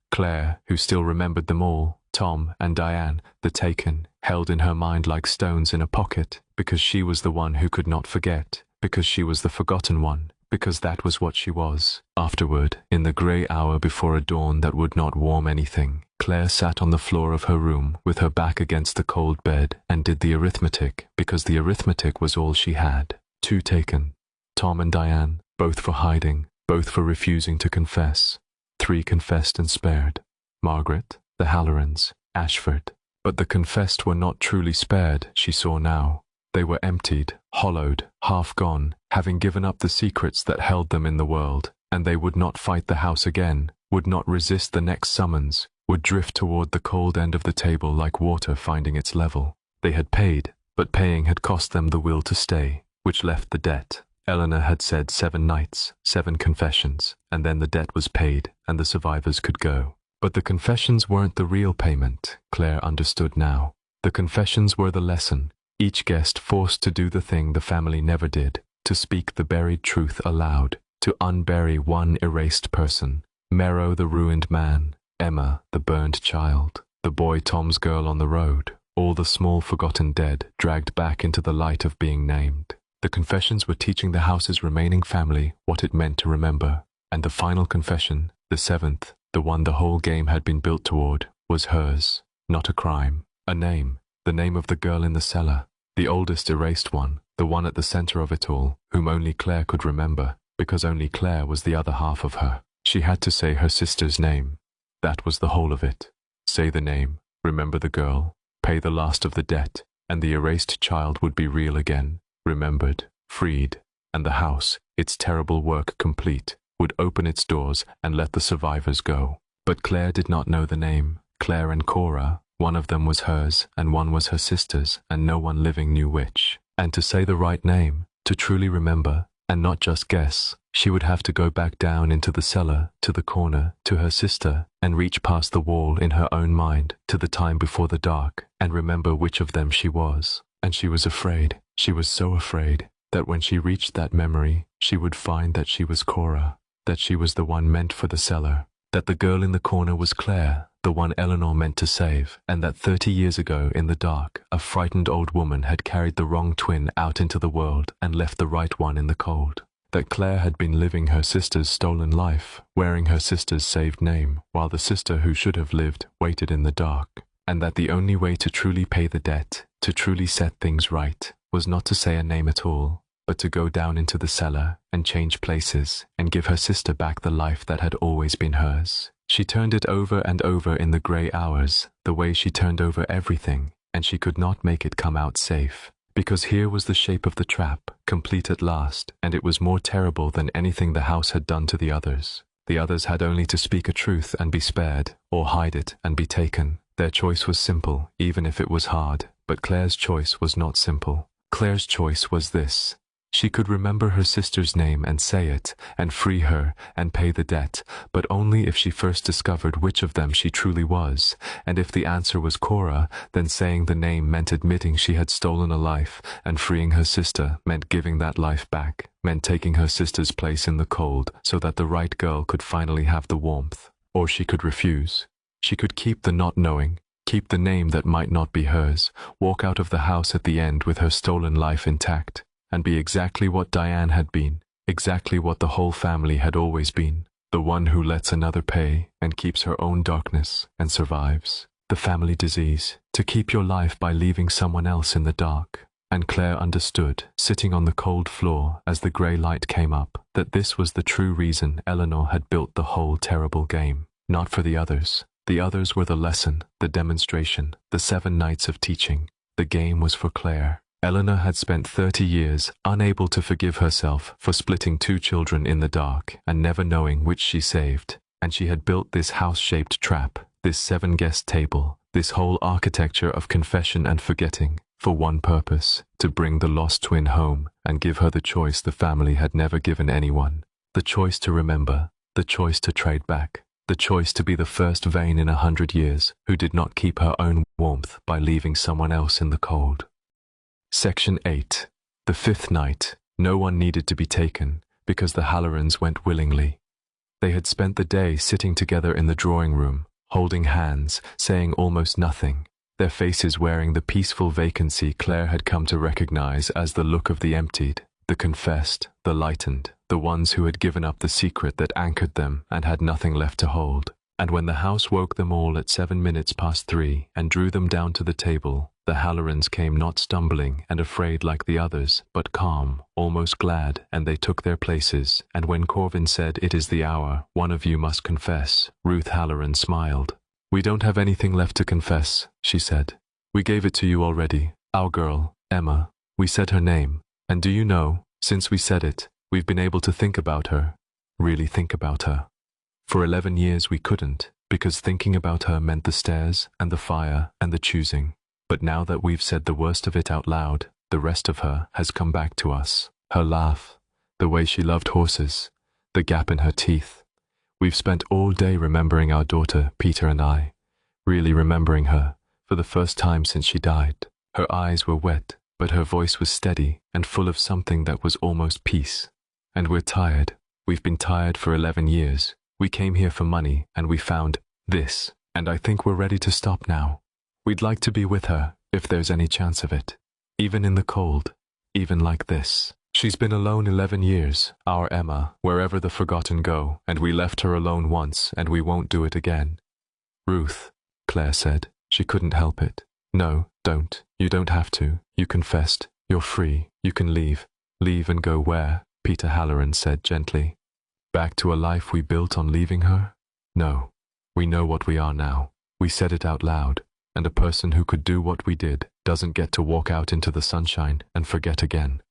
who still remembered them all, Tom and Diane, the taken, held in her mind like stones in a pocket, because she was the one who could not forget, because she was the forgotten one, because that was what she was. Afterward, in the grey hour before a dawn that would not warm anything, Claire sat on the floor of her room with her back against the cold bed and did the arithmetic, because the arithmetic was all she had. 2 taken. Tom and Diane, both for hiding, both for refusing to confess. 3 confessed and spared. Margaret, the Hallorans, Ashford. But the confessed were not truly spared, she saw now. They were emptied, hollowed, half gone, having given up the secrets that held them in the world, and they would not fight the house again, would not resist the next summons, would drift toward the cold end of the table like water finding its level. They had paid, but paying had cost them the will to stay, which left the debt. Eleanor had said 7 nights, 7 confessions, and then the debt was paid, and the survivors could go. But the confessions weren't the real payment, Claire understood now. The confessions were the lesson, each guest forced to do the thing the family never did, to speak the buried truth aloud, to unbury one erased person. Merrow the ruined man, Emma the burned child, the boy Tom's girl on the road, all the small forgotten dead dragged back into the light of being named. The confessions were teaching the house's remaining family what it meant to remember, and the final confession, the 7th, the one the whole game had been built toward, was hers. Not a crime, a name, the name of the girl in the cellar, the oldest erased one, the one at the center of it all, whom only Claire could remember, because only Claire was the other half of her. She had to say her sister's name. That was the whole of it. Say the name, remember the girl, pay the last of the debt, and the erased child would be real again, remembered, freed, and the house, its terrible work complete, would open its doors and let the survivors go. But Claire did not know the name. Claire and Cora, one of them was hers and one was her sister's, and no one living knew which. And to say the right name, to truly remember, and not just guess, she would have to go back down into the cellar, to the corner, to her sister, and reach past the wall in her own mind, to the time before the dark, and remember which of them she was. And she was afraid, she was so afraid, that when she reached that memory, she would find that she was Cora, that she was the one meant for the cellar, that the girl in the corner was Claire, the one Eleanor meant to save, and that 30 years ago in the dark, a frightened old woman had carried the wrong twin out into the world and left the right one in the cold. That Claire had been living her sister's stolen life, wearing her sister's saved name, while the sister who should have lived waited in the dark. And that the only way to truly pay the debt, to truly set things right, was not to say a name at all, but to go down into the cellar and change places and give her sister back the life that had always been hers. She turned it over and over in the grey hours, the way she turned over everything, and she could not make it come out safe. Because here was the shape of the trap, complete at last, and it was more terrible than anything the house had done to the others. The others had only to speak a truth and be spared, or hide it and be taken. Their choice was simple, even if it was hard, but Claire's choice was not simple. Claire's choice was this. She could remember her sister's name and say it, and free her, and pay the debt, but only if she first discovered which of them she truly was, and if the answer was Cora, then saying the name meant admitting she had stolen a life, and freeing her sister meant giving that life back, meant taking her sister's place in the cold, so that the right girl could finally have the warmth. Or she could refuse. She could keep the not knowing, keep the name that might not be hers, walk out of the house at the end with her stolen life intact, and be exactly what Diane had been, exactly what the whole family had always been, the one who lets another pay and keeps her own darkness and survives. The family disease, to keep your life by leaving someone else in the dark. And Claire understood, sitting on the cold floor as the grey light came up, that this was the true reason Eleanor had built the whole terrible game. Not for the others. The others were the lesson, the demonstration, the 7 nights of teaching. The game was for Claire. Eleanor had spent 30 years unable to forgive herself for splitting 2 children in the dark and never knowing which she saved, and she had built this house-shaped trap, this 7-guest table, This whole architecture of confession and forgetting, for one purpose, to bring the lost twin home and give her the choice the family had never given anyone. The choice to remember, the choice to trade back, the choice to be the first Vane in 100 years who did not keep her own warmth by leaving someone else in the cold. Section 8. The fifth night, no one needed to be taken, because the Hallorans went willingly. They had spent the day sitting together in the drawing room, holding hands, saying almost nothing, their faces wearing the peaceful vacancy Claire had come to recognize as the look of the emptied, the confessed, the lightened, the ones who had given up the secret that anchored them and had nothing left to hold. And when the house woke them all at 3 and drew them down to the table, the Hallorans came not stumbling and afraid like the others, but calm, almost glad, and they took their places. And when Corvin said, "It is the hour, one of you must confess," Ruth Halloran smiled. "We don't have anything left to confess," she said. "We gave it to you already, our girl, Emma. We said her name, and do you know, since we said it, we've been able to think about her, really think about her. For 11 years we couldn't, because thinking about her meant the stairs and the fire and the choosing. But now that we've said the worst of it out loud, the rest of her has come back to us. Her laugh, the way she loved horses, the gap in her teeth. We've spent all day remembering our daughter, Peter and I, really remembering her, for the first time since she died. Her eyes were wet, but her voice was steady and full of something that was almost peace. And we're tired. We've been tired for 11 years. We came here for money, and we found this, and I think we're ready to stop now. We'd like to be with her, if there's any chance of it. Even in the cold, even like this. She's been alone 11 years, our Emma, wherever the forgotten go, and we left her alone once, and we won't do it again." "Ruth," Claire said. She couldn't help it. "No, don't. You don't have to. You confessed. You're free. You can leave. Leave and go where?" Peter Halloran said gently. "Back to a life we built on leaving her? No. We know what we are now. We said it out loud, and a person who could do what we did doesn't get to walk out into the sunshine and forget again.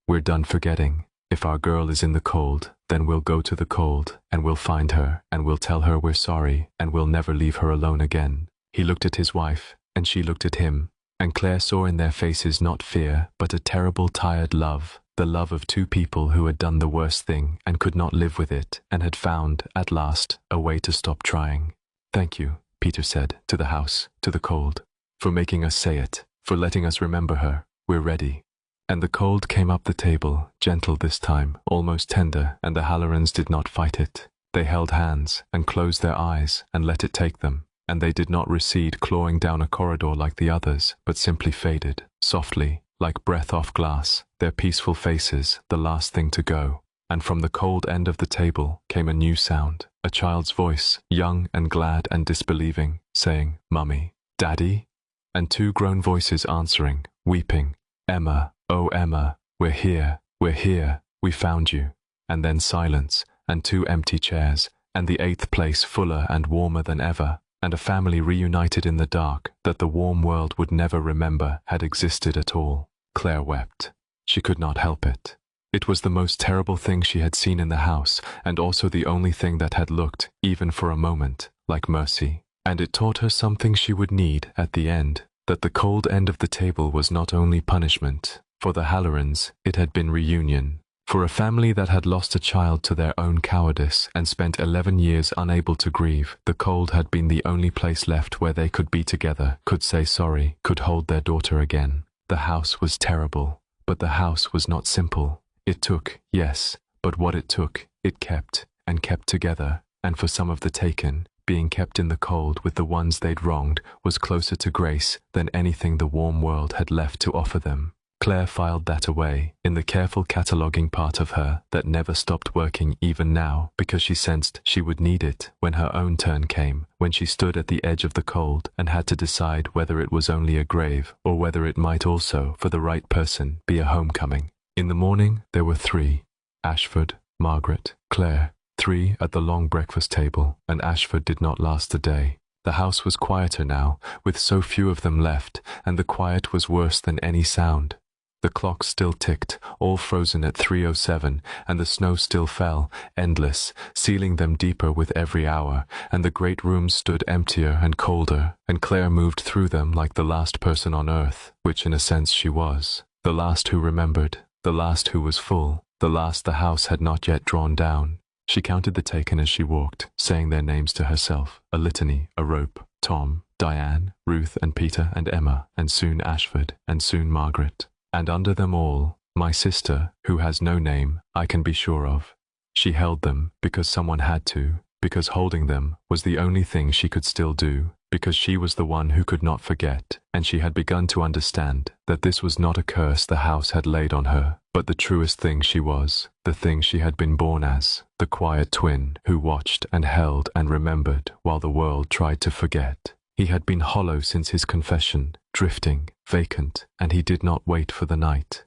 We're done forgetting. If our girl is in the cold, then we'll go to the cold, and we'll find her, and we'll tell her we're sorry, and we'll never leave her alone again." He looked at his wife, and she looked at him, and Claire saw in their faces not fear, but a terrible tired love. The love of two people who had done the worst thing and could not live with it, and had found, at last, a way to stop trying. "Thank you," Peter said, to the house, to the cold, "for making us say it, for letting us remember her. We're ready." And the cold came up the table, gentle this time, almost tender, and the Hallorans did not fight it. They held hands, and closed their eyes, and let it take them, and they did not recede clawing down a corridor like the others, but simply faded, softly, like breath off glass, their peaceful faces the last thing to go. And from the cold end of the table came a new sound, a child's voice, young and glad and disbelieving, saying, "Mummy, Daddy?" And two grown voices answering, weeping, "Emma, oh Emma, we're here, we found you." And then silence, and two empty chairs, and the 8th place fuller and warmer than ever, and a family reunited in the dark that the warm world would never remember had existed at all. Claire wept. She could not help it. It was the most terrible thing she had seen in the house, and also the only thing that had looked, even for a moment, like mercy. And it taught her something she would need at the end, that the cold end of the table was not only punishment. For the Hallorans, it had been reunion. For a family that had lost a child to their own cowardice and spent 11 years unable to grieve, the cold had been the only place left where they could be together, could say sorry, could hold their daughter again. The house was terrible, but the house was not simple. It took, yes, but what it took, it kept, and kept together, and for some of the taken, being kept in the cold with the ones they'd wronged was closer to grace than anything the warm world had left to offer them. Claire filed that away, in the careful cataloguing part of her that never stopped working even now, because she sensed she would need it when her own turn came, when she stood at the edge of the cold and had to decide whether it was only a grave or whether it might also, for the right person, be a homecoming. In the morning there were 3, Ashford, Margaret, Claire, 3 at the long breakfast table, and Ashford did not last the day. The house was quieter now, with so few of them left, and the quiet was worse than any sound. The clock still ticked, all frozen at 3:07, and the snow still fell, endless, sealing them deeper with every hour, and the great rooms stood emptier and colder, and Claire moved through them like the last person on earth, which in a sense she was, the last who remembered, the last who was full, the last the house had not yet drawn down. She counted the taken as she walked, saying their names to herself, a litany, a rope, Tom, Diane, Ruth and Peter and Emma, and soon Ashford, and soon Margaret. And under them all, my sister, who has no name, I can be sure of. She held them because someone had to, because holding them was the only thing she could still do, because she was the one who could not forget, and she had begun to understand that this was not a curse the house had laid on her, but the truest thing she was, the thing she had been born as, the quiet twin who watched and held and remembered while the world tried to forget. He had been hollow since his confession, drifting, vacant, and he did not wait for the night.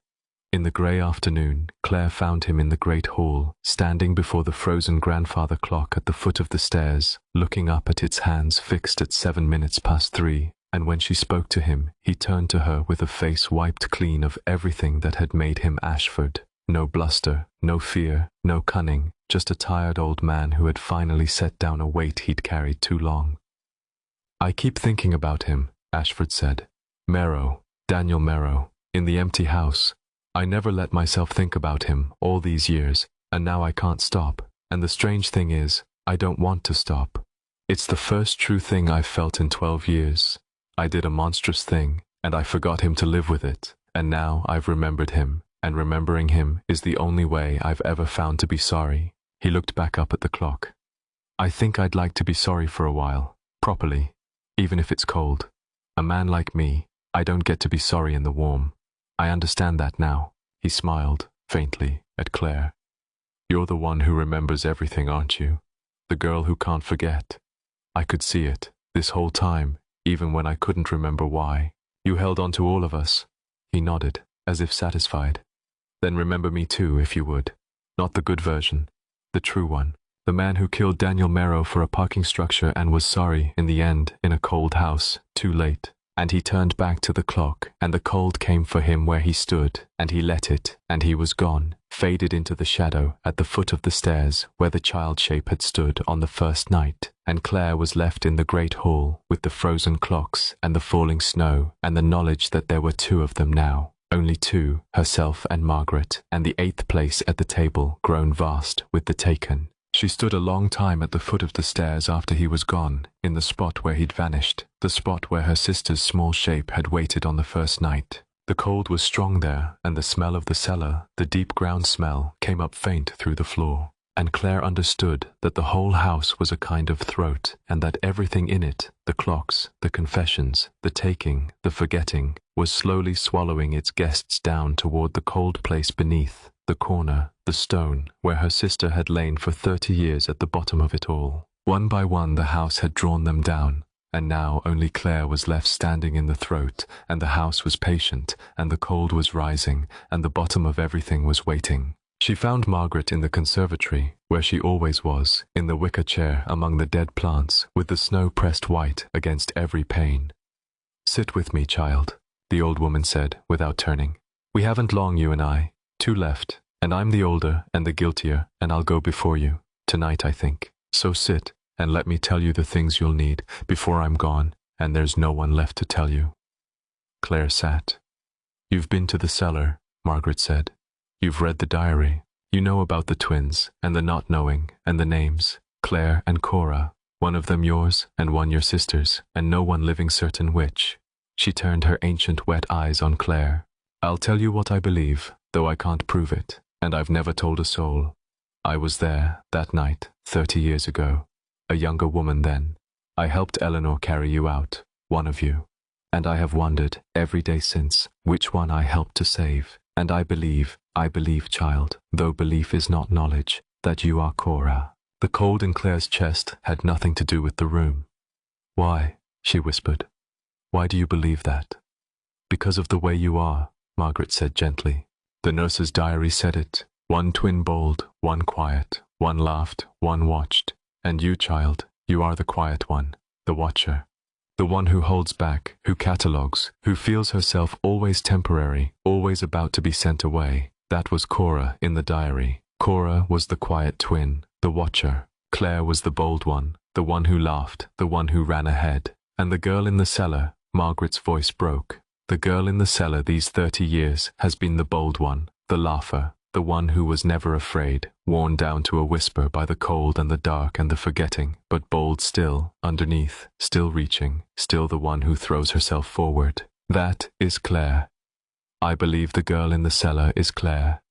In the grey afternoon, Claire found him in the great hall, standing before the frozen grandfather clock at the foot of the stairs, looking up at its hands fixed at 7 minutes past 3, and when she spoke to him, he turned to her with a face wiped clean of everything that had made him Ashford. No bluster, no fear, no cunning, just a tired old man who had finally set down a weight he'd carried too long. "I keep thinking about him," Ashford said. "Merrow, Daniel Merrow, in the empty house. I never let myself think about him all these years, and now I can't stop. And the strange thing is, I don't want to stop. It's the first true thing I've felt in 12 years. I did a monstrous thing, and I forgot him to live with it, and now I've remembered him, and remembering him is the only way I've ever found to be sorry." He looked back up at the clock. "I think I'd like to be sorry for a while, properly, even if it's cold. A man like me, I don't get to be sorry in the warm. I understand that now." He smiled, faintly, at Claire. "You're the one who remembers everything, aren't you? The girl who can't forget. I could see it, this whole time, even when I couldn't remember why. You held on to all of us." He nodded, as if satisfied. "Then remember me too, if you would. Not the good version, the true one. The man who killed Daniel Merrow for a parking structure and was sorry, in the end, in a cold house, too late. And he turned back to the clock, and the cold came for him where he stood, and he let it, and he was gone, faded into the shadow at the foot of the stairs where the child shape had stood on the first night, and Claire was left in the great hall with the frozen clocks and the falling snow and the knowledge that there were two of them now, only two, herself and Margaret, and the eighth place at the table grown vast with the taken. She stood a long time at the foot of the stairs after he was gone, in the spot where he'd vanished, the spot where her sister's small shape had waited on the first night. The cold was strong there, and the smell of the cellar, the deep ground smell, came up faint through the floor. And Claire understood that the whole house was a kind of throat, and that everything in it, the clocks, the confessions, the taking, the forgetting, was slowly swallowing its guests down toward the cold place beneath, the corner, the stone, where her sister had lain for 30 years at the bottom of it all. One by one the house had drawn them down, and now only Claire was left standing in the throat, and the house was patient, and the cold was rising, and the bottom of everything was waiting. She found Margaret in the conservatory, where she always was, in the wicker chair among the dead plants, with the snow pressed white against every pane. "Sit with me, child," the old woman said, without turning. "We haven't long, you and I. 2 left, and I'm the older and the guiltier, and I'll go before you, tonight, I think. So sit, and let me tell you the things you'll need before I'm gone, and there's no one left to tell you." Claire sat. "You've been to the cellar," Margaret said. "You've read the diary. You know about the twins, and the not knowing, and the names, Claire and Cora, one of them yours, and one your sister's, and no one living certain which." She turned her ancient wet eyes on Claire. "I'll tell you what I believe, though I can't prove it, and I've never told a soul. I was there, that night, 30 years ago, a younger woman then. I helped Eleanor carry you out, one of you, and I have wondered, every day since, which one I helped to save, and I believe, child, though belief is not knowledge, that you are Cora." The cold in Claire's chest had nothing to do with the room. "Why?" she whispered. "Why do you believe that?" "Because of the way you are," Margaret said gently. "The nurse's diary said it. One twin bold, one quiet, one laughed, one watched. And you, child, you are the quiet one, the watcher. The one who holds back, who catalogues, who feels herself always temporary, always about to be sent away. That was Cora in the diary. Cora was the quiet twin, the watcher. Claire was the bold one, the one who laughed, the one who ran ahead. And the girl in the cellar, Margaret's voice broke. The girl in the cellar these 30 years has been the bold one, the laugher, the one who was never afraid, worn down to a whisper by the cold and the dark and the forgetting, but bold still, underneath, still reaching, still the one who throws herself forward. That is Claire. I believe the girl in the cellar is Claire,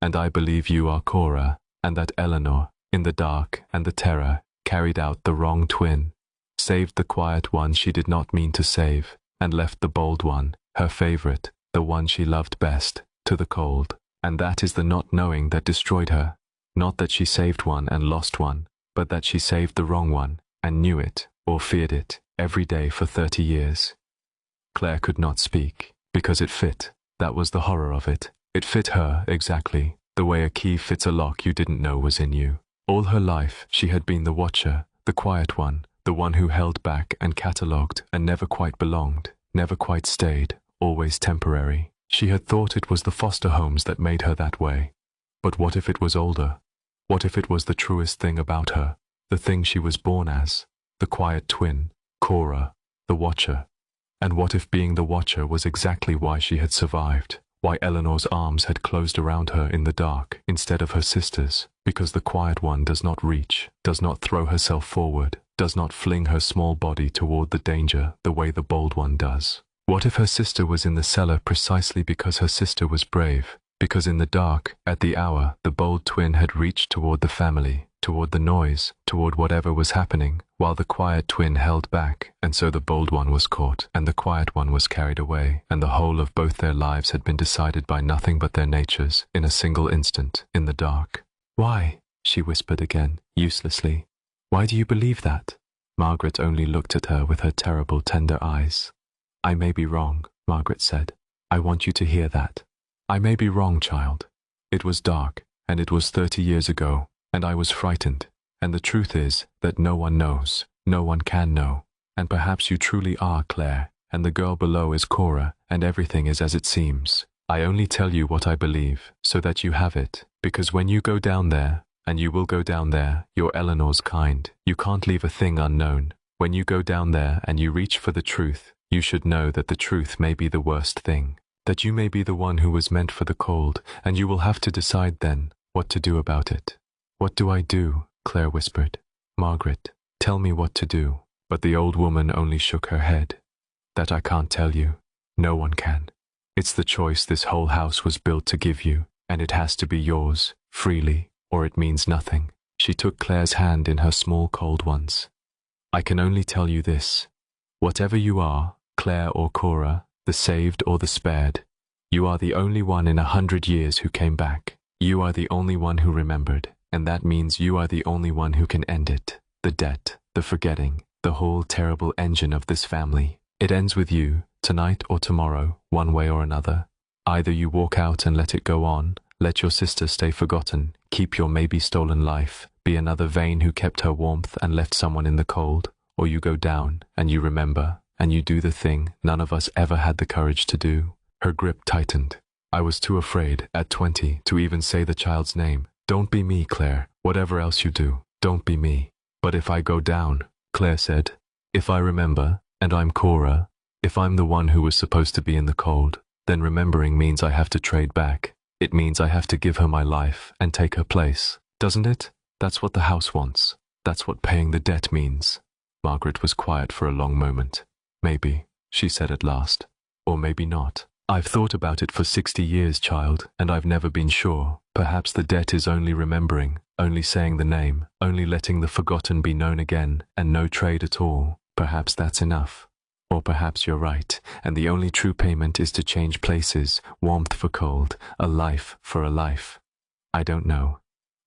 and I believe you are Cora, and that Eleanor, in the dark and the terror, carried out the wrong twin, saved the quiet one she did not mean to save, and left the bold one, her favorite, the one she loved best, to the cold. And that is the not knowing that destroyed her. Not that she saved one and lost one, but that she saved the wrong one, and knew it, or feared it, every day for 30 years. Claire could not speak, because it fit. That was the horror of it. It fit her, exactly, the way a key fits a lock you didn't know was in you. All her life she had been the watcher, the quiet one, the one who held back and catalogued and never quite belonged, never quite stayed, always temporary. She had thought it was the foster homes that made her that way. But what if it was older? What if it was the truest thing about her, the thing she was born as, the quiet twin, Cora, the watcher? And what if being the watcher was exactly why she had survived, why Eleanor's arms had closed around her in the dark instead of her sister's, because the quiet one does not reach, does not throw herself forward, does not fling her small body toward the danger the way the bold one does? What if her sister was in the cellar precisely because her sister was brave, because in the dark, at the hour, the bold twin had reached toward the family, toward the noise, toward whatever was happening, while the quiet twin held back, and so the bold one was caught, and the quiet one was carried away, and the whole of both their lives had been decided by nothing but their natures, in a single instant, in the dark. Why? She whispered again, uselessly. Why do you believe that? Margaret only looked at her with her terrible, tender eyes. I may be wrong, Margaret said. I want you to hear that. I may be wrong, child. It was dark, and it was 30 years ago, and I was frightened, and the truth is that no one knows, no one can know, and perhaps you truly are Claire, and the girl below is Cora, and everything is as it seems. I only tell you what I believe, so that you have it, because when you go down there, and you will go down there, you're Eleanor's kind, you can't leave a thing unknown. When you go down there and you reach for the truth, you should know that the truth may be the worst thing, that you may be the one who was meant for the cold, and you will have to decide then what to do about it. What do I do? Claire whispered. Margaret, tell me what to do. But the old woman only shook her head. That I can't tell you. No one can. It's the choice this whole house was built to give you, and it has to be yours, freely, or it means nothing. She took Claire's hand in her small cold ones. I can only tell you this. Whatever you are, Claire or Cora, the saved or the spared, you are the only one in 100 years who came back. You are the only one who remembered, and that means you are the only one who can end it. The debt, the forgetting, the whole terrible engine of this family. It ends with you, tonight or tomorrow, one way or another. Either you walk out and let it go on, let your sister stay forgotten, keep your maybe stolen life, be another Vane who kept her warmth and left someone in the cold, or you go down and you remember, and you do the thing none of us ever had the courage to do. Her grip tightened. I was too afraid, at 20, to even say the child's name. Don't be me, Claire. Whatever else you do, don't be me. But if I go down, Claire said, if I remember, and I'm Cora, if I'm the one who was supposed to be in the cold, then remembering means I have to trade back. It means I have to give her my life and take her place. Doesn't it? That's what the house wants. That's what paying the debt means. Margaret was quiet for a long moment. Maybe, she said at last. Or maybe not. I've thought about it for 60 years, child, and I've never been sure. Perhaps the debt is only remembering, only saying the name, only letting the forgotten be known again, and no trade at all. Perhaps that's enough. Or perhaps you're right, and the only true payment is to change places, warmth for cold, a life for a life. I don't know.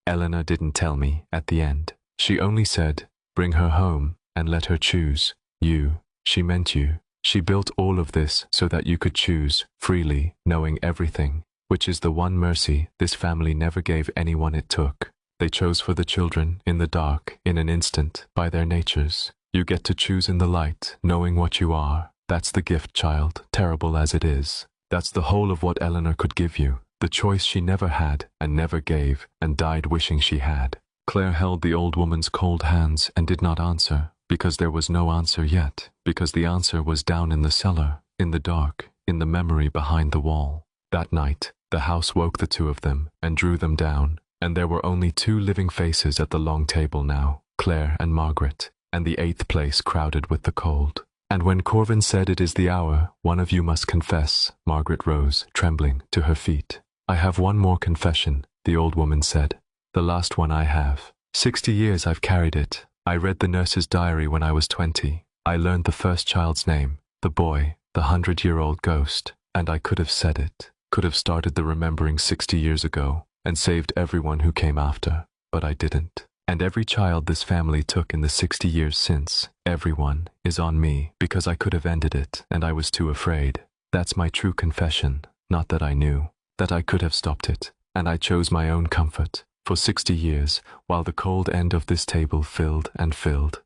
Eleanor didn't tell me at the end. She only said, bring her home and let her choose. You. She meant you. She built all of this so that you could choose, freely, knowing everything, which is the one mercy this family never gave anyone it took. They chose for the children, in the dark, in an instant, by their natures. You get to choose in the light, knowing what you are. That's the gift, child, terrible as it is. That's the whole of what Eleanor could give you, the choice she never had and never gave and died wishing she had. Claire held the old woman's cold hands and did not answer, because there was no answer yet, because the answer was down in the cellar, in the dark, in the memory behind the wall. That night, the house woke the two of them and drew them down, and there were only two living faces at the long table now, Claire and Margaret, and the eighth place crowded with the cold. And when Corvin said, "It is the hour, one of you must confess," Margaret rose, trembling, to her feet. "I have one more confession," the old woman said. "The last one I have. 60 years I've carried it. I read the nurse's diary when I was 20. I learned the first child's name, the boy, the 100-year-old ghost, and I could have said it, could have started the remembering 60 years ago, and saved everyone who came after, but I didn't. And every child this family took in the 60 years since, everyone, is on me, because I could have ended it, and I was too afraid. That's my true confession, not that I knew, that I could have stopped it, and I chose my own comfort, for 60 years, while the cold end of this table filled and filled."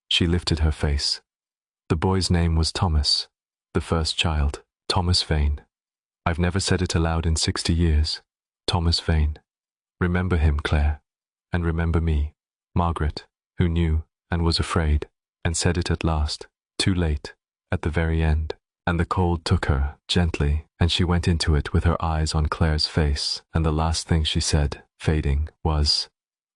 She lifted her face. "The boy's name was Thomas, the first child, Thomas Vane. I've never said it aloud in 60 years. Thomas Vane. Remember him, Claire. And remember me, Margaret, who knew and was afraid, and said it at last, too late, at the very end. And the cold took her, gently, and she went into it with her eyes on Claire's face, and the last thing she said, fading, was,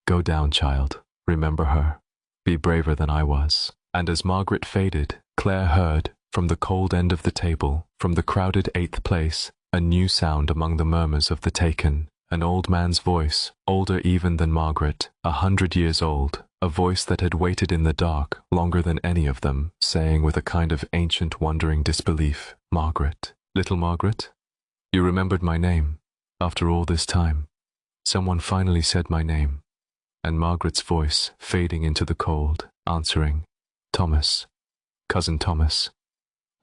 'Go down, child, remember her. Be braver than I was.'" And as Margaret faded, Claire heard, from the cold end of the table, from the crowded eighth place, a new sound among the murmurs of the taken. An old man's voice, older even than Margaret, 100 years old, a voice that had waited in the dark longer than any of them, saying with a kind of ancient wondering disbelief, "Margaret, little Margaret? You remembered my name, after all this time. Someone finally said my name." And Margaret's voice, fading into the cold, answering, "Thomas, cousin Thomas.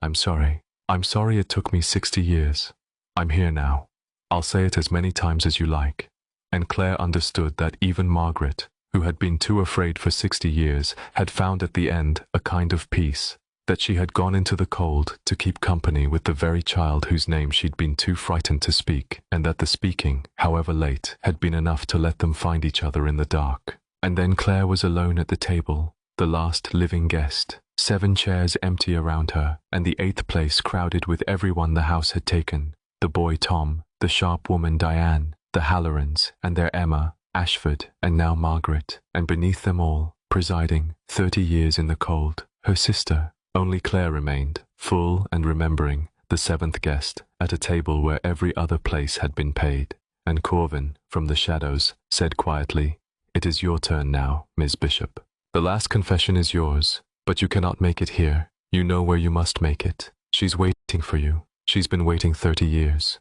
I'm sorry. I'm sorry it took me 60 years. I'm here now. I'll say it as many times as you like." And Claire understood that even Margaret, who had been too afraid for 60 years, had found at the end a kind of peace, that she had gone into the cold to keep company with the very child whose name she'd been too frightened to speak, and that the speaking, however late, had been enough to let them find each other in the dark. And then Claire was alone at the table, the last living guest, 7 chairs empty around her, and the eighth place crowded with everyone the house had taken, the boy Tom, the sharp woman Diane, the Hallorans, and their Emma, Ashford, and now Margaret, and beneath them all, presiding, 30 years in the cold, her sister. Only Claire remained, full and remembering, the 7th guest, at a table where every other place had been paid. And Corvin, from the shadows, said quietly, "It is your turn now, Miss Bishop. The last confession is yours, but you cannot make it here. You know where you must make it. She's waiting for you. She's been waiting 30 years.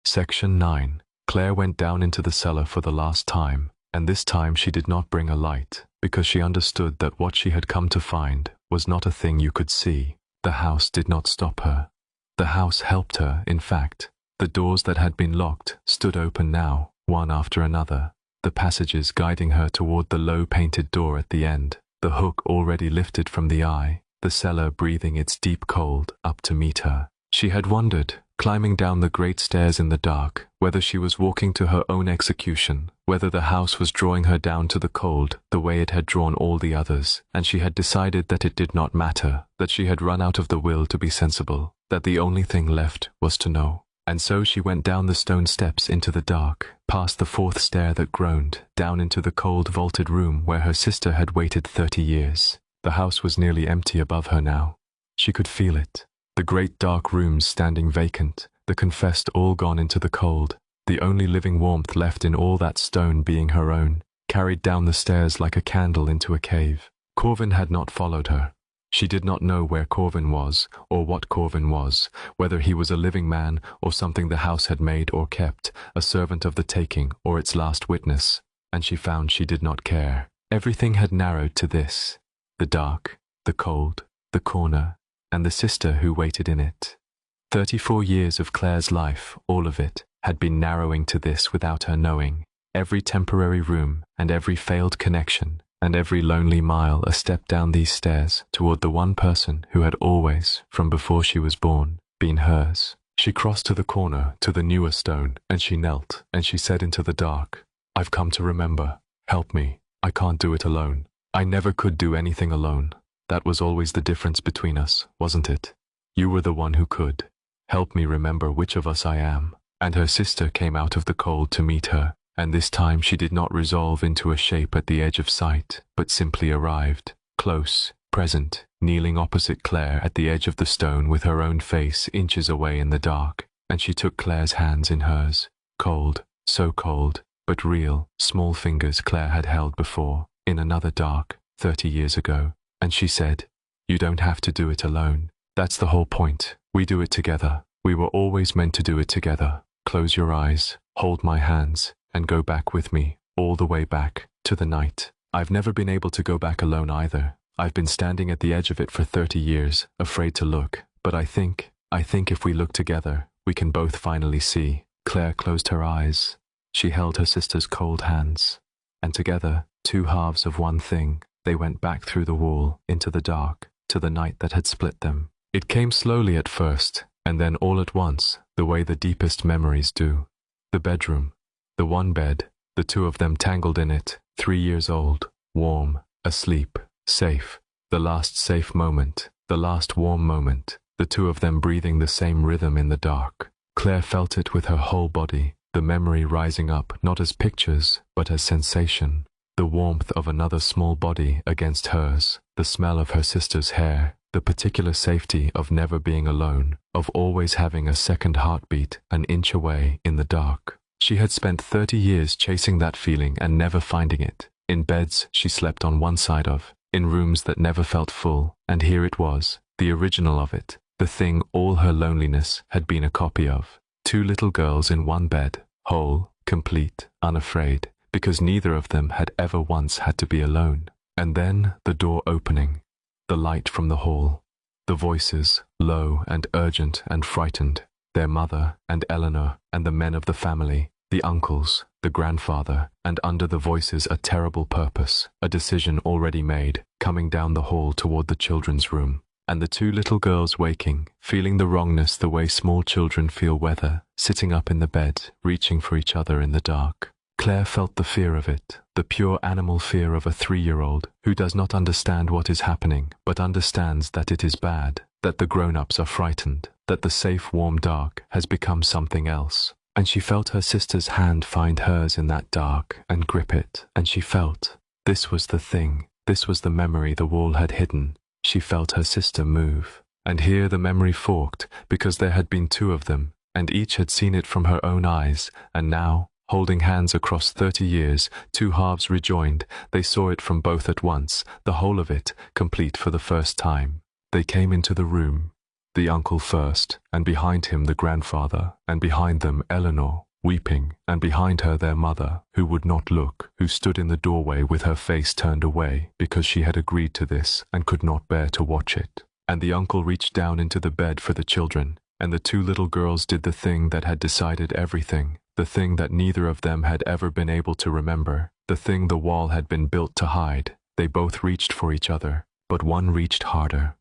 Section 9. Claire went down into the cellar for the last time, and this time she did not bring a light, because she understood that what she had come to find was not a thing you could see. The house did not stop her. The house helped her, in fact. The doors that had been locked stood open now, one after another, the passages guiding her toward the low painted door at the end, the hook already lifted from the eye, the cellar breathing its deep cold up to meet her. She had wondered, climbing down the great stairs in the dark, whether she was walking to her own execution, whether the house was drawing her down to the cold the way it had drawn all the others, and she had decided that it did not matter, that she had run out of the will to be sensible, that the only thing left was to know. And so she went down the stone steps into the dark, past the 4th stair that groaned, down into the cold vaulted room where her sister had waited 30 years. The house was nearly empty above her now. She could feel it. The great dark rooms standing vacant, the confessed all gone into the cold, the only living warmth left in all that stone being her own, carried down the stairs like a candle into a cave. Corvin had not followed her. She did not know where Corvin was, or what Corvin was, whether he was a living man, or something the house had made or kept, a servant of the taking, or its last witness, and she found she did not care. Everything had narrowed to this: the dark, the cold, the corner, and the sister who waited in it. 34 years of Claire's life, all of it, had been narrowing to this without her knowing. Every temporary room and every failed connection, and every lonely mile a step down these stairs toward the one person who had always, from before she was born, been hers. She crossed to the corner, to the newer stone, and she knelt, and she said into the dark, "I've come to remember. Help me. I can't do it alone. I never could do anything alone. That was always the difference between us, wasn't it? You were the one who could. Help me remember which of us I am." And her sister came out of the cold to meet her, and this time she did not resolve into a shape at the edge of sight, but simply arrived, close, present, kneeling opposite Claire at the edge of the stone with her own face inches away in the dark, and she took Claire's hands in hers, cold, so cold, but real, small fingers Claire had held before, in another dark, 30 years ago, and she said, "You don't have to do it alone. That's the whole point. We do it together. We were always meant to do it together. Close your eyes, hold my hands, and go back with me, all the way back, to the night. I've never been able to go back alone either. I've been standing at the edge of it for 30 years, afraid to look, but I think if we look together, we can both finally see." Claire closed her eyes. She held her sister's cold hands, and together, two halves of one thing, they went back through the wall, into the dark, to the night that had split them. It came slowly at first, and then all at once, the way the deepest memories do. The bedroom, the one bed, the two of them tangled in it, 3 years old, warm, asleep, safe, the last safe moment, the last warm moment, the two of them breathing the same rhythm in the dark. Claire felt it with her whole body, the memory rising up not as pictures, but as sensation, the warmth of another small body against hers, the smell of her sister's hair, the particular safety of never being alone, of always having a second heartbeat an inch away in the dark. She had spent 30 years chasing that feeling and never finding it, in beds she slept on one side of, in rooms that never felt full, and here it was, the original of it, the thing all her loneliness had been a copy of. 2 little girls in one bed, whole, complete, unafraid, because neither of them had ever once had to be alone. And then the door opening, the light from the hall, the voices, low and urgent and frightened, their mother and Eleanor and the men of the family, the uncles, the grandfather, and under the voices a terrible purpose, a decision already made, coming down the hall toward the children's room. And the 2 little girls waking, feeling the wrongness the way small children feel weather, sitting up in the bed, reaching for each other in the dark. Claire felt the fear of it, the pure animal fear of a 3-year-old who does not understand what is happening, but understands that it is bad, that the grown-ups are frightened, that the safe warm dark has become something else. And she felt her sister's hand find hers in that dark and grip it, and she felt, this was the thing, this was the memory the wall had hidden. She felt her sister move, and here the memory forked, because there had been 2 of them, and each had seen it from her own eyes, and now, holding hands across 30 years, 2 halves rejoined, they saw it from both at once, the whole of it, complete for the first time. They came into the room, the uncle first, and behind him the grandfather, and behind them Eleanor, weeping, and behind her their mother, who would not look, who stood in the doorway with her face turned away, because she had agreed to this and could not bear to watch it. And the uncle reached down into the bed for the children, and the 2 little girls did the thing that had decided everything, the thing that neither of them had ever been able to remember, the thing the wall had been built to hide. They both reached for each other, but one reached harder.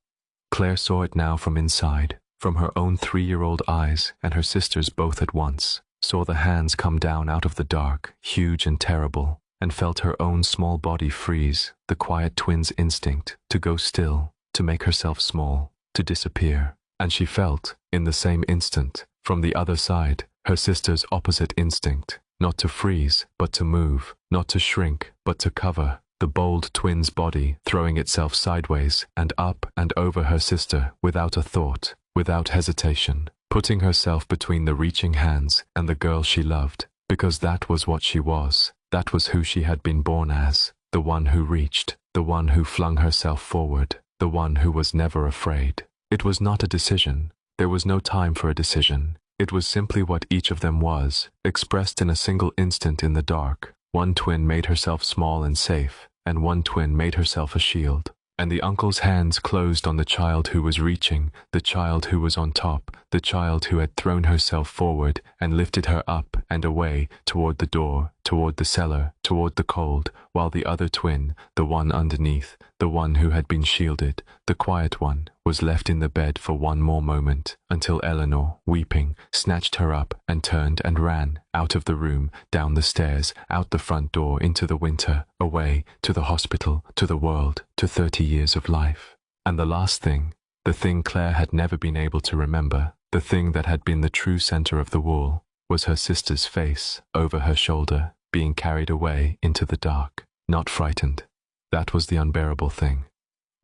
Claire saw it now from inside, from her own 3-year-old eyes, and her sister's both at once, saw the hands come down out of the dark, huge and terrible, and felt her own small body freeze, the quiet twin's instinct to go still, to make herself small, to disappear. And she felt, in the same instant, from the other side, her sister's opposite instinct, not to freeze, but to move, not to shrink, but to cover, the bold twin's body throwing itself sideways and up and over her sister without a thought, without hesitation, putting herself between the reaching hands and the girl she loved, because that was what she was, that was who she had been born as, the one who reached, the one who flung herself forward, the one who was never afraid. It was not a decision. There was no time for a decision. It was simply what each of them was, expressed in a single instant in the dark. One twin made herself small and safe, and one twin made herself a shield. And the uncle's hands closed on the child who was reaching, the child who was on top, the child who had thrown herself forward and lifted her up and away toward the door, toward the cellar, toward the cold, while the other twin, the one underneath, the one who had been shielded, the quiet one, was left in the bed for one more moment, until Eleanor, weeping, snatched her up and turned and ran, out of the room, down the stairs, out the front door, into the winter, away, to the hospital, to the world, to 30 years of life. And the last thing, the thing Claire had never been able to remember, the thing that had been the true center of the wall, was her sister's face, over her shoulder, being carried away into the dark, not frightened. That was the unbearable thing.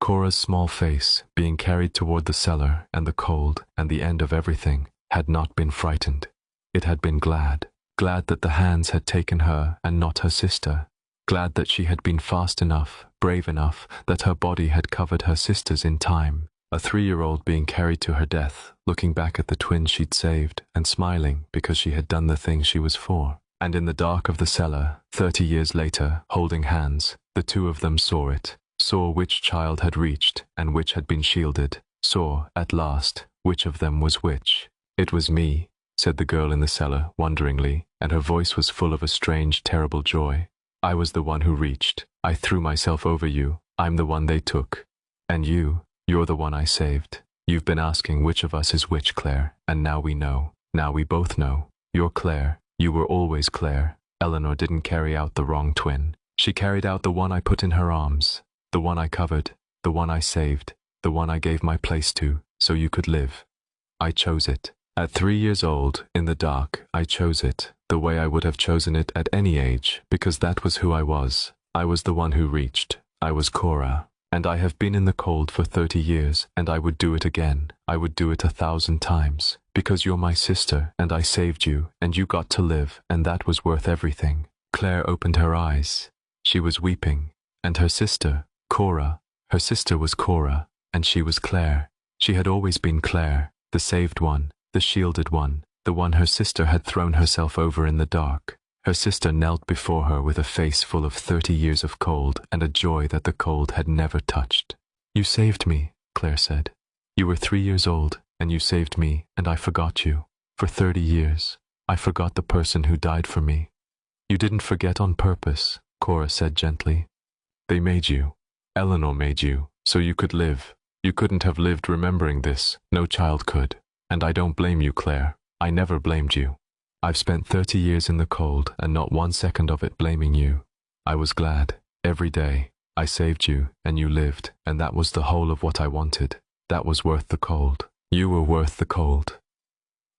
Cora's small face, being carried toward the cellar and the cold and the end of everything, had not been frightened. It had been glad, glad that the hands had taken her and not her sister, glad that she had been fast enough, brave enough, that her body had covered her sister's in time. A 3-year-old being carried to her death, looking back at the twin she'd saved and smiling because she had done the thing she was for. And in the dark of the cellar, 30 years later, holding hands, the two of them saw it, saw which child had reached and which had been shielded, saw, at last, which of them was which. "It was me," said the girl in the cellar, wonderingly, and her voice was full of a strange, terrible joy. "I was the one who reached. I threw myself over you. I'm the one they took. And you're the one I saved. You've been asking which of us is which, Claire, and now we know. Now we both know. You're Claire. You were always Claire. Eleanor didn't carry out the wrong twin. She carried out the one I put in her arms, the one I covered, the one I saved, the one I gave my place to, so you could live. I chose it. At 3 years old, in the dark, I chose it, the way I would have chosen it at any age, because that was who I was. I was the one who reached. I was Cora. And I have been in the cold for 30 years, and I would do it again. I would do it 1,000 times, because you're my sister, and I saved you, and you got to live, and that was worth everything." Claire opened her eyes. She was weeping, and her sister, Cora, her sister was Cora, and she was Claire. She had always been Claire, the saved one, the shielded one, the one her sister had thrown herself over in the dark. Her sister knelt before her with a face full of 30 years of cold and a joy that the cold had never touched. "You saved me," Claire said. "You were 3 years old, and you saved me, and I forgot you. For 30 years, I forgot the person who died for me." "You didn't forget on purpose," Cora said gently. "They made you. Eleanor made you, so you could live. You couldn't have lived remembering this. No child could. And I don't blame you, Claire. I never blamed you. I've spent 30 years in the cold and not 1 second of it blaming you. I was glad. Every day. I saved you, and you lived, and that was the whole of what I wanted. That was worth the cold. You were worth the cold."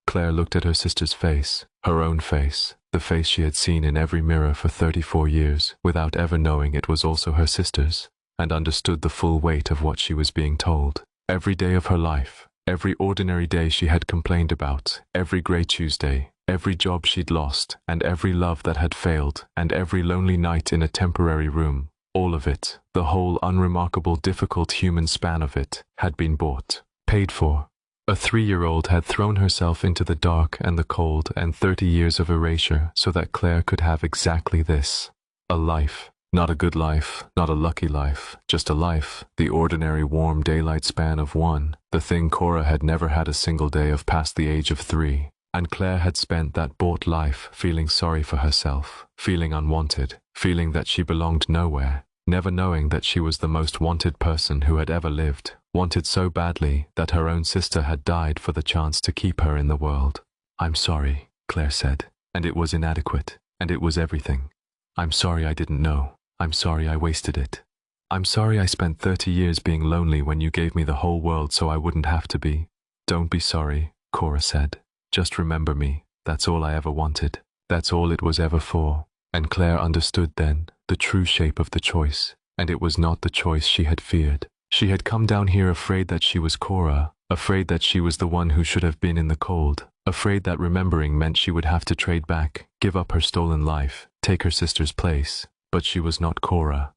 Claire looked at her sister's face, her own face, the face she had seen in every mirror for 34 years, without ever knowing it was also her sister's, and understood the full weight of what she was being told. Every day of her life, every ordinary day she had complained about, every grey Tuesday, every job she'd lost, and every love that had failed, and every lonely night in a temporary room, all of it, the whole unremarkable difficult human span of it, had been bought, paid for. A 3-year-old had thrown herself into the dark and the cold and 30 years of erasure so that Claire could have exactly this. A life. Not a good life, not a lucky life, just a life, the ordinary warm daylight span of one, the thing Cora had never had a single day of past the age of 3. And Claire had spent that bought life feeling sorry for herself, feeling unwanted, feeling that she belonged nowhere, never knowing that she was the most wanted person who had ever lived, wanted so badly that her own sister had died for the chance to keep her in the world. "I'm sorry," Claire said, "and it was inadequate, and it was everything. I'm sorry I didn't know. I'm sorry I wasted it. I'm sorry I spent 30 years being lonely when you gave me the whole world so I wouldn't have to be." "Don't be sorry," Cora said. "Just remember me. That's all I ever wanted. That's all it was ever for." And Claire understood then the true shape of the choice, and it was not the choice she had feared. She had come down here afraid that she was Cora, afraid that she was the one who should have been in the cold, afraid that remembering meant she would have to trade back, give up her stolen life, take her sister's place. But she was not Cora.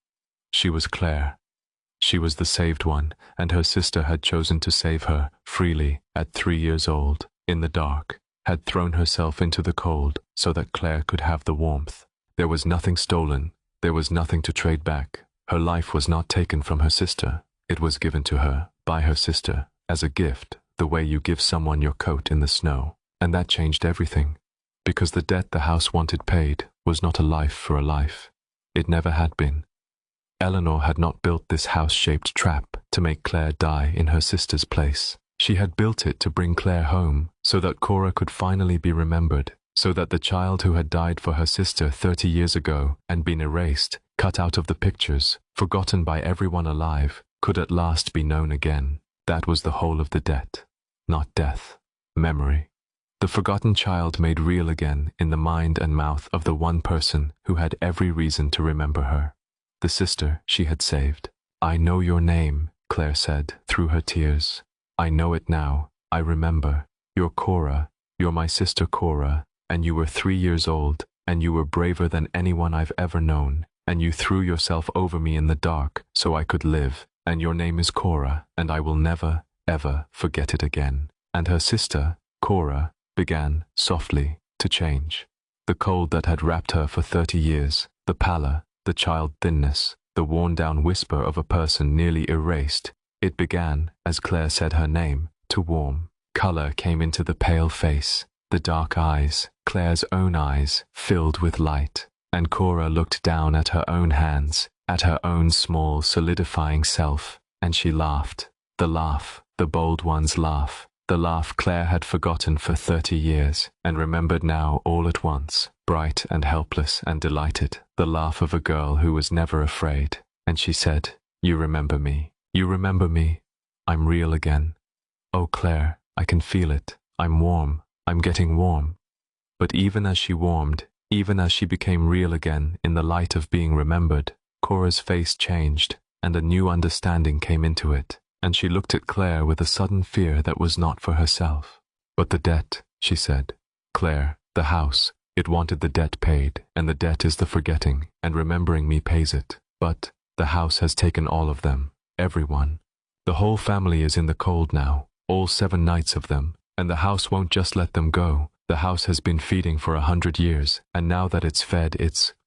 She was Claire. She was the saved one, and her sister had chosen to save her, freely, at 3 years old, in the dark, had thrown herself into the cold so that Claire could have the warmth. There was nothing stolen. There was nothing to trade back. Her life was not taken from her sister. It was given to her, by her sister, as a gift, the way you give someone your coat in the snow. And that changed everything. because the debt the house wanted paid was not a life for a life. It never had been. Eleanor had not built this house-shaped trap to make Claire die in her sister's place. She had built it to bring Claire home so that Cora could finally be remembered, so that the child who had died for her sister 30 years ago and been erased, cut out of the pictures, forgotten by everyone alive, could at last be known again. That was the whole of the debt. Not death. Memory. The forgotten child made real again in the mind and mouth of the one person who had every reason to remember her. The sister she had saved. "I know your name," Claire said through her tears. "I know it now. I remember. You're Cora. You're my sister Cora, and you were 3 years old, and you were braver than anyone I've ever known, and you threw yourself over me in the dark so I could live, and your name is Cora, and I will never, ever forget it again." And her sister, Cora, began, softly, to change. The cold that had wrapped her for 30 years, the pallor, the child thinness, the worn-down whisper of a person nearly erased, it began, as Claire said her name, to warm. Color came into the pale face, the dark eyes, Claire's own eyes, filled with light, and Cora looked down at her own hands, at her own small, solidifying self, and she laughed. The laugh, the bold one's laugh, the laugh Claire had forgotten for 30 years, and remembered now all at once, bright and helpless and delighted, the laugh of a girl who was never afraid. And she said, "You remember me. You remember me. I'm real again. Oh, Claire, I can feel it. I'm warm. I'm getting warm." But even as she warmed, even as she became real again in the light of being remembered, Cora's face changed, and a new understanding came into it, and she looked at Claire with a sudden fear that was not for herself. "But the debt," she said. "Claire, the house, it wanted the debt paid, and the debt is the forgetting, and remembering me pays it. But the house has taken all of them, everyone. The whole family is in the cold now, all 7 nights of them, and the house won't just let them go. The house has been feeding for 100 years, and now that it's fed,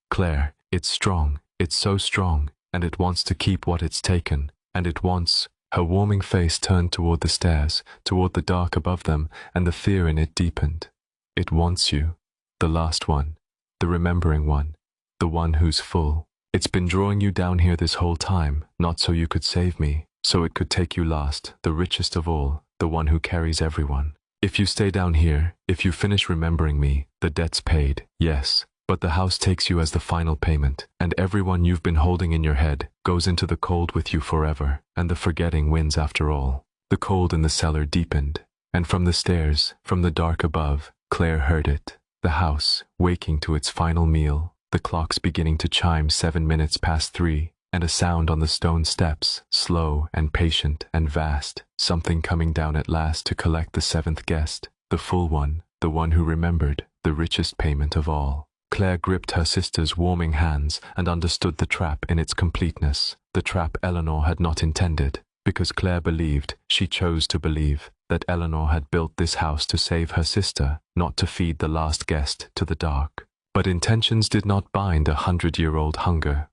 Claire, it's strong, it's so strong, and it wants to keep what it's taken, and it wants." Her warming face turned toward the stairs, toward the dark above them, and the fear in it deepened. "It wants you. The last one. The remembering one. The one who's full. It's been drawing you down here this whole time, not so you could save me, so it could take you last, the richest of all, the one who carries everyone. If you stay down here, if you finish remembering me, the debt's paid, yes. But the house takes you as the final payment, and everyone you've been holding in your head goes into the cold with you forever, and the forgetting wins after all." The cold in the cellar deepened, and from the stairs, from the dark above, Claire heard it. The house, waking to its final meal, the clocks beginning to chime 7 minutes past 3, and a sound on the stone steps, slow and patient and vast, something coming down at last to collect the 7th guest, the full one, the one who remembered, the richest payment of all. Claire gripped her sister's warming hands and understood the trap in its completeness, the trap Eleanor had not intended, because Claire believed, she chose to believe, that Eleanor had built this house to save her sister, not to feed the last guest to the dark. But intentions did not bind a 100-year-old hunger.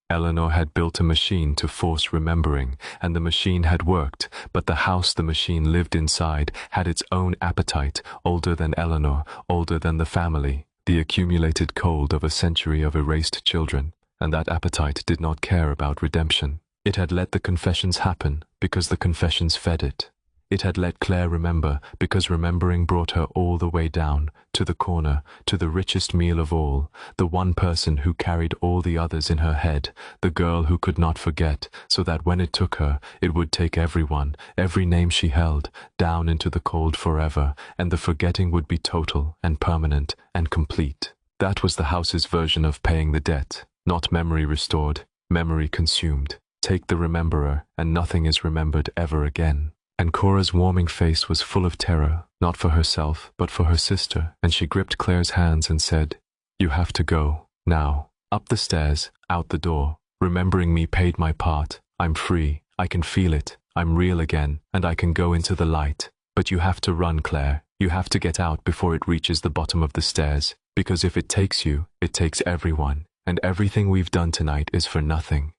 Eleanor had built a machine to force remembering, and the machine had worked, but the house the machine lived inside had its own appetite, older than Eleanor, older than the family. The accumulated cold of a century of erased children, and that appetite did not care about redemption. It had let the confessions happen because the confessions fed it. It had let Claire remember because remembering brought her all the way down, to the corner, to the richest meal of all, the one person who carried all the others in her head, the girl who could not forget, so that when it took her, it would take everyone, every name she held, down into the cold forever, and the forgetting would be total and permanent and complete. That was the house's version of paying the debt, not memory restored, memory consumed. Take the rememberer, and nothing is remembered ever again. And Cora's warming face was full of terror, not for herself, but for her sister, and she gripped Claire's hands and said, "You have to go, now, up the stairs, out the door. Remembering me paid my part. I'm free, I can feel it, I'm real again, and I can go into the light. But you have to run, Claire. You have to get out before it reaches the bottom of the stairs, because if it takes you, it takes everyone, and everything we've done tonight is for nothing."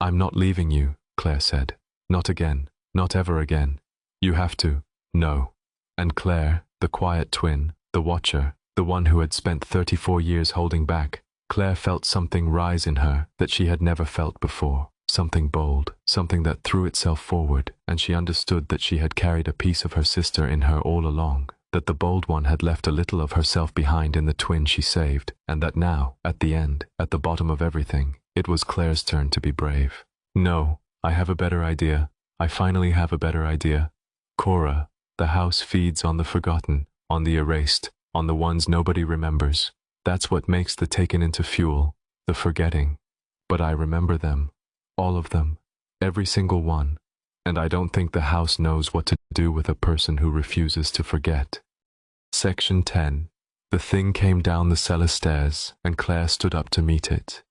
"I'm not leaving you," Claire said. "Not again. Not ever again. You have to." "No." And Claire, the quiet twin, the watcher, The one who had spent 34 years holding back. Claire felt something rise in her that she had never felt before. Something bold, something that threw itself forward, and she understood that she had carried a piece of her sister in her all along, that the bold one had left a little of herself behind in the twin she saved, and that now, at the end, at the bottom of everything, it was Claire's turn to be brave. No, I have a better idea. I finally have a better idea. Cora, the house feeds on the forgotten, on the erased, on the ones nobody remembers. That's what makes the taken into fuel, the forgetting. But I remember them. All of them. Every single one. And I don't think the house knows what to do with a person who refuses to forget. Section 10. The thing came down the cellar stairs, and Claire stood up to meet it.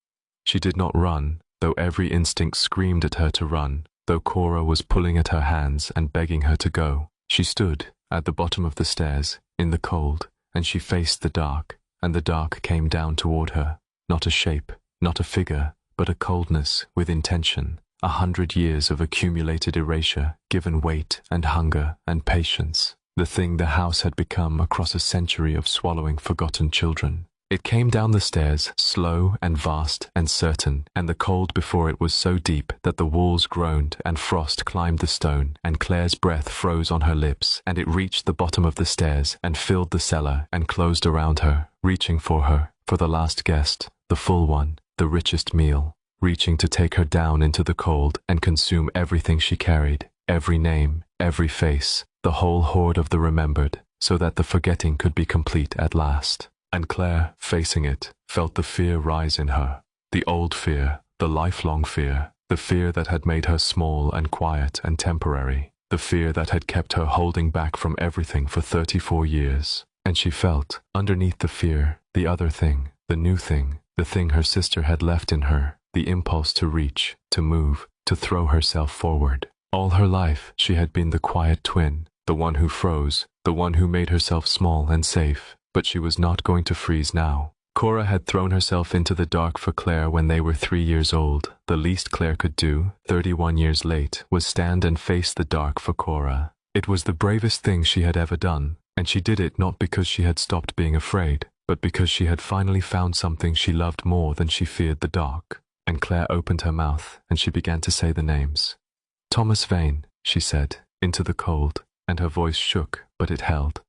She did not run, though every instinct screamed at her to run, though Cora was pulling at her hands and begging her to go. She stood, at the bottom of the stairs, in the cold, and she faced the dark, and the dark came down toward her. Not a shape, not a figure, but a coldness with intention, 100 years of accumulated erasure, given weight and hunger and patience, the thing the house had become across a century of swallowing forgotten children. It came down the stairs, slow and vast and certain, and the cold before it was so deep that the walls groaned and frost climbed the stone, and Claire's breath froze on her lips, and it reached the bottom of the stairs and filled the cellar and closed around her, reaching for her, for the last guest, the full one, the richest meal, reaching to take her down into the cold and consume everything she carried, every name, every face, the whole horde of the remembered, so that the forgetting could be complete at last. And Claire, facing it, felt the fear rise in her, the old fear, the lifelong fear, the fear that had made her small and quiet and temporary, the fear that had kept her holding back from everything for 34 years. And she felt, underneath the fear, the other thing, the new thing, the thing her sister had left in her, the impulse to reach, to move, to throw herself forward. All her life she had been the quiet twin, the one who froze, the one who made herself small and safe. But she was not going to freeze now. Cora had thrown herself into the dark for Claire when they were 3 years old. The least Claire could do, 31 years late, was stand and face the dark for Cora. It was the bravest thing she had ever done, and she did it not because she had stopped being afraid, but because she had finally found something she loved more than she feared the dark. And Claire opened her mouth, and she began to say the names. Thomas Vane, she said, into the cold, and her voice shook, but it held.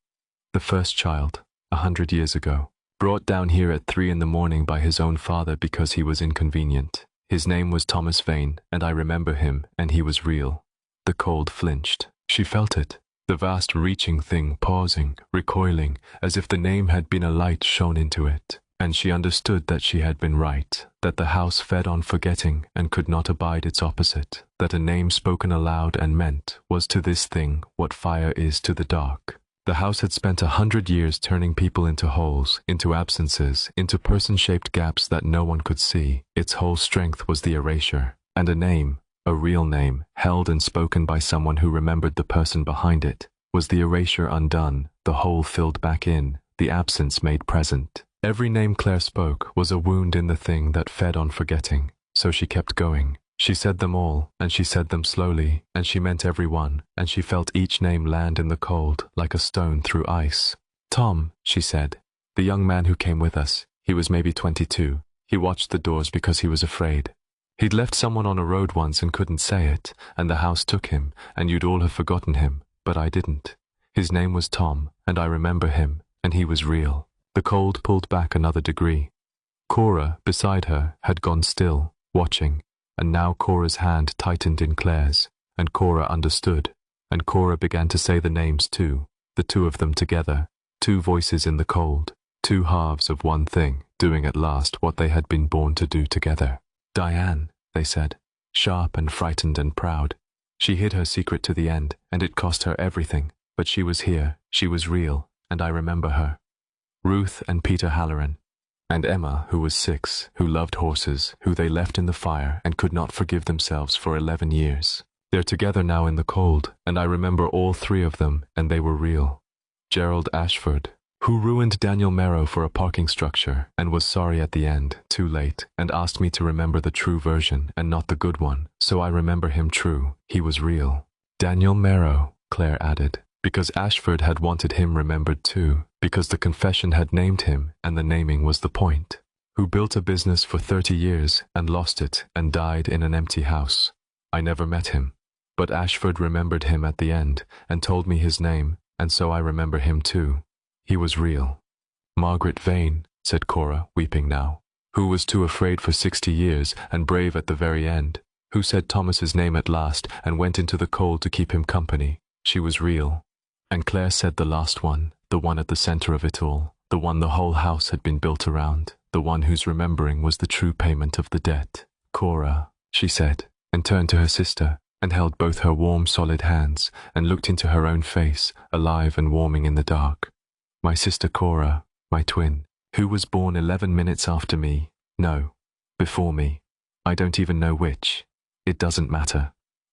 The first child. 100 years ago, brought down here at 3 in the morning by his own father because he was inconvenient. His name was Thomas Vane, and I remember him, and he was real. The cold flinched. She felt it, the vast reaching thing pausing, recoiling, as if the name had been a light shone into it. And she understood that she had been right, that the house fed on forgetting and could not abide its opposite, that a name spoken aloud and meant was to this thing what fire is to the dark. The house had spent 100 years turning people into holes, into absences, into person-shaped gaps that no one could see. Its whole strength was the erasure. And a name, a real name, held and spoken by someone who remembered the person behind it, was the erasure undone, the hole filled back in, the absence made present. Every name Claire spoke was a wound in the thing that fed on forgetting, so she kept going. She said them all, and she said them slowly, and she meant every one, and she felt each name land in the cold, like a stone through ice. Tom, she said, the young man who came with us. He was maybe 22. He watched the doors because he was afraid. He'd left someone on a road once and couldn't say it, and the house took him, and you'd all have forgotten him, but I didn't. His name was Tom, and I remember him, and he was real. The cold pulled back another degree. Cora, beside her, had gone still, watching. And now Cora's hand tightened in Claire's, and Cora understood, and Cora began to say the names too, the two of them together, two voices in the cold, two halves of one thing, doing at last what they had been born to do together. Diane, they said, sharp and frightened and proud. She hid her secret to the end, and it cost her everything, but she was here, she was real, and I remember her. Ruth and Peter Halloran. And Emma, who was 6, who loved horses, who they left in the fire and could not forgive themselves for 11 years. They're together now in the cold, and I remember all 3 of them, and they were real. Gerald Ashford, who ruined Daniel Merrow for a parking structure, and was sorry at the end, too late, and asked me to remember the true version and not the good one, so I remember him true. He was real. Daniel Merrow, Claire added. Because Ashford had wanted him remembered too, because the confession had named him and the naming was the point. Who built a business for 30 years and lost it and died in an empty house. I never met him, but Ashford remembered him at the end and told me his name, and so I remember him too. He was real. Margaret Vane, said Cora, weeping now. Who was too afraid for 60 years and brave at the very end? Who said Thomas's name at last and went into the cold to keep him company? She was real. And Claire said the last one, the one at the center of it all, the one the whole house had been built around, the one whose remembering was the true payment of the debt. Cora, she said, and turned to her sister, and held both her warm, solid hands, and looked into her own face, alive and warming in the dark. My sister Cora, my twin, who was born 11 minutes after me, no, before me, I don't even know which, it doesn't matter,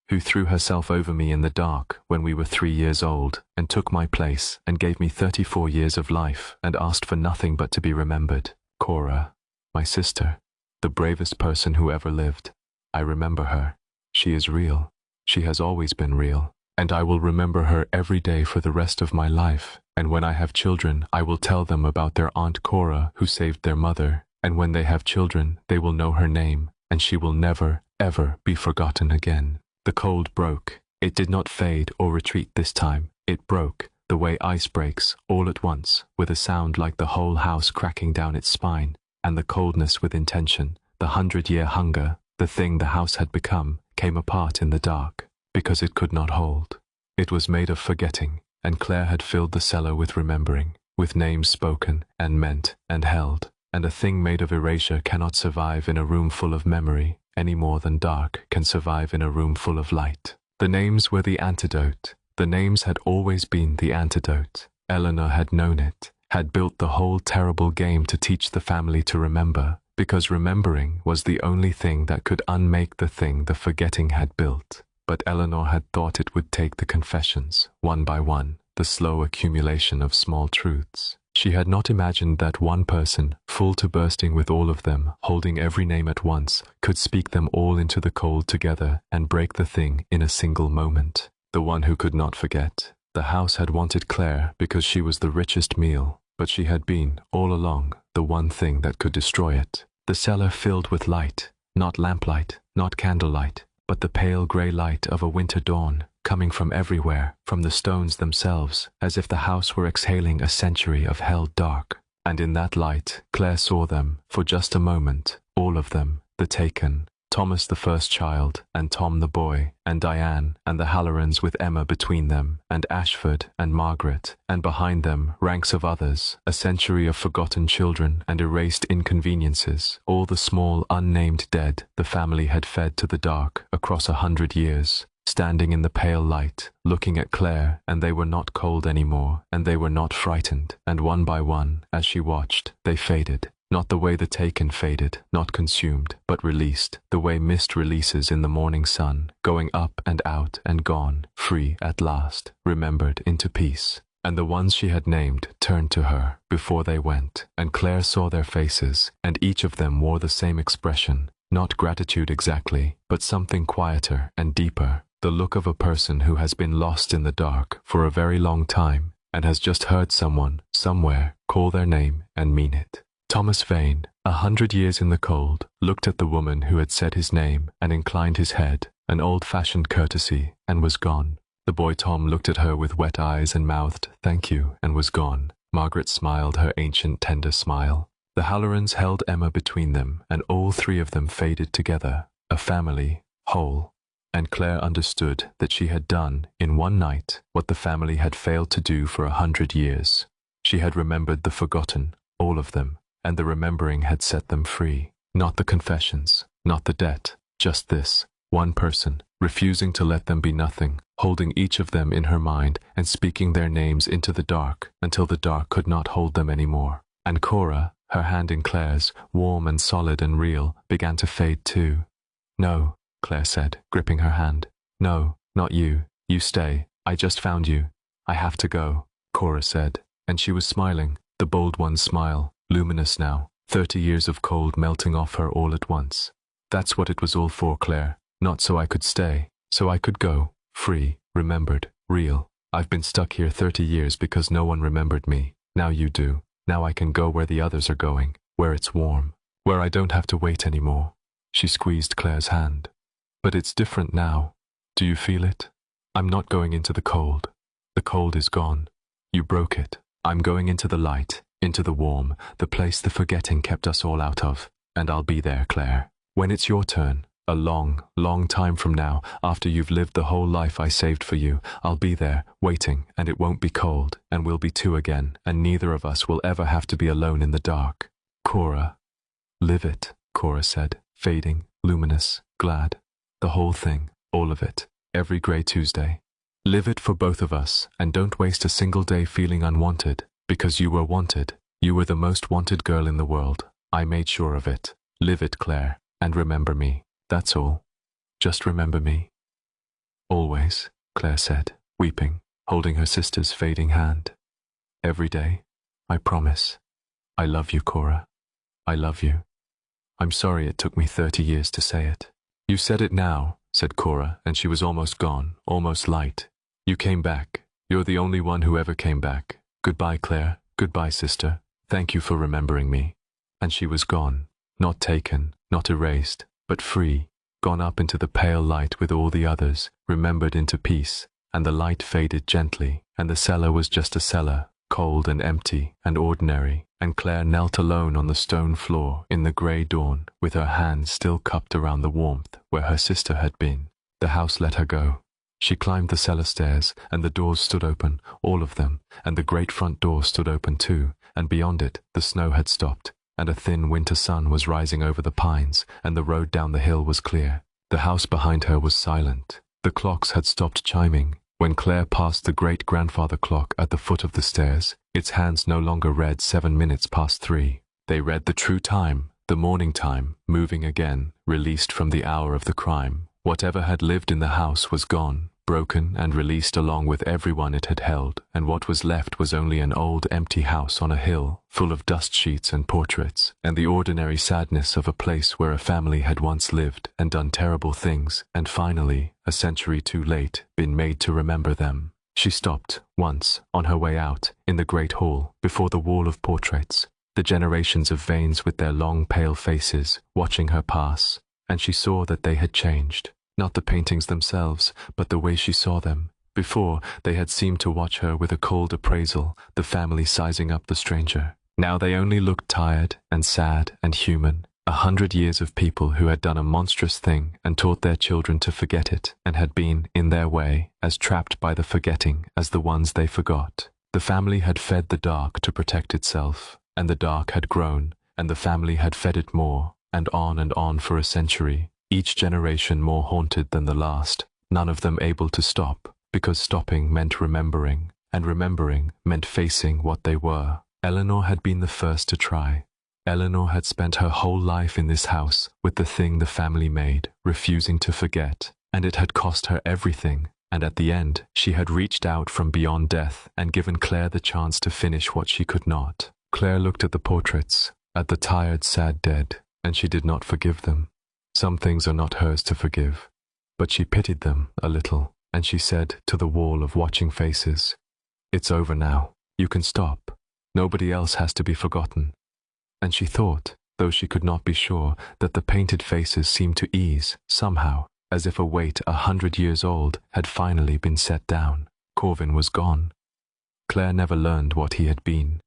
who threw herself over me in the dark when we were 3 years old, and took my place, and gave me 34 years of life, and asked for nothing but to be remembered. Cora, my sister, the bravest person who ever lived. I remember her. She is real. She has always been real. And I will remember her every day for the rest of my life. And when I have children, I will tell them about their Aunt Cora who saved their mother. And when they have children, they will know her name, and she will never, ever be forgotten again. The cold broke. It did not fade or retreat this time. It broke, the way ice breaks, all at once, with a sound like the whole house cracking down its spine, and the coldness with intention, the 100-year hunger, the thing the house had become, came apart in the dark, because it could not hold. It was made of forgetting, and Claire had filled the cellar with remembering, with names spoken, and meant, and held, and a thing made of erasure cannot survive in a room full of memory, any more than dark can survive in a room full of light. The names were the antidote. The names had always been the antidote. Eleanor had known it, had built the whole terrible game to teach the family to remember, because remembering was the only thing that could unmake the thing the forgetting had built. But Eleanor had thought it would take the confessions, one by one, the slow accumulation of small truths. She had not imagined that one person, full to bursting with all of them, holding every name at once, could speak them all into the cold together and break the thing in a single moment. The one who could not forget. The house had wanted Claire because she was the richest meal, but she had been, all along, the one thing that could destroy it. The cellar filled with light, not lamplight, not candlelight, but the pale grey light of a winter dawn, coming from everywhere, from the stones themselves, as if the house were exhaling a century of hell dark. And in that light, Claire saw them, for just a moment, all of them, the taken, Thomas the first child, and Tom the boy, and Diane, and the Hallorans with Emma between them, and Ashford, and Margaret, and behind them ranks of others, a century of forgotten children and erased inconveniences, all the small, unnamed dead the family had fed to the dark across 100 years, standing in the pale light, looking at Claire, and they were not cold anymore, and they were not frightened, and one by one, as she watched, they faded. Not the way the taken faded, not consumed, but released, the way mist releases in the morning sun, going up and out and gone, free at last, remembered into peace. And the ones she had named turned to her before they went, and Claire saw their faces, and each of them wore the same expression, not gratitude exactly, but something quieter and deeper, the look of a person who has been lost in the dark for a very long time, and has just heard someone, somewhere, call their name and mean it. Thomas Vane, 100 years in the cold, looked at the woman who had said his name and inclined his head, an old-fashioned courtesy, and was gone. The boy Tom looked at her with wet eyes and mouthed, "Thank you," and was gone. Margaret smiled her ancient tender smile. The Hallorans held Emma between them, and all three of them faded together, a family, whole. And Claire understood that she had done, in one night, what the family had failed to do for 100 years. She had remembered the forgotten, all of them, and the remembering had set them free. Not the confessions, not the debt, just this, one person, refusing to let them be nothing, holding each of them in her mind and speaking their names into the dark until the dark could not hold them anymore. And Cora, her hand in Claire's, warm and solid and real, began to fade too. "No," Claire said, gripping her hand. "No, not you. You stay. I just found you. I have to go," Cora said, and she was smiling, the bold one's smile, luminous now, 30 years of cold melting off her all at once. "That's what it was all for, Claire. Not so I could stay. So I could go, free, remembered, real. I've been stuck here 30 years because no one remembered me. Now you do. Now I can go where the others are going, where it's warm, where I don't have to wait anymore. She squeezed Claire's hand. But it's different now. Do you feel it? I'm not going into the cold. The cold is gone. You broke it. I'm going into the light, into the warm, the place the forgetting kept us all out of. And I'll be there, Claire. When it's your turn, a long, long time from now, after you've lived the whole life I saved for you, I'll be there, waiting, and it won't be cold, and we'll be two again, and neither of us will ever have to be alone in the dark. Cora. Live it, Cora said, fading, luminous, glad. The whole thing, all of it, every grey Tuesday. Live it for both of us, and don't waste a single day feeling unwanted, because you were wanted. You were the most wanted girl in the world. I made sure of it. Live it, Claire, and remember me. That's all. Just remember me. Always, Claire said, weeping, holding her sister's fading hand. Every day, I promise. I love you, Cora. I love you. I'm sorry it took me 30 years to say it. You said it now, said Cora, and she was almost gone, almost light. You came back. You're the only one who ever came back. Goodbye, Claire. Goodbye, sister. Thank you for remembering me. And she was gone, not taken, not erased, but free, gone up into the pale light with all the others, remembered into peace, and the light faded gently, and the cellar was just a cellar, cold and empty and ordinary, and Claire knelt alone on the stone floor in the grey dawn, with her hands still cupped around the warmth where her sister had been. The house let her go. She climbed the cellar stairs, and the doors stood open, all of them, and the great front door stood open too, and beyond it the snow had stopped, and a thin winter sun was rising over the pines, and the road down the hill was clear. The house behind her was silent. The clocks had stopped chiming. When Claire passed the great-grandfather clock at the foot of the stairs, its hands no longer read 7 minutes past 3. They read the true time, the morning time, moving again, released from the hour of the crime. Whatever had lived in the house was gone, broken and released along with everyone it had held, and what was left was only an old empty house on a hill, full of dust sheets and portraits, and the ordinary sadness of a place where a family had once lived and done terrible things, and finally, a century too late, been made to remember them. She stopped, once, on her way out, in the great hall, before the wall of portraits, the generations of veins with their long pale faces, watching her pass, and she saw that they had changed. Not the paintings themselves, but the way she saw them. Before, they had seemed to watch her with a cold appraisal, the family sizing up the stranger. Now they only looked tired and sad and human. 100 years of people who had done a monstrous thing and taught their children to forget it, and had been, in their way, as trapped by the forgetting as the ones they forgot. The family had fed the dark to protect itself, and the dark had grown, and the family had fed it more, and on for a century. Each generation more haunted than the last, none of them able to stop, because stopping meant remembering, and remembering meant facing what they were. Eleanor had been the first to try. Eleanor had spent her whole life in this house with the thing the family made, refusing to forget, and it had cost her everything, and at the end she had reached out from beyond death and given Claire the chance to finish what she could not. Claire looked at the portraits, at the tired, sad dead, and she did not forgive them. Some things are not hers to forgive, but she pitied them a little, and she said to the wall of watching faces, "It's over now. You can stop. Nobody else has to be forgotten." And she thought, though she could not be sure, that the painted faces seemed to ease, somehow, as if a weight 100 years old had finally been set down. Corvin was gone. Claire never learned what he had been.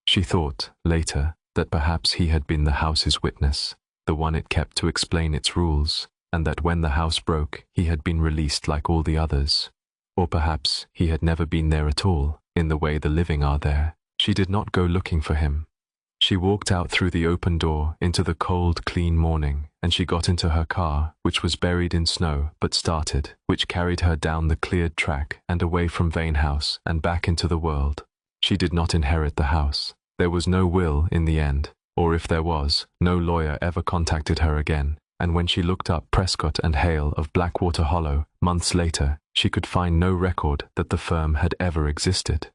She thought, later, that perhaps he had been the house's witness, the one it kept to explain its rules, and that when the house broke, he had been released like all the others. Or perhaps he had never been there at all, in the way the living are there. She did not go looking for him. She walked out through the open door into the cold, clean morning, and she got into her car, which was buried in snow but started, which carried her down the cleared track and away from Vane House and back into the world. She did not inherit the house. There was no will in the end. Or if there was, no lawyer ever contacted her again, and when she looked up Prescott and Hale of Blackwater Hollow, months later, she could find no record that the firm had ever existed.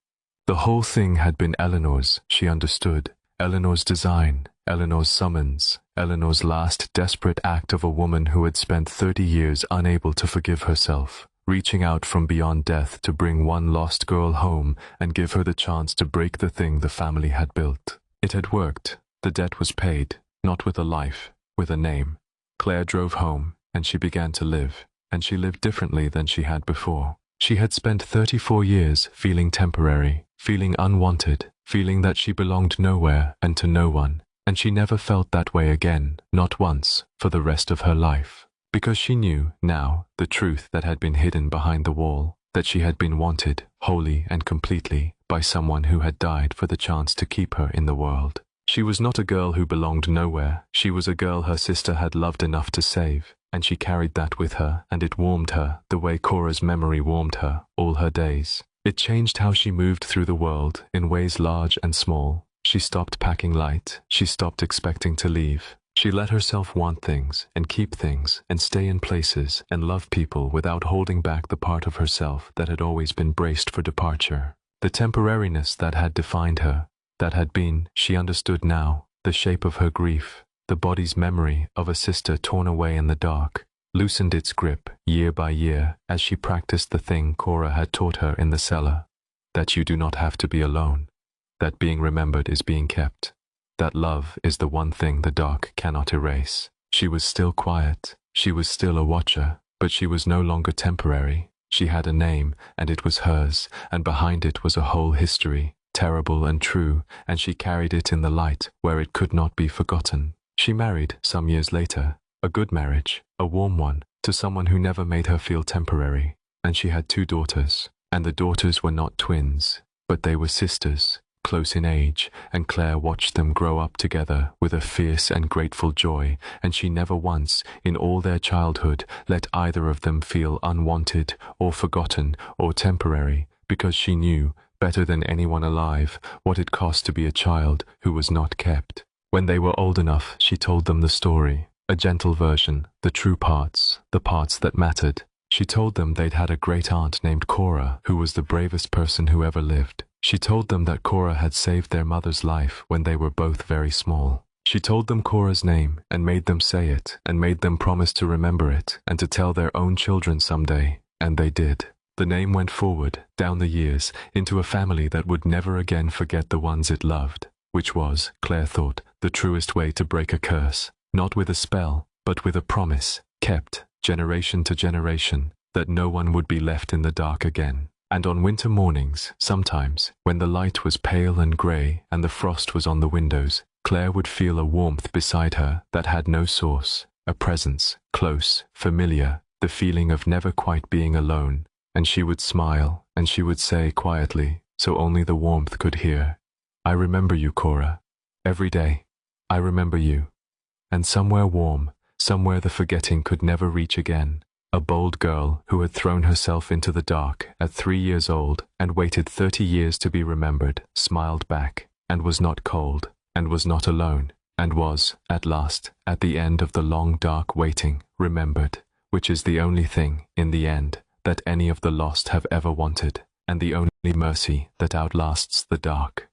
The whole thing had been Eleanor's, she understood. Eleanor's design, Eleanor's summons, Eleanor's last desperate act of a woman who had spent 30 years unable to forgive herself, reaching out from beyond death to bring one lost girl home and give her the chance to break the thing the family had built. It had worked. The debt was paid, not with a life, with a name. Claire drove home, and she began to live, and she lived differently than she had before. She had spent 34 years feeling temporary, feeling unwanted, feeling that she belonged nowhere and to no one, and she never felt that way again, not once, for the rest of her life. Because she knew, now, the truth that had been hidden behind the wall, that she had been wanted, wholly and completely, by someone who had died for the chance to keep her in the world. She was not a girl who belonged nowhere. She was a girl her sister had loved enough to save, and she carried that with her, and it warmed her, the way Cora's memory warmed her, all her days. It changed how she moved through the world, in ways large and small. She stopped packing light. She stopped expecting to leave. She let herself want things, and keep things, and stay in places, and love people without holding back the part of herself that had always been braced for departure. The temporariness that had defined her, that had been, she understood now, the shape of her grief, the body's memory of a sister torn away in the dark, loosened its grip year by year as she practiced the thing Cora had taught her in the cellar, that you do not have to be alone, that being remembered is being kept, that love is the one thing the dark cannot erase. She was still quiet, she was still a watcher, but she was no longer temporary. She had a name, and it was hers, and behind it was a whole history, terrible and true, and she carried it in the light where it could not be forgotten. She married, some years later, a good marriage, a warm one, to someone who never made her feel temporary, and she had 2 daughters, and the daughters were not twins, but they were sisters, close in age, and Claire watched them grow up together with a fierce and grateful joy, and she never once, in all their childhood, let either of them feel unwanted or forgotten or temporary, because she knew, better than anyone alive, what it cost to be a child who was not kept. When they were old enough, she told them the story, a gentle version, the true parts, the parts that mattered. She told them they'd had a great aunt named Cora, who was the bravest person who ever lived. She told them that Cora had saved their mother's life when they were both very small. She told them Cora's name and made them say it and made them promise to remember it and to tell their own children someday, and they did. The name went forward, down the years, into a family that would never again forget the ones it loved, which was, Claire thought, the truest way to break a curse, not with a spell, but with a promise, kept, generation to generation, that no one would be left in the dark again. And on winter mornings, sometimes, when the light was pale and grey and the frost was on the windows, Claire would feel a warmth beside her that had no source, a presence, close, familiar, the feeling of never quite being alone, and she would smile, and she would say quietly, so only the warmth could hear, "I remember you, Cora. Every day. I remember you." And somewhere warm, somewhere the forgetting could never reach again, a bold girl who had thrown herself into the dark at 3 years old and waited 30 years to be remembered, smiled back, and was not cold, and was not alone, and was, at last, at the end of the long dark waiting, remembered, which is the only thing, in the end, that any of the lost have ever wanted, and the only mercy that outlasts the dark.